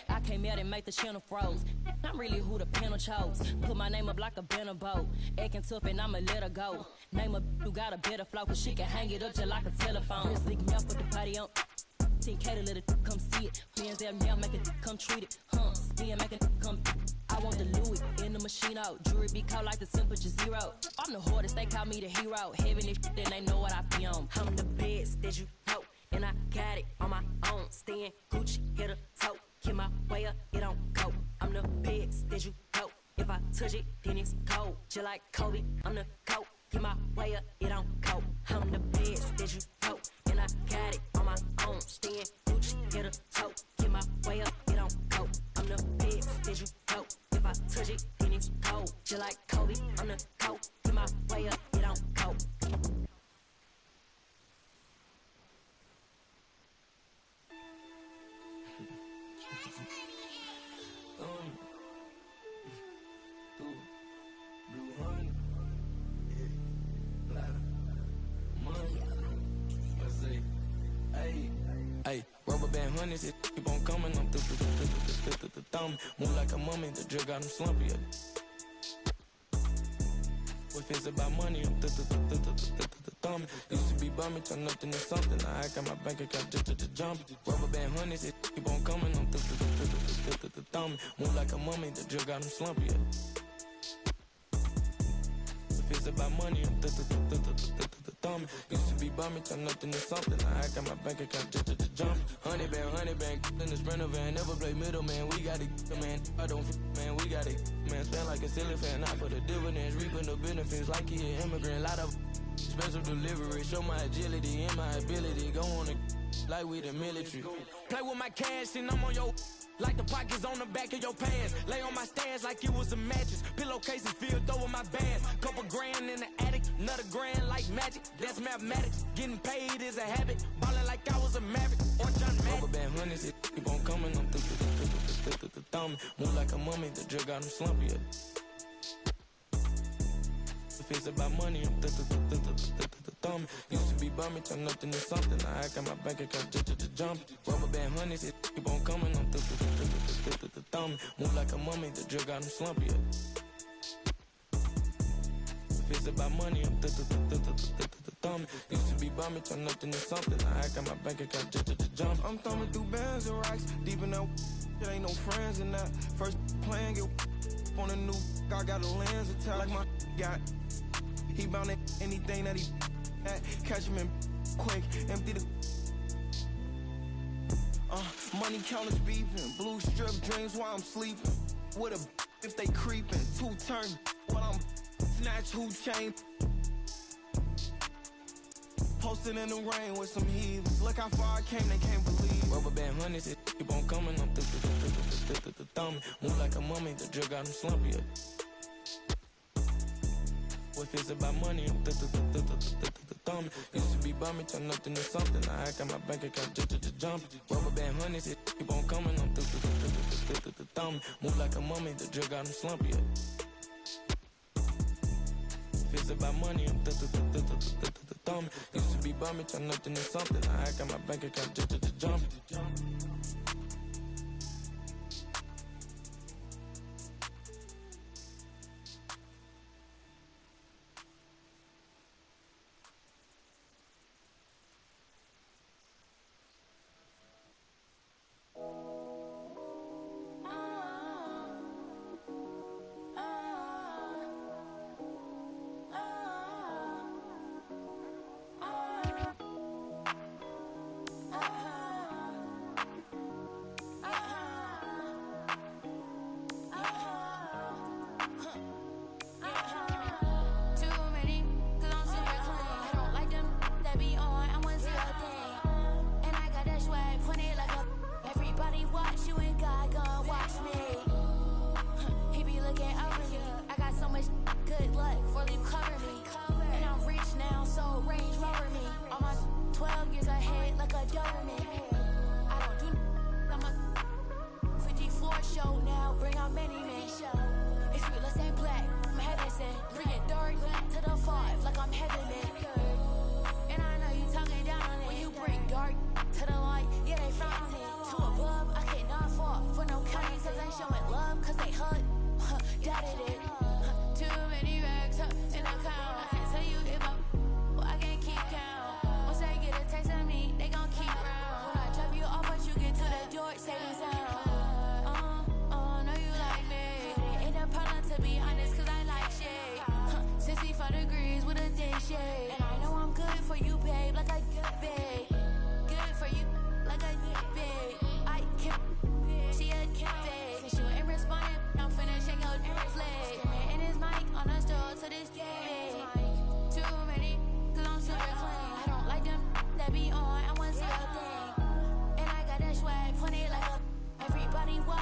I came out and made the channel froze. I'm really who the panel chose. Put my name up like a banner boat. Acting tough and I'ma let her go. Name a who got a better flow, cause she can hang it up just like a telephone. This leak mouth with the party on. 10K to let it come see it. Friends there now make it come treat it. Spin make it come. I want the Louis in the machine out. Jewelry be caught like the temperature 0. I'm the hardest, they call me the hero. Heaven is then they know what I be on. I'm the best that you know, and I got it on my own. Staying Gucci, hit a toe. Get my way up, it don't go. I'm the best that you know. If I touch it, then it's cold. Just like Kobe, I'm the GOAT. Get my way up, it don't go. I'm the best that you know, and I got it on my own. Staying Gucci, hit a toe. Get my way up, it don't go. I'm the best that you know. If I touch it, then it's cold. Just like Kobe, I'm the GOAT. Get my way up, it don't go. Hey, rubber band hundreds, it keep on coming. I'm the thumb. Move like a mummy, the drug got him slumpy. If it's about money, I'm the thumb. Used to be bummy, turn nothing to something. Now I got my bank account just to jump. Rubber band hundreds, it keep on coming. I'm the thumb. Move like a mummy, the drug got him slumpy. If it's about money, I'm the thumb. Used to be bummy, turn nothing to something. Now I got my bank account just to jump. Honey bang, in the Sprinter van. Never play middleman, we got it, man. I don't man, we got it, man. Spend like a ceiling fan, not for the dividends. Reaping the benefits like he an immigrant. Lot of special delivery. Show my agility and my ability. Go on it like we the military. Play with my cash and I'm on your like the pockets on the back of your pants. Lay on my stands like it was a mattress. Pillowcases filled over my bands. Couple grand in the attic, another grand like magic. That's mathematics. Getting paid is a habit. Ballin' like I was a maverick or John Madden. Rubber band hundreds, it keep on coming. I'm the thumb. Move like a mummy, the drug got him slumpy. If it's about money, I'm the thumb. Used to be bummy, turn nothing to something. Now I got my bank account just to jump. Rubber band hundreds, it keep on coming. I'm the thumb. Move like a mummy, the drug got him slumpy. If it's about money, I'm the thumb. Used to be bummy, turn nothing to something. Now I got my bank account just to jump. I'm thumbing through bands and rocks. Deep in that it ain't no friends in that. First playing, get on a new I got a lens attached like my got. He bound at anything that he at. Catch him in quick, empty the money counters beeping. Blue strip dreams while I'm sleeping. With a if they creeping. 2 turn while I'm snatch who chain. Posted in the rain with some heathens. Look how far I came, they can't believe. Rubber band hundreds, it keep on coming. I'm the thumb. Move like a mummy, the drug got him slumpy. If it's about money, I'm the thumb. Used to be bummy, turn nothing to something. Now I got my bank account just to jump. Rubber band hundreds, it keep on coming. I'm the thumb. Move like a mummy, the drug got him slumpy. If it's about money, I'm the thumb. Used to be bummy, turn nothing to something. Now I got my bank account just to jump.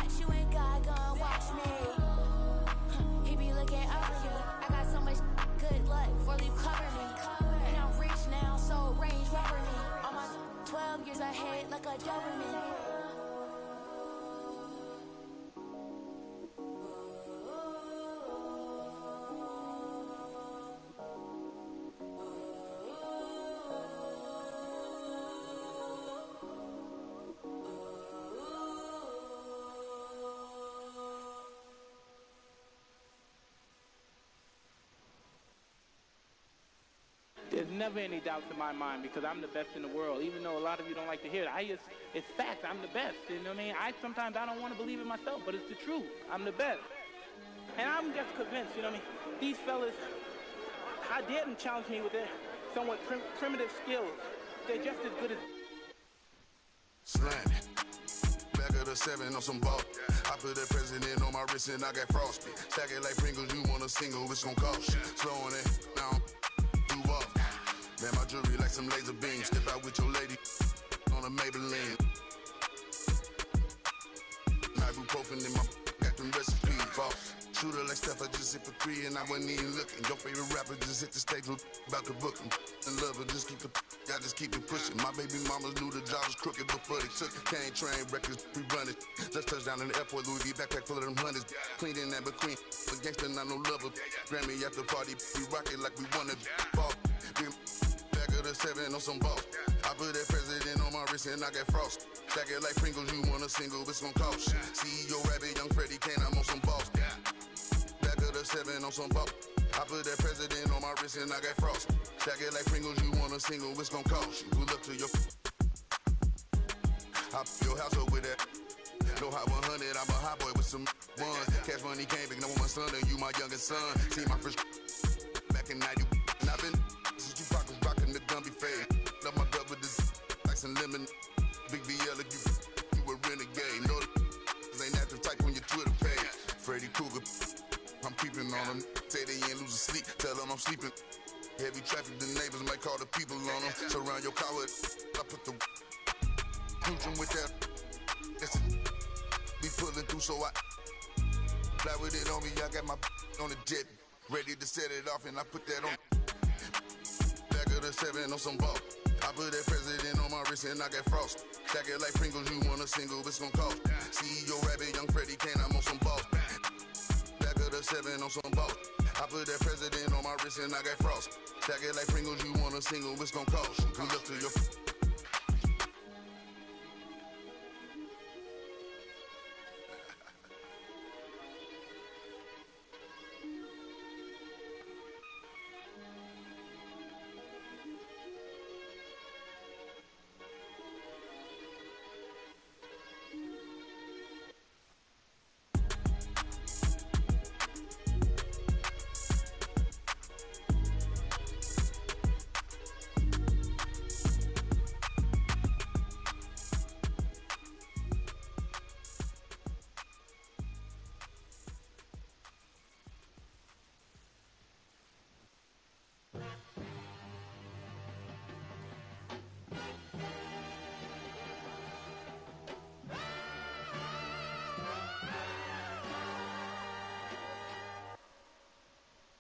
Watch you and God gon' watch me. He be looking over me. I got so much good luck, really cover me. And I'm rich now, so Range Rover me. On my 12 years ahead, like a Doberman. There's never any doubts in my mind because I'm the best in the world. Even though a lot of you don't like to hear it, it's fact. I'm the best. You know what I mean? Sometimes I don't want to believe it myself, but it's the truth. I'm the best. And I'm just convinced, you know what I mean? These fellas, I dare them challenge me with their somewhat primitive skills. They're just as good as... Slant. Back of the 7 on some ball. I put that president on my wrist and I got frostbite. Stack it like Pringles, you want a single, it's gon' cost you. Slowing it, now do off. Man, my jewelry like some laser beams. Step out with your lady on a Maybelline. Ibuprofen in my got them recipes. Boss. Shooter like Steph, I just hit for 3 and I wasn't even looking. Your favorite rapper just hit the stage, about to book him. And love her, just keep it pushing. My baby mamas knew the job was crooked before they took it. Can't train records, we run it. Just touched down in the airport, Louis V backpack full of them hundreds. Clean in that between, a gangster, not no lover. Grammy after party, we rock it like we wanna ball. Back of the 7 on some ball. I put that president on my wrist and I got frost. Stack it like Pringles, you want a single, it's gon' cost you. CEO Rabbit, young Freddie Kane, I'm on some balls. Back of the 7 on some ball. I put that president on my wrist and I got frost. Stack it like Pringles, you want a single, it's gon' cost you. Good luck to your... Hop your house up with that. No hot 100, I'm a hot boy with some ones. Cash money came big, now I'm my son and you my youngest son. See my first back in 90. And I've been since you pockets rocking the Gumby fade. Love my gut with this ice and lemon. Big VL if you a renegade. No, this ain't active type on your Twitter page. Freddy Krueger, I'm creeping on them. Say they ain't losing sleep, tell them I'm sleeping. Heavy traffic, the neighbors might call the people on them. Surround your car with, I put the cruising with that. Be pulling through, so I fly with it on me. I got my on the jet, ready to set it off, and I put that on. Back of the 7 on some ball. I put that president on my wrist and I got frost. Stack it like Pringles, you want a single, it's gon' cost. CEO Rabbit, young Freddie Kane, I'm on some balls. Back of the 7 on some ball. I put that president on my wrist and I got frost. Stack it like Pringles, you want a single, it's gon' cost. Good luck to your...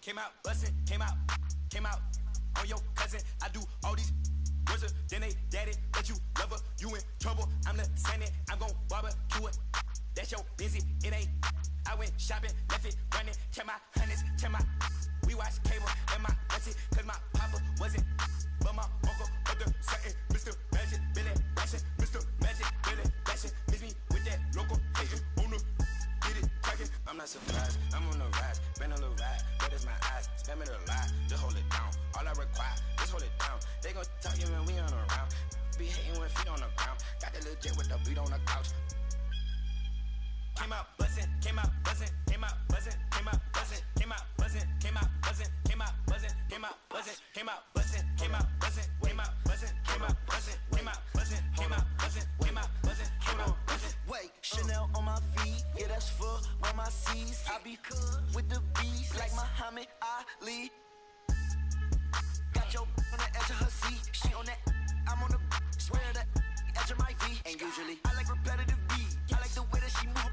Came out bustin', came out on your cousin. I do all these words, then they daddy, let you love her. You in trouble, I'm the Senate, I'm gon' barbecue it. That's your busy, it ain't. I went shopping, left it running, check my hundreds, check my. We watch cable and my auntie, cause my papa wasn't. But my uncle, other certain, Mr. Magic, Billy Bashing, Mr. Magic, Billy Bashing. Miss me with that local hating on the, get it cracking. I'm not surprised, I'm on the rise, been a little ride. My eyes, spam it a lot, just hold it down. All I require, just hold it down. They gon' talk you when we on around. Be hating with feet on the ground. Got the little jet with the beat on the couch. Came out buzzing, came out buzzing, came out buzzing, came out buzzing, came out buzzing, came out buzzing, came out buzzing, came out buzzing, came out buzzing, came out buzzing, came out buzzing, came out buzzing, came out buzzing, came out buzzing, came out buzzing, came out buzzing. Wait, Chanel on my feet, yeah, that's for all my C's. I be cool with the beast, like Muhammad Ali. Got your on the edge of her seat, she on that, I'm on the swear that edge of my V. And usually, I like repetitive beat, I like the way that she move.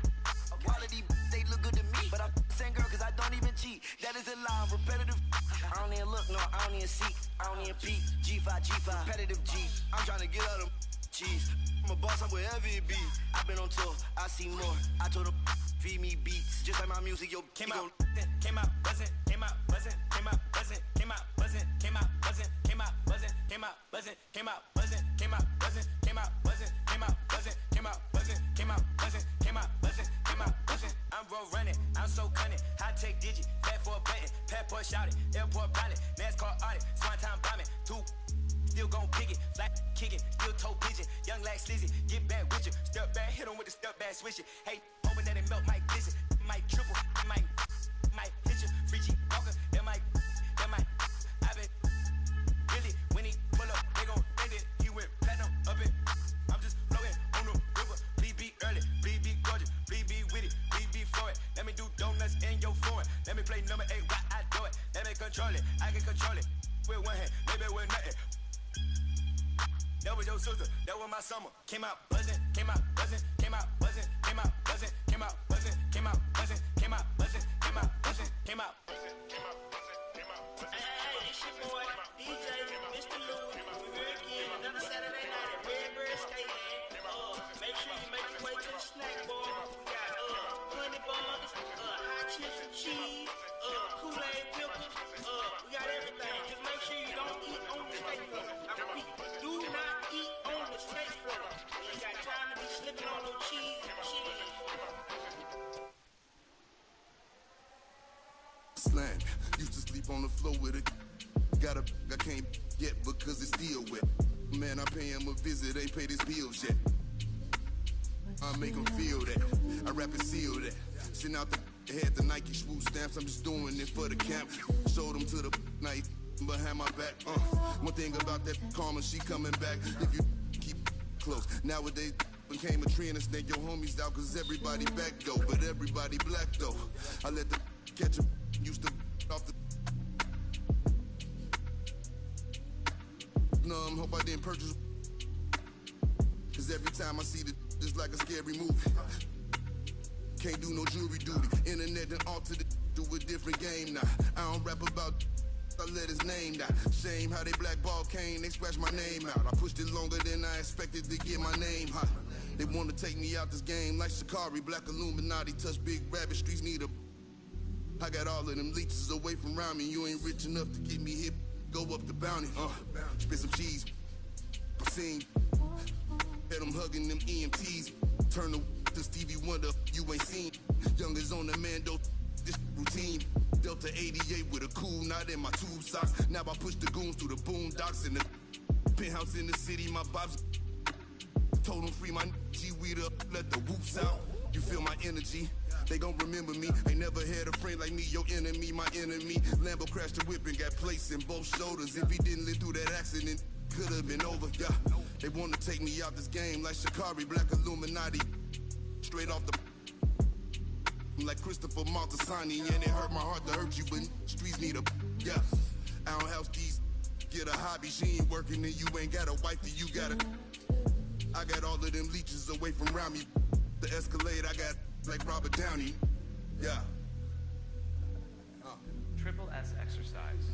I don't even look, no, I don't even seek. I don't even peek. G5, competitive G. I'm trying to get out of cheese. I'm a boss, I'm wherever it be. I've been on tour, I see more. I told her, feed me beats. Just like my music, yo, came out buzzing, came out buzzing, came out buzzing, came out buzzing, came out buzzing, came out buzzing, came out buzzing, came out buzzing, came out buzzing, came out buzzing, came out buzzing, came out buzzing, came out buzzing, came out buzzing, came out buzzing, came out buzzing. I'm road running, I'm so cunning. High tech digit, fat for a button, passport shouted, airport pilot, NASCAR audit, swan time bombing, two. Still gon' pick it, flat kicking, still toe pigeon. Young like slizzy, get back with you. Step back, hit him with the step back switch it. Hey, hoping that it melt, might visit, might triple, might hit you. Free G walker, that might. I been really when he pull up, they gon' think it. He went platinum up it. I'm just floating on the river. Please be early, please be gorgeous, please be with it, please be for it. Let me do donuts in your foreign. Let me play number 8 while I do it. Let me control it, I can control it. With one hand, maybe with nothing. That was your sister, that was my summer. Came out buzzing, came out buzzing, came out buzzing, came out buzzing, came out buzzing, came out buzzing, came out buzzing, came out buzzing, came out buzzing, came out buzzing, came out buzzing. Hey, it's your boy, DJ Mr. Lou. We're here again, another Saturday night at Redbird Skateland. Make sure you make your way to the snack bar. We got honey buns, hot chips and cheese, Kool-Aid pickles. We got everything. Just make sure you don't eat on the skate floor. I repeat, do not eat on the skate floor. You ain't got time to be slipping on no cheese and cheese. Slam, used to sleep on the floor with it. Got a I can't get because it's still wet. Man, I pay him a visit, ain't paid his bills yet. I make him feel that. I rap and seal that. Send out the head, the Nike swoop stamps. I'm just doing it for the camp. Showed them to the night behind my back. One thing about that karma, she coming back. If you keep close. Nowadays became a trend and snake your homies out cause everybody back though. But everybody black though. I let the catch a used to off the numb, hope I didn't purchase. Cause every time I see the just like a scary movie. Can't do no jury duty. Internet and altered it to a different game now. I don't rap about I let his name down. Shame how they blackball Kane, they scratch my name out. I pushed it longer than I expected to get my name hot. They wanna take me out this game like Shikari, Black Illuminati, touch big rabbit, streets need a. I got all of them leeches away from around me. You ain't rich enough to get me hip, go up the bounty. Spit some cheese, I sing. Had them hugging them EMTs. Turn to Stevie Wonder, you ain't seen. Youngers on the Mando, this routine. Delta 88 with a cool knot in my tube socks. Now I push the goons through the boondocks in the penthouse in the city. My bobs told them free my G-weed up, let the whoops out. You feel my energy? They gon' remember me. Ain't never had a friend like me, your enemy, my enemy. Lambo crashed the whip and got placed in both shoulders. If he didn't live through that accident, could've been over, yeah. They wanna take me out this game like Shikari, Black Illuminati. Straight off the like Christopher Maltasani, and it hurt my heart to hurt you, but streets need a, yeah. I don't house these, get a hobby, she ain't working and you ain't got a wife that you gotta. I got all of them leeches away from around me. The Escalade, I got like Robert Downey, yeah. Triple S exercise.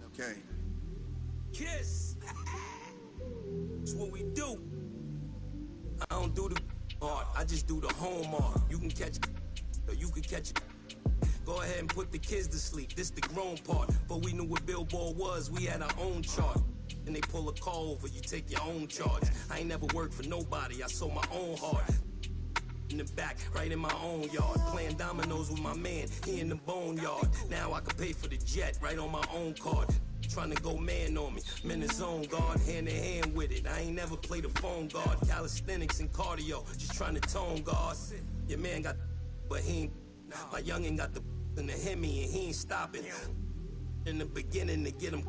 Okay. Kiss. That's what we do. I don't do the art, I just do the home art. You can catch it, or you can catch it. Go ahead and put the kids to sleep, this the grown part. But we knew what Billboard was, we had our own chart. And they pull a call over, you take your own charge. I ain't never worked for nobody, I sold my own heart. In the back, right in my own yard. Playing dominoes with my man, he in the boneyard. Now I can pay for the jet, right on my own card. Trying to go man on me, I'm in the zone, guard, hand in hand with it. I ain't never played a phone guard. Calisthenics and cardio, just trying to tone guard. Your man got, but he ain't. My youngin' got the in the Hemi and he ain't stopping. In the beginning to get him,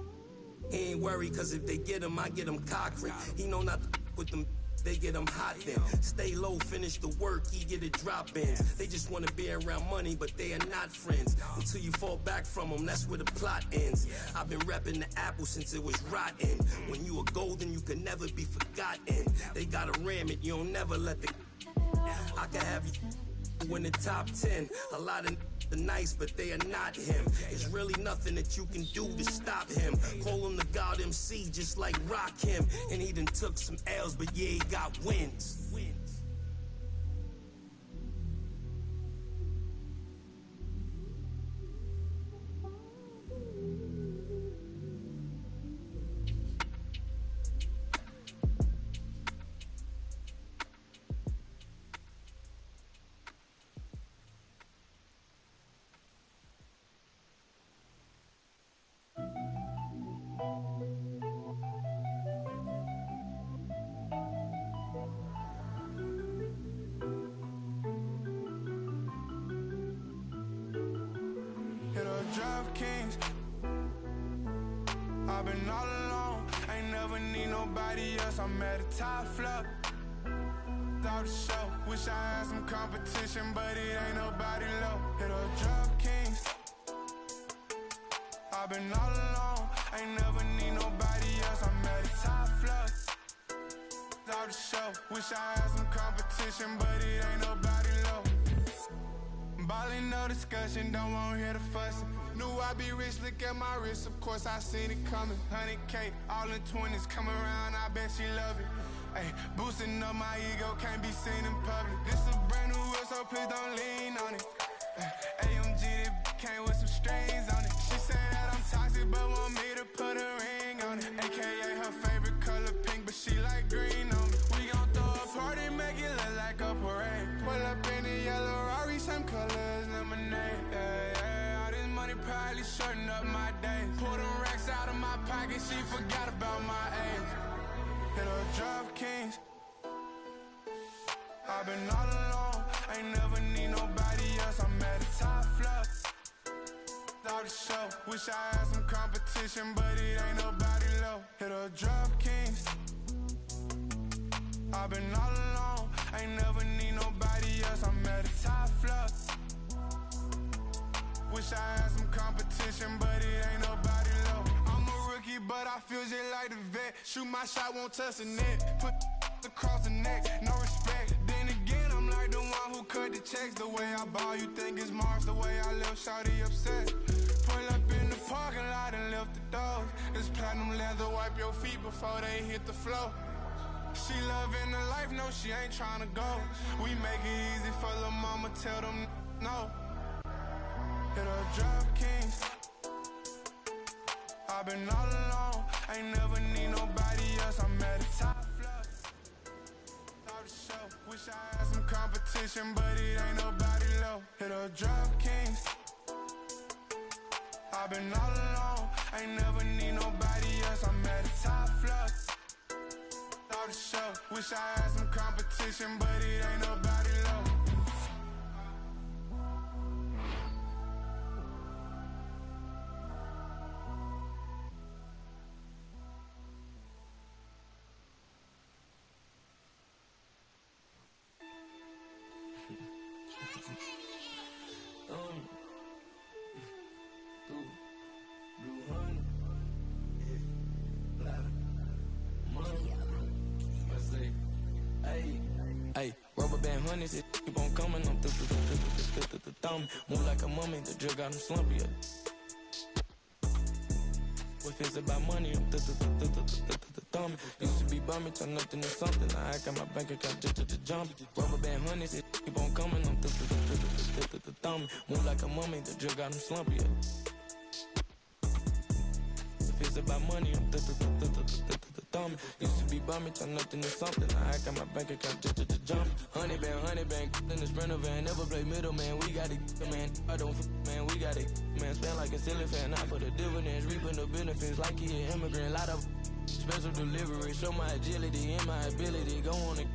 he ain't worried cause if they get him, I get him cockring. He know not to with them. They get them hot then. Stay low, finish the work, he get it drop ins. They just wanna be around money, but they are not friends. Until you fall back from them, that's where the plot ends. I've been repping the apple since it was rotten. When you are golden, you can never be forgotten. They gotta ram it, you don't never let the. I can have you in the top 10. A lot of are nice, but they are not him. There's really nothing that you can do to stop him. Call him the God MC, just like Rock him. And he done took some L's, but yeah, he got wins. Kings. I've been all alone, ain't never need nobody else. I'm at the top floor, out the show. Wish I had some competition, but it ain't nobody low. Hit a Drop Kings. I've been all alone, ain't never need nobody else. I'm at the top floor, out the show. Wish I had some competition, but it ain't nobody low. Ballin', no discussion, don't wanna hear the fussing. Knew I'd be rich, look at my wrist, of course I seen it coming. 100K, all in 20s, come around, I bet she love it. Ay, boosting up my ego, can't be seen in public. This a brand new whip, so please don't lean on it. AMG, that came with some strings on it. She said that I'm toxic, but want me to put a ring on it. AKA her favorite color pink, but she like green on me. We gon' throw a party, make it look like a parade. Pull up in the yellow Rari, same color as lemonade. Yeah, all this money probably shorten up my days. Pull them racks out of my pocket, she forgot about my age. Hit her Drop Kings. I've been all alone, ain't never need nobody else. I'm at the top floor, out the show. Wish I had some competition, but it ain't nobody low. Hit her Drop Kings. I've been all alone, ain't never need nobody else. I'm at the top floor. Wish I had some competition, but it ain't nobody low. I'm a rookie, but I feel just like the vet. Shoot my shot, won't touch the net. Put across the neck, no respect. Then again, I'm like the one who cut the checks. The way I ball, you think it's Mars. The way I left shawty upset. Pull up in the parking lot and lift the doors. This platinum leather, wipe your feet before they hit the floor. She loving the life, no, she ain't tryna go. We make it easy for the mama, tell them no. Hit her Drop Kings. I've been all alone, ain't never need nobody else. I'm at the top floor, out the show. Wish I had some competition, but it ain't nobody low. Hit her Drop Kings. I've been all alone, ain't never need nobody else. I'm at the top floor, out the show. Wish I had some competition, but it ain't nobody low. Hey, rubber band honeys, it keep on coming. I'm thumb. Move like a mummy, the drug got him slumpy. If it's about money, I'm thumb. Used to be bumming, turn nothing to something. I got my bank account just jump. Rubber band honeys, it keep on coming. I'm thumb. Move like a mummy, the drug got him slumpy. If it's about money, I'm thumb. Used to be bumming, turn nothing to something. I got my bank account just jump. Honey band, in the Sprinter van. Never play middleman, we got it, man. I don't man, we got it, man. Spend like a silly fan, not for the dividends. Reaping the benefits like he an immigrant. Lot of special delivery. Show my agility and my ability. Go on it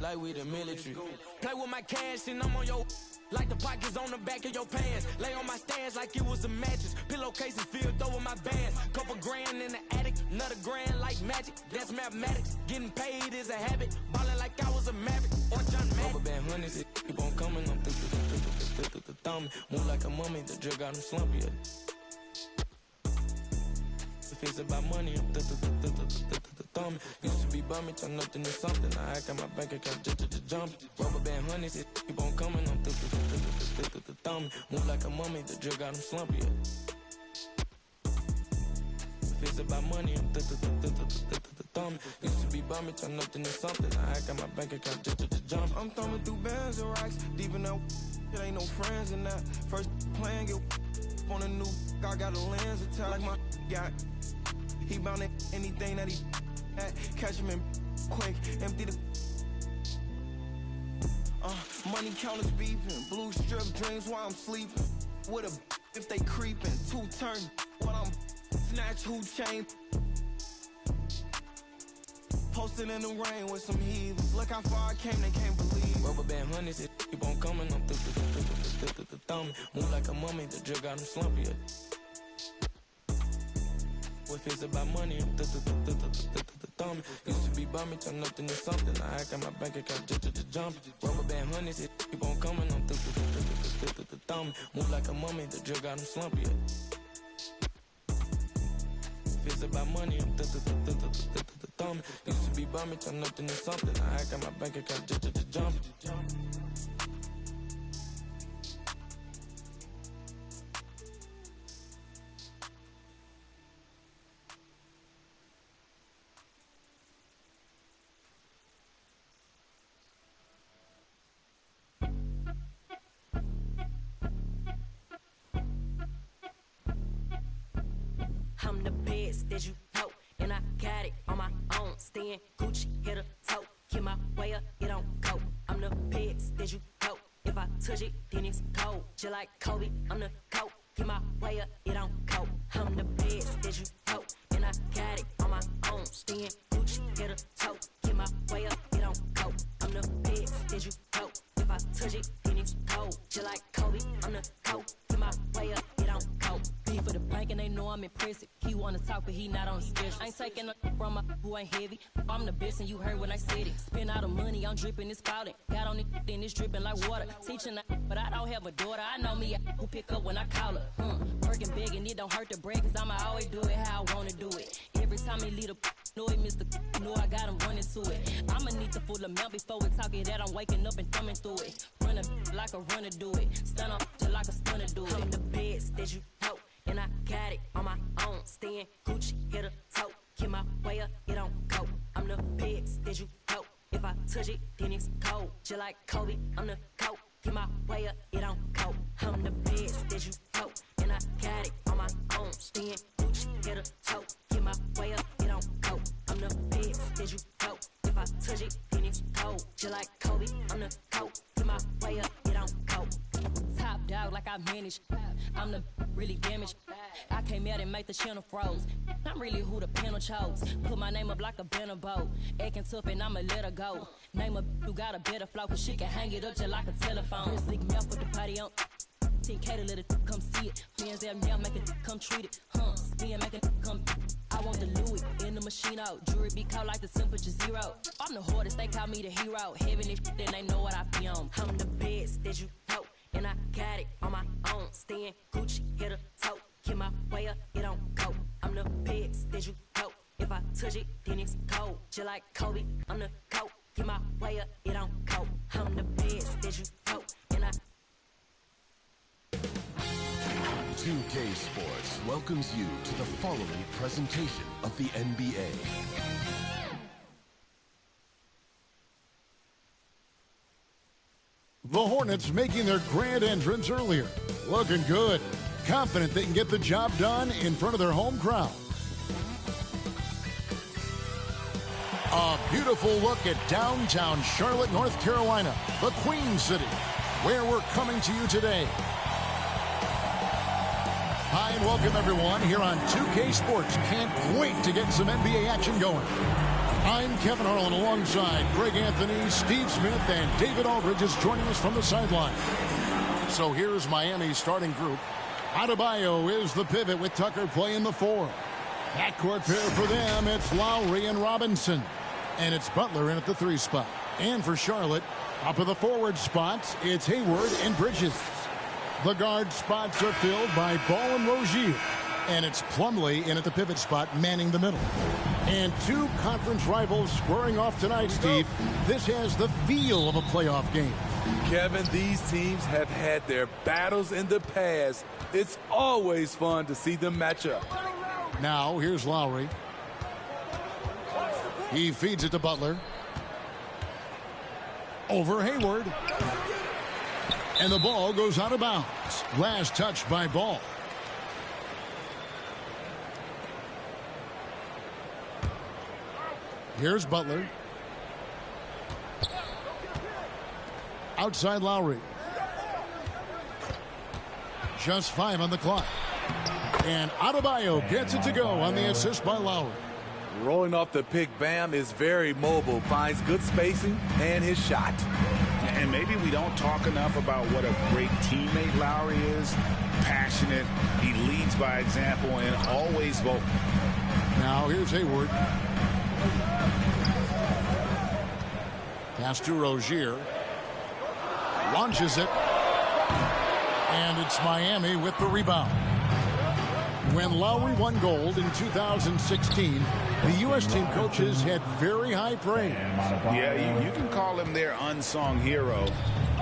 like we the military. Play with my cash and I'm on your like the pockets on the back of your pants. Lay on my stands like it was a mattress. Pillowcases filled over my bands. Couple grand in the attic, another grand like magic. That's mathematics. Getting paid is a habit. Ballin' like I was a maverick or John Madden. Rubber band honeys, it keep on coming. I'm thumb. Move like a mummy, the drug got him slumpy. If it's about money, I'm thumb. thumb. Used to be bumming, turn nothing to something. I got my bank account just jump. Rubber band honeys, it keep on coming. I'm the thumb. Move like a mummy, the drill got him slumpy. If it's about money, I'm the thumb. Used to be bumming, turn nothing to something. I got my bank account just jump. I'm thumbing through bands and rocks, deep in that. It ain't no friends in that. First playing, get on a new. I got a lens attack like my got. He bound at anything that he at. Catch him in quick, empty the. Money counters beeping, blue strip dreams while I'm sleeping. With a if they creeping, 2 turn what I'm snatch who chain. Posted in the rain with some heathens. Look how far I came, they can't believe. Rubber band honeys, it keep on coming. I'm the thumb. Move like a mummy, the drill got him slumpy. If it's about money, I'm the thumb. Used to be bumming, turn nothing to something. I got my bank account just jump. Rubber band honeys, it keep on coming. I'm the thumb. Move like a mummy, the drill got him slumpy. If it's about money, I'm the thumb. Used to be bumming, turn nothing to something. I got my bank account just jump. I'm the best that you know, and I got it on my own. Staying Gucci, hit a toe. Get my way up, it don't go. I'm the best that you know. If I touch it, then it's cold. Just like Kobe, I'm the GOAT. Get my way up, it don't go. I'm the best that you know, and I got it on my own. Staying Gucci, hit a toe. Get my way up, it don't go. I'm the best that you know. If I touch it, then it's cold. Just like Kobe, I'm the GOAT. Get my way up, it don't go. For the bank and they know I'm impressive. He wanna talk but he not on the schedule. I ain't taking a from my who ain't heavy. I'm the best and you heard when I said it. Spend all the money, I'm dripping, it's spouting. Got on it, then it's dripping like water. Teaching but I don't have a daughter. I know me who pick up when I call her. Working big and it don't hurt to brag cause I'ma always do it how I wanna do it. Every time he lead a know he missed the know I got him running to it. I'ma need the full amount before we talking that I'm waking up and thumbing through it. Run a like a runner do it. Stand up just like a stunner do it. I'm the best that you know, and I got it on my own. Staying Gucci, hit a toe. Get my way up, it don't go. I'm the best that you know. If I touch it, then it's cold. Just like Kobe, I'm the GOAT. Get my way up, it don't go. I'm the best that you know, and I got it on my own. Staying Gucci, hit a toe. Get my way up, it don't go. I'm the best that you know. If I touch it, then it's cold. Just like Kobe, I'm the GOAT. Get my way up, it don't go. Top dog like I managed. I'm the really damaged. I came out and make the channel froze. I'm really who the panel chose. Put my name up like a banner boat. Acting tough and I'ma let her go. Name a who got a better flow, cause she can hang it up just like a telephone. Slick me up with the party on. 10K to let it come see it. Fans there now make it come treat it. Spin make it come. I want the Louis in the machine out. Jewelry be cold like the temperature 0. I'm the hardest, they call me the hero. Heaven is then they know what I be on. I'm the best that you know, and I got it on my own. Staying Gucci, hit a toe. Get my way up, it don't go. I'm the best that you know. If I touch it, then it's cold. Just like Kobe, I'm the GOAT. Get my way up, it don't go. I'm the best that you know, and I 2K Sports welcomes you to the following presentation of the NBA. The Hornets making their grand entrance earlier. Looking good. Confident they can get the job done in front of their home crowd. A beautiful look at downtown Charlotte, North Carolina, the Queen City, where we're coming to you today. Hi and welcome everyone here on 2K Sports. Can't wait to get some NBA action going. I'm Kevin Harlan alongside Greg Anthony, Steve Smith, and David Aldridge is joining us from the sideline. So here's Miami's starting group. Adebayo is the pivot with Tucker playing the 4. Backcourt pair for them, it's Lowry and Robinson. And it's Butler in at the 3 spot. And for Charlotte, up at the forward spots, it's Hayward and Bridges. The guard spots are filled by Ball and Rozier. And it's Plumlee in at the pivot spot, manning the middle. And two conference rivals squaring off tonight, Steve. This has the feel of a playoff game. Kevin, these teams have had their battles in the past. It's always fun to see them match up. Now, here's Lowry. He feeds it to Butler. Over Hayward. And the ball goes out of bounds. Last touch by Ball. Here's Butler. Outside Lowry. Just 5 on the clock. And Adebayo gets it to go on the assist by Lowry. Rolling off the pick, Bam is very mobile, finds good spacing and his shot. And maybe we don't talk enough about what a great teammate Lowry is. Passionate, he leads by example, and always vocal. Now here's Hayward. Pass to Rozier. Launches it. And it's Miami with the rebound. When Lowry won gold in 2016, the U.S. team coaches had very high praise. Yeah, you can call him their unsung hero.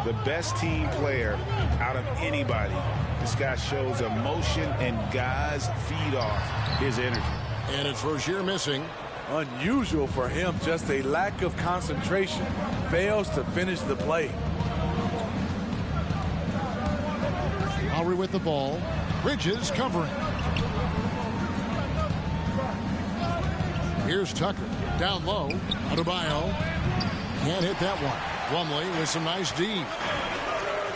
The best team player out of anybody. This guy shows emotion, and guys feed off his energy. And it's Rozier missing. Unusual for him, just a lack of concentration. Fails to finish the play. Lowry with the ball. Bridges covering. Here's Tucker. Down low. Adebayo. Can't hit that one. Plumlee with some nice D.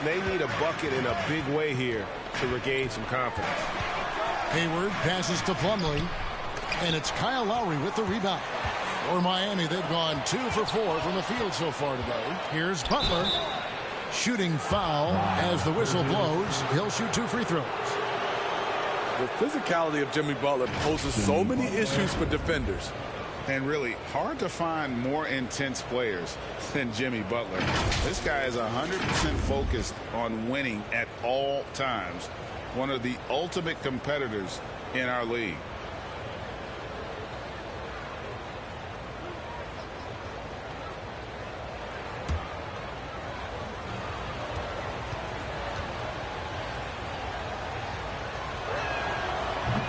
They need a bucket in a big way here to regain some confidence. Hayward passes to Plumlee. And it's Kyle Lowry with the rebound. For Miami, they've gone 2 for 4 from the field so far today. Here's Butler. Shooting foul as the whistle blows. He'll shoot 2 free throws. The physicality of Jimmy Butler poses so many issues for defenders. And really hard to find more intense players than Jimmy Butler. This guy is 100% focused on winning at all times. One of the ultimate competitors in our league.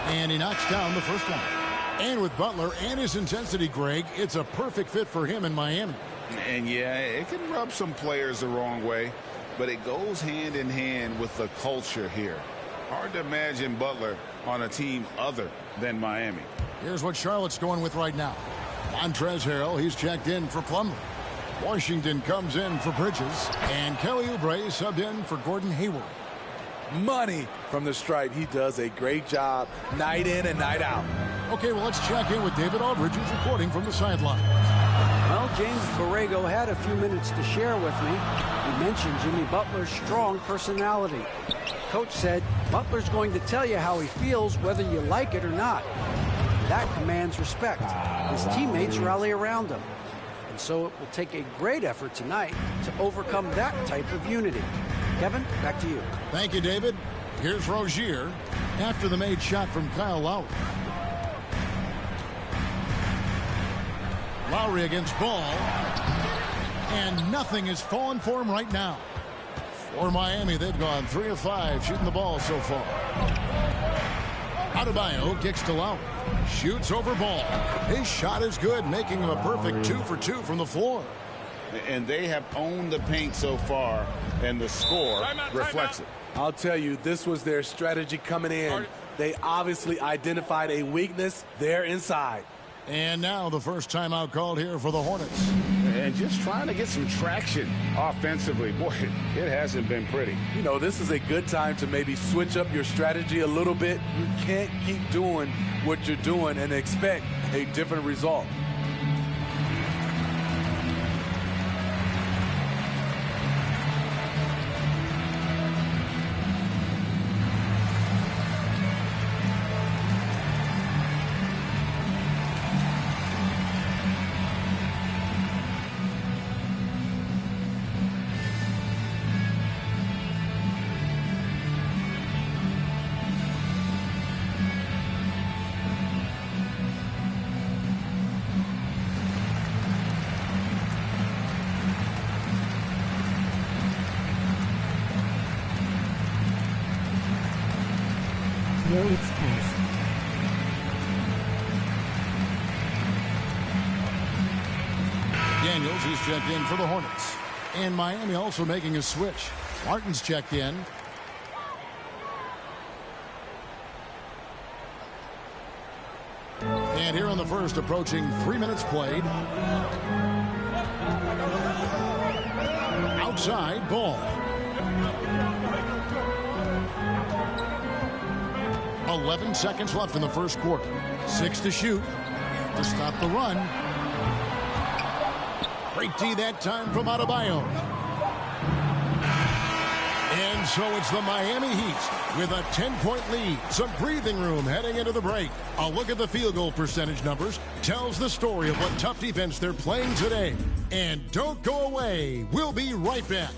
And he knocks down the first one. And with Butler and his intensity, Greg, it's a perfect fit for him in Miami. And yeah, it can rub some players the wrong way, but it goes hand in hand with the culture here. Hard to imagine Butler on a team other than Miami. Here's what Charlotte's going with right now. Montrezl Harrell, he's checked in for Plumlee. Washington comes in for Bridges. And Kelly Oubre subbed in for Gordon Hayward. Money from the stripe. He does a great job night in and night out. Okay, well, let's check in with David Aldridge, who's reporting from the sideline. Well, James Borrego had a few minutes to share with me. He mentioned Jimmy Butler's strong personality. Coach said, Butler's going to tell you how he feels whether you like it or not. That commands respect. His teammates rally around him. And so it will take a great effort tonight to overcome that type of unity. Kevin, back to you. Thank you, David. Here's Rozier after the made shot from Kyle Lowry. Lowry against Ball. And nothing is falling for him right now. For Miami, they've gone 3 of 5 shooting the ball so far. Adebayo kicks to Lowry. Shoots over Ball. His shot is good, making him a perfect 2 for 2 from the floor. And they have owned the paint so far, and the score reflects it. I'll tell you, this was their strategy coming in. They obviously identified a weakness there inside. And now the first timeout called here for the Hornets. And just trying to get some traction offensively. Boy, it hasn't been pretty. You know, this is a good time to maybe switch up your strategy a little bit. You can't keep doing what you're doing and expect a different result. Will Express. Daniels is checked in for the Hornets. And Miami also making a switch. Martin's checked in. And here in the first, approaching 3 minutes played. Outside ball. 11 seconds left in the first quarter. 6 to shoot to stop the run. Great D that time from Adebayo. And so it's the Miami Heat with a 10-point lead. Some breathing room heading into the break. A look at the field goal percentage numbers tells the story of what tough defense they're playing today. And don't go away. We'll be right back.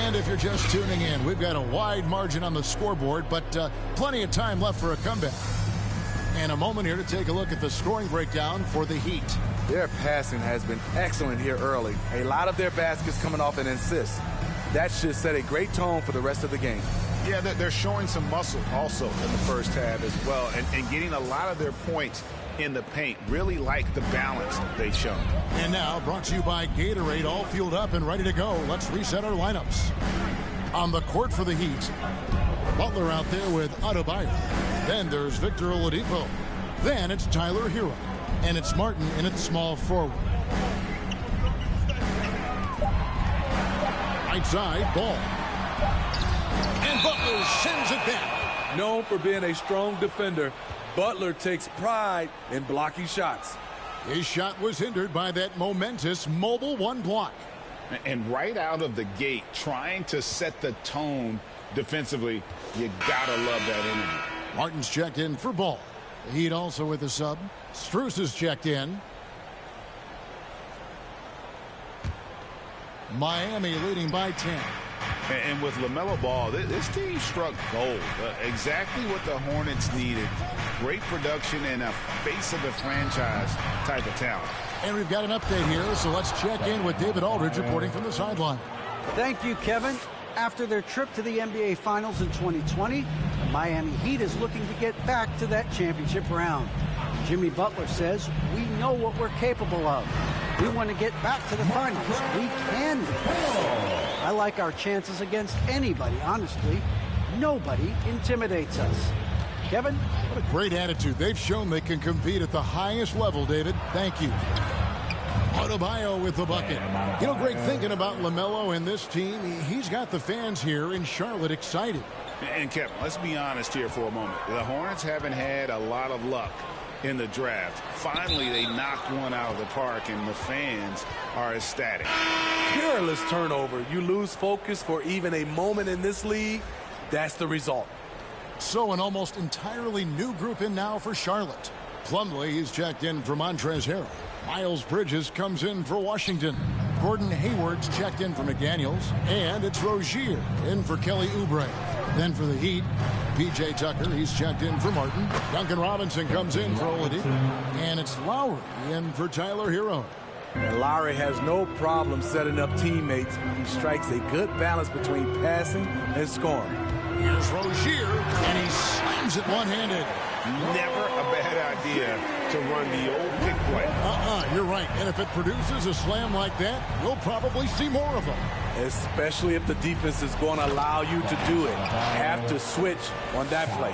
If you're just tuning in, we've got a wide margin on the scoreboard, but plenty of time left for a comeback. And a moment here to take a look at the scoring breakdown for the Heat. Their passing has been excellent here early. A lot of their baskets coming off an assist. That should set a great tone for the rest of the game. Yeah, they're showing some muscle also in the first half as well, and getting a lot of their points in the paint. Really like the balance they've shown. And now, brought to you by Gatorade, all fueled up and ready to go. Let's reset our lineups. On the court for the Heat, Butler out there with Adebayo. Then there's Victor Oladipo. Then it's Tyler Hero. And it's Martin in its small forward. Right side, ball. And Butler sends it back. Known for being a strong defender, Butler takes pride in blocking shots. His shot was hindered by that momentous mobile one block. And right out of the gate, trying to set the tone defensively, you gotta love that energy. Martin's checked in for Ball. The Heat also with a sub. Strus is checked in. Miami leading by 10. And with LaMelo Ball, this team struck gold. Exactly what the Hornets needed. Great production and a face of the franchise type of talent. And we've got an update here, so let's check in with David Aldridge reporting from the sideline. Thank you, Kevin. After their trip to the NBA Finals in 2020, the Miami Heat is looking to get back to that championship round. Jimmy Butler says, we know what we're capable of. We want to get back to the finals. We can. I like our chances against anybody, honestly. Nobody intimidates us. Kevin? What a great attitude. They've shown they can compete at the highest level, David. Thank you. Adebayo with the bucket. You know, Greg, thinking about LaMelo and this team, he's got the fans here in Charlotte excited. And Kevin, let's be honest here for a moment. The Hornets haven't had a lot of luck in the draft. Finally, they knocked one out of the park, and the fans are ecstatic. Careless turnover. You lose focus for even a moment in this league. That's the result. So an almost entirely new group in now for Charlotte. Plumlee, he's checked in for Montrezl Harrell. Miles Bridges comes in for Washington. Gordon Hayward's checked in for McDaniels. And it's Rozier in for Kelly Oubre. Then for the Heat, P.J. Tucker, he's checked in for Martin. Duncan Robinson comes in for Oladipo. And it's Lowry in for Tyler Hero. And Lowry has no problem setting up teammates. He strikes a good balance between passing and scoring. Here's Rozier, and he slams it one-handed. Never a bad idea to run the old pick play. You're right. And if it produces a slam like that, we'll probably see more of them. Especially if the defense is going to allow you to do it. Have to switch on that play.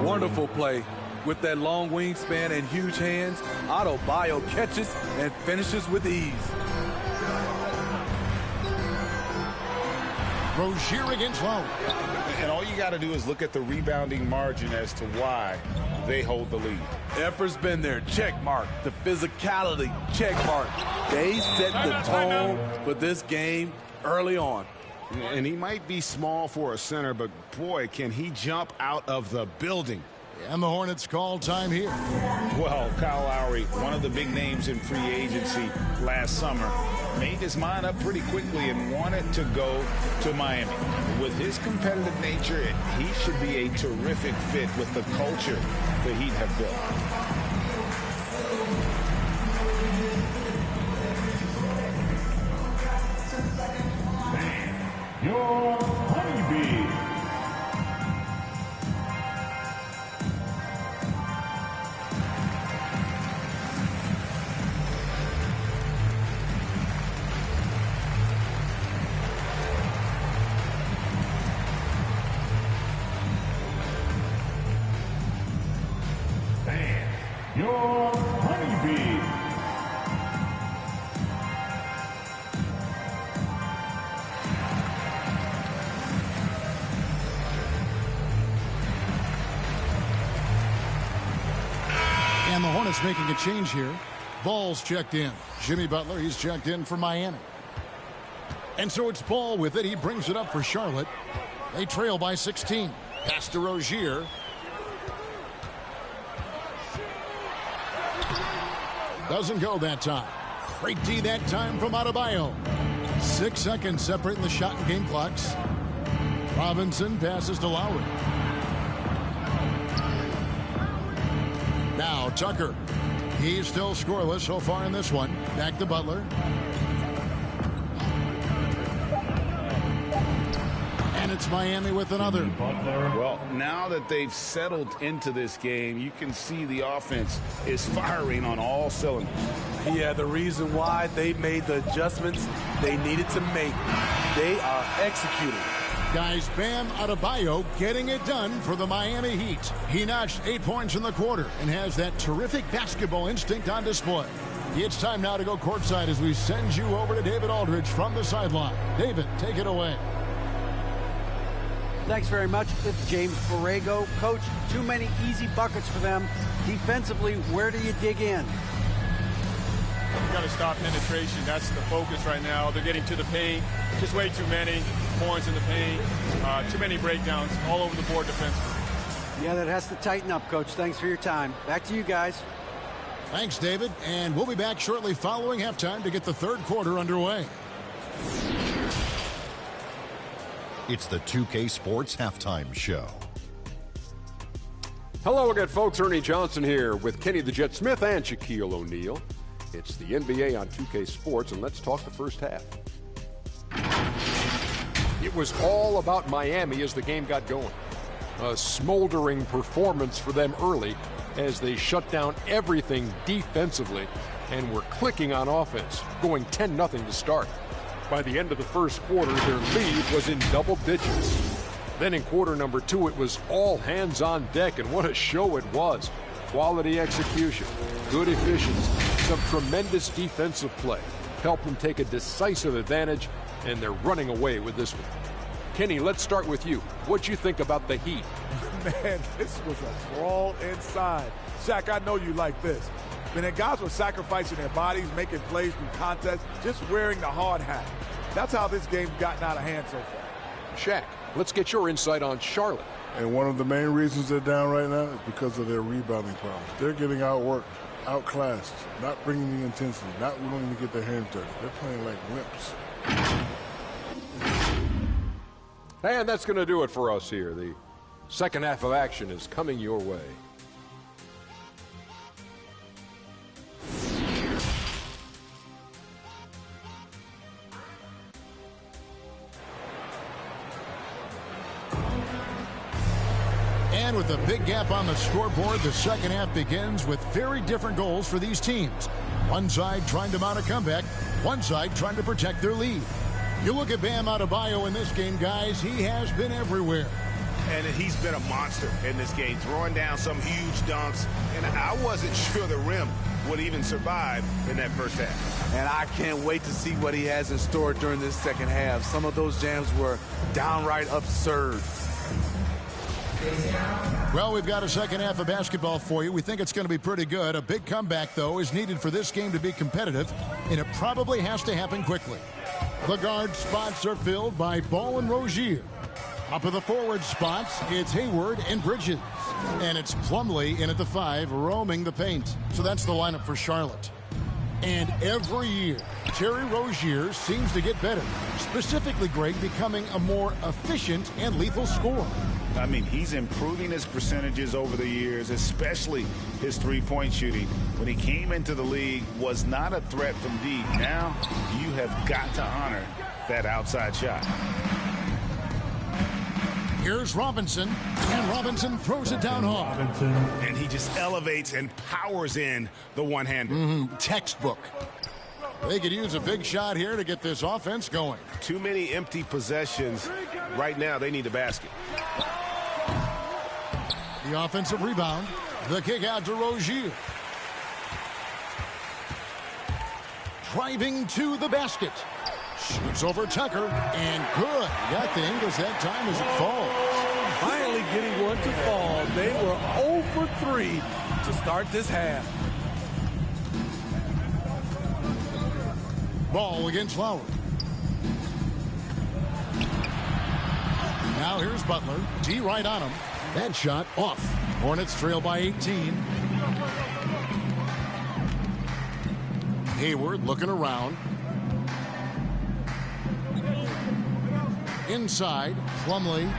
Wonderful play. With that long wingspan and huge hands, Adebayo catches and finishes with ease. Rozier against Lowry. And all you got to do is look at the rebounding margin as to why they hold the lead. Effort's been there. Check mark. The physicality. Check mark. They set the tone for this game early on. And he might be small for a center, but boy, can he jump out of the building. And the Hornets call time here. Well, Kyle Lowry, one of the big names in free agency last summer, made his mind up pretty quickly and wanted to go to Miami. With his competitive nature, he should be a terrific fit with the culture the Heat have built. Your honeybee. Your honeybee. And the Hornets making a change here. Ball's checked in. Jimmy Butler, he's checked in for Miami. And so it's Ball with it. He brings it up for Charlotte. They trail by 16. Pass to Rozier. Doesn't go that time. Great D that time from Adebayo. 6 seconds separating the shot and game clocks. Robinson passes to Lowry. Now Tucker. He's still scoreless so far in this one. Back to Butler. And it's Miami with another. Well, now that they've settled into this game, you can see the offense is firing on all cylinders. Yeah, the reason why they made the adjustments they needed to make. They are executing. Guys, Bam Adebayo getting it done for the Miami Heat. He notched 8 points in the quarter and has that terrific basketball instinct on display. It's time now to go courtside as we send you over to David Aldridge from the sideline. David, take it away. Thanks very much. It's James Borrego. Coach, too many easy buckets for them. Defensively, where do you dig in? You've got to stop penetration. That's the focus right now. They're getting to the paint. Just way too many points in the paint. Too many breakdowns all over the board defensively. Yeah, that has to tighten up, Coach. Thanks for your time. Back to you guys. Thanks, David. And we'll be back shortly following halftime to get the third quarter underway. It's the 2K Sports Halftime Show. Hello again, folks. Ernie Johnson here with Kenny the Jet Smith and Shaquille O'Neal. It's the NBA on 2K Sports, and let's talk the first half. It was all about Miami as the game got going. A smoldering performance for them early as they shut down everything defensively and were clicking on offense, going 10-0 to start. By the end of the first quarter, their lead was in double digits. Then in quarter number 2, it was all hands on deck, and what a show it was. Quality execution, good efficiency, some tremendous defensive play. Helped them take a decisive advantage, and they're running away with this one. Kenny, let's start with you. What'd you think about the Heat? Man, this was a brawl inside. Shaq, I know you like this. When the guys were sacrificing their bodies, making plays through contests, just wearing the hard hat. That's how this game's gotten out of hand so far. Shaq, let's get your insight on Charlotte. And one of the main reasons they're down right now is because of their rebounding problems. They're getting outworked, outclassed, not bringing the intensity, not willing to get their hands dirty. They're playing like wimps. And that's going to do it for us here. The second half of action is coming your way. And with a big gap on the scoreboard, the second half begins with very different goals for these teams. One side trying to mount a comeback, one side trying to protect their lead. You look at Bam Adebayo in this game, guys, he has been everywhere. And he's been a monster in this game, throwing down some huge dunks. And I wasn't sure the rim would even survive in that first half. And I can't wait to see what he has in store during this second half. Some of those jams were downright absurd. Well, we've got a second half of basketball for you. We think it's going to be pretty good. A big comeback, though, is needed for this game to be competitive, and it probably has to happen quickly. The guard spots are filled by Ball and Rozier. Up at the forward spots, it's Hayward and Bridges. And it's Plumlee in at the 5, roaming the paint. So that's the lineup for Charlotte. And every year, Terry Rozier seems to get better. Specifically, Greg, becoming a more efficient and lethal scorer. I mean, he's improving his percentages over the years, especially his three-point shooting. When he came into the league, was not a threat from deep. Now, you have got to honor that outside shot. Here's Robinson, and Robinson throws it down hard. And he just elevates and powers in the one-hander. Textbook. They could use a big shot here to get this offense going. Too many empty possessions. Right now, they need a basket. The offensive rebound. The kick out to Rozier. Driving to the basket. Shoots over Tucker, and good. Got the Ingles that time as it falls. Finally getting one to fall. They were 0 for 3 to start this half. Ball against Lowry. Now here's Butler. D right on him. That shot off. Hornets trail by 18. Hayward looking around. Inside, Plumlee.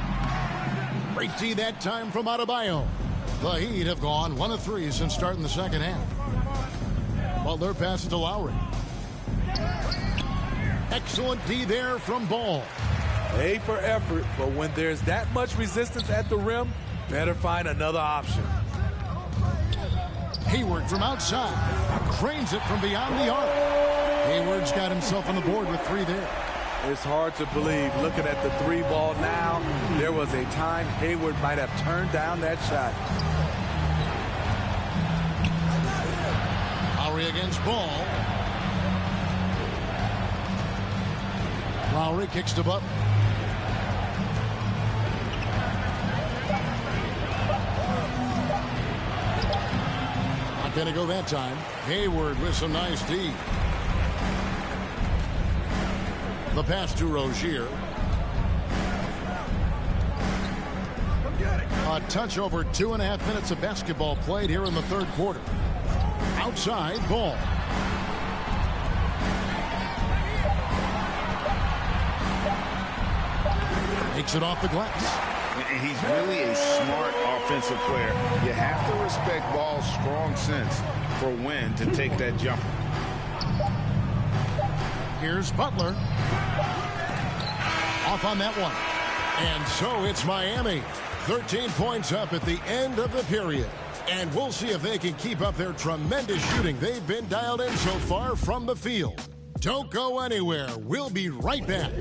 Great D that time from Adebayo. The Heat have gone 1 of 3 since starting the second half. Butler passes to Lowry. Excellent D there from Ball. A for effort, but when there's that much resistance at the rim, better find another option. Hayward from outside. Cranes it from beyond the arc. Hayward's got himself on the board with 3 there. It's hard to believe, looking at the 3 ball now, there was a time Hayward might have turned down that shot. Lowry against Ball. Lowry kicks to Butler. Not going to go that time. Hayward with some nice D. The pass to Rozier. A touch over 2.5 minutes of basketball played here in the third quarter. Outside, Ball. Takes it off the glass. And he's really a smart offensive player. You have to respect Ball's strong sense for when to take that jumper. Here's Butler. Off on that one. And so it's Miami. 13 points up at the end of the period. And we'll see if they can keep up their tremendous shooting they've been dialed in so far from the field. Don't go anywhere. We'll be right back.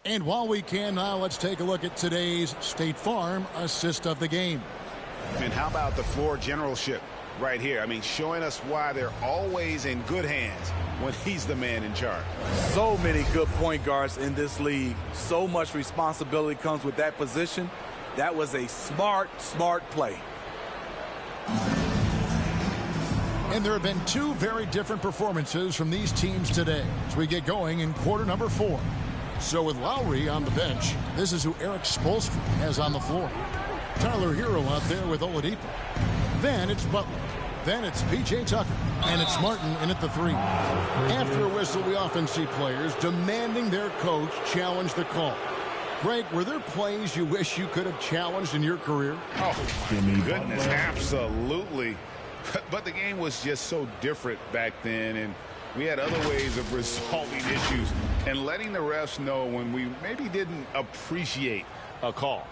And while we can now, let's take a look at today's State Farm assist of the game. And how about the floor generalship right here? I mean, showing us why they're always in good hands when he's the man in charge. So many good point guards in this league. So much responsibility comes with that position. That was a smart play. And there have been 2 very different performances from these teams today as we get going in quarter number 4. So with Lowry on the bench, this is who Eric Spoelstra has on the floor. Tyler Hero out there with Oladipo. Then it's Butler. Then it's P.J. Tucker. And it's Martin in at the 3. After a whistle, we often see players demanding their coach challenge the call. Greg, were there plays you wish you could have challenged in your career? Oh, my goodness, absolutely. But the game was just so different back then, and we had other ways of resolving issues and letting the refs know when we maybe didn't appreciate a call.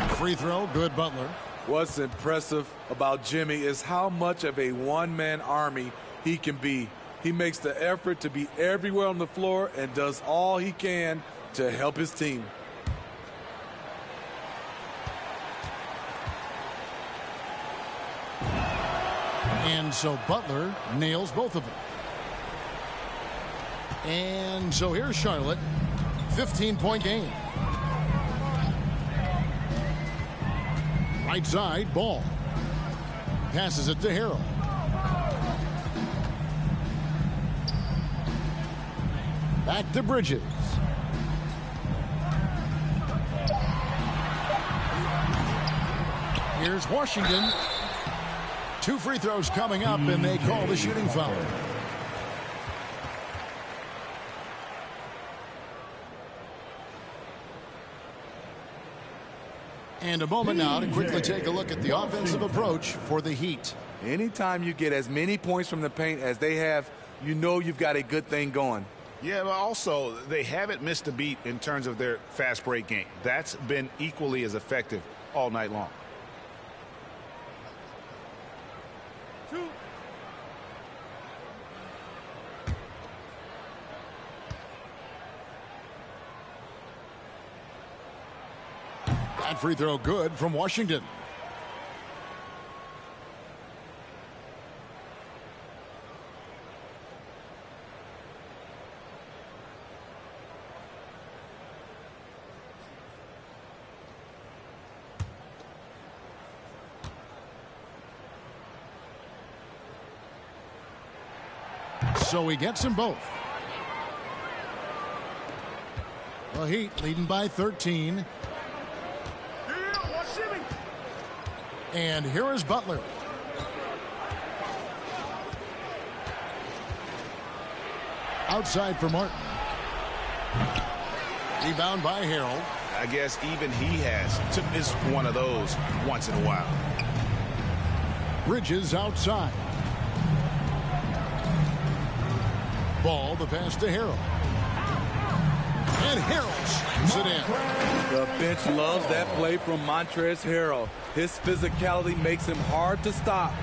Free throw, good Butler. What's impressive about Jimmy is how much of a one-man army he can be. He makes the effort to be everywhere on the floor and does all he can to help his team. And so Butler nails both of them. And so here's Charlotte. 15-point game. Right side, Ball. Passes it to Harrell. Back to Bridges. Here's Washington. 2 free throws coming up, and they call the shooting foul. And a moment now to quickly take a look at the offensive approach for the Heat. Anytime you get as many points from the paint as they have, you know you've got a good thing going. Yeah, but also they haven't missed a beat in terms of their fast break game. That's been equally as effective all night long. That free throw good from Washington. So he gets them both. The Heat leading by 13. And here is Butler. Outside for Martin. Rebound by Harrell. I guess even he has to miss one of those once in a while. Bridges outside. Ball, the pass to Harrell. And Harrell shoots it in. The bench loves that play from Montrezl Harrell. His physicality makes him hard to stop.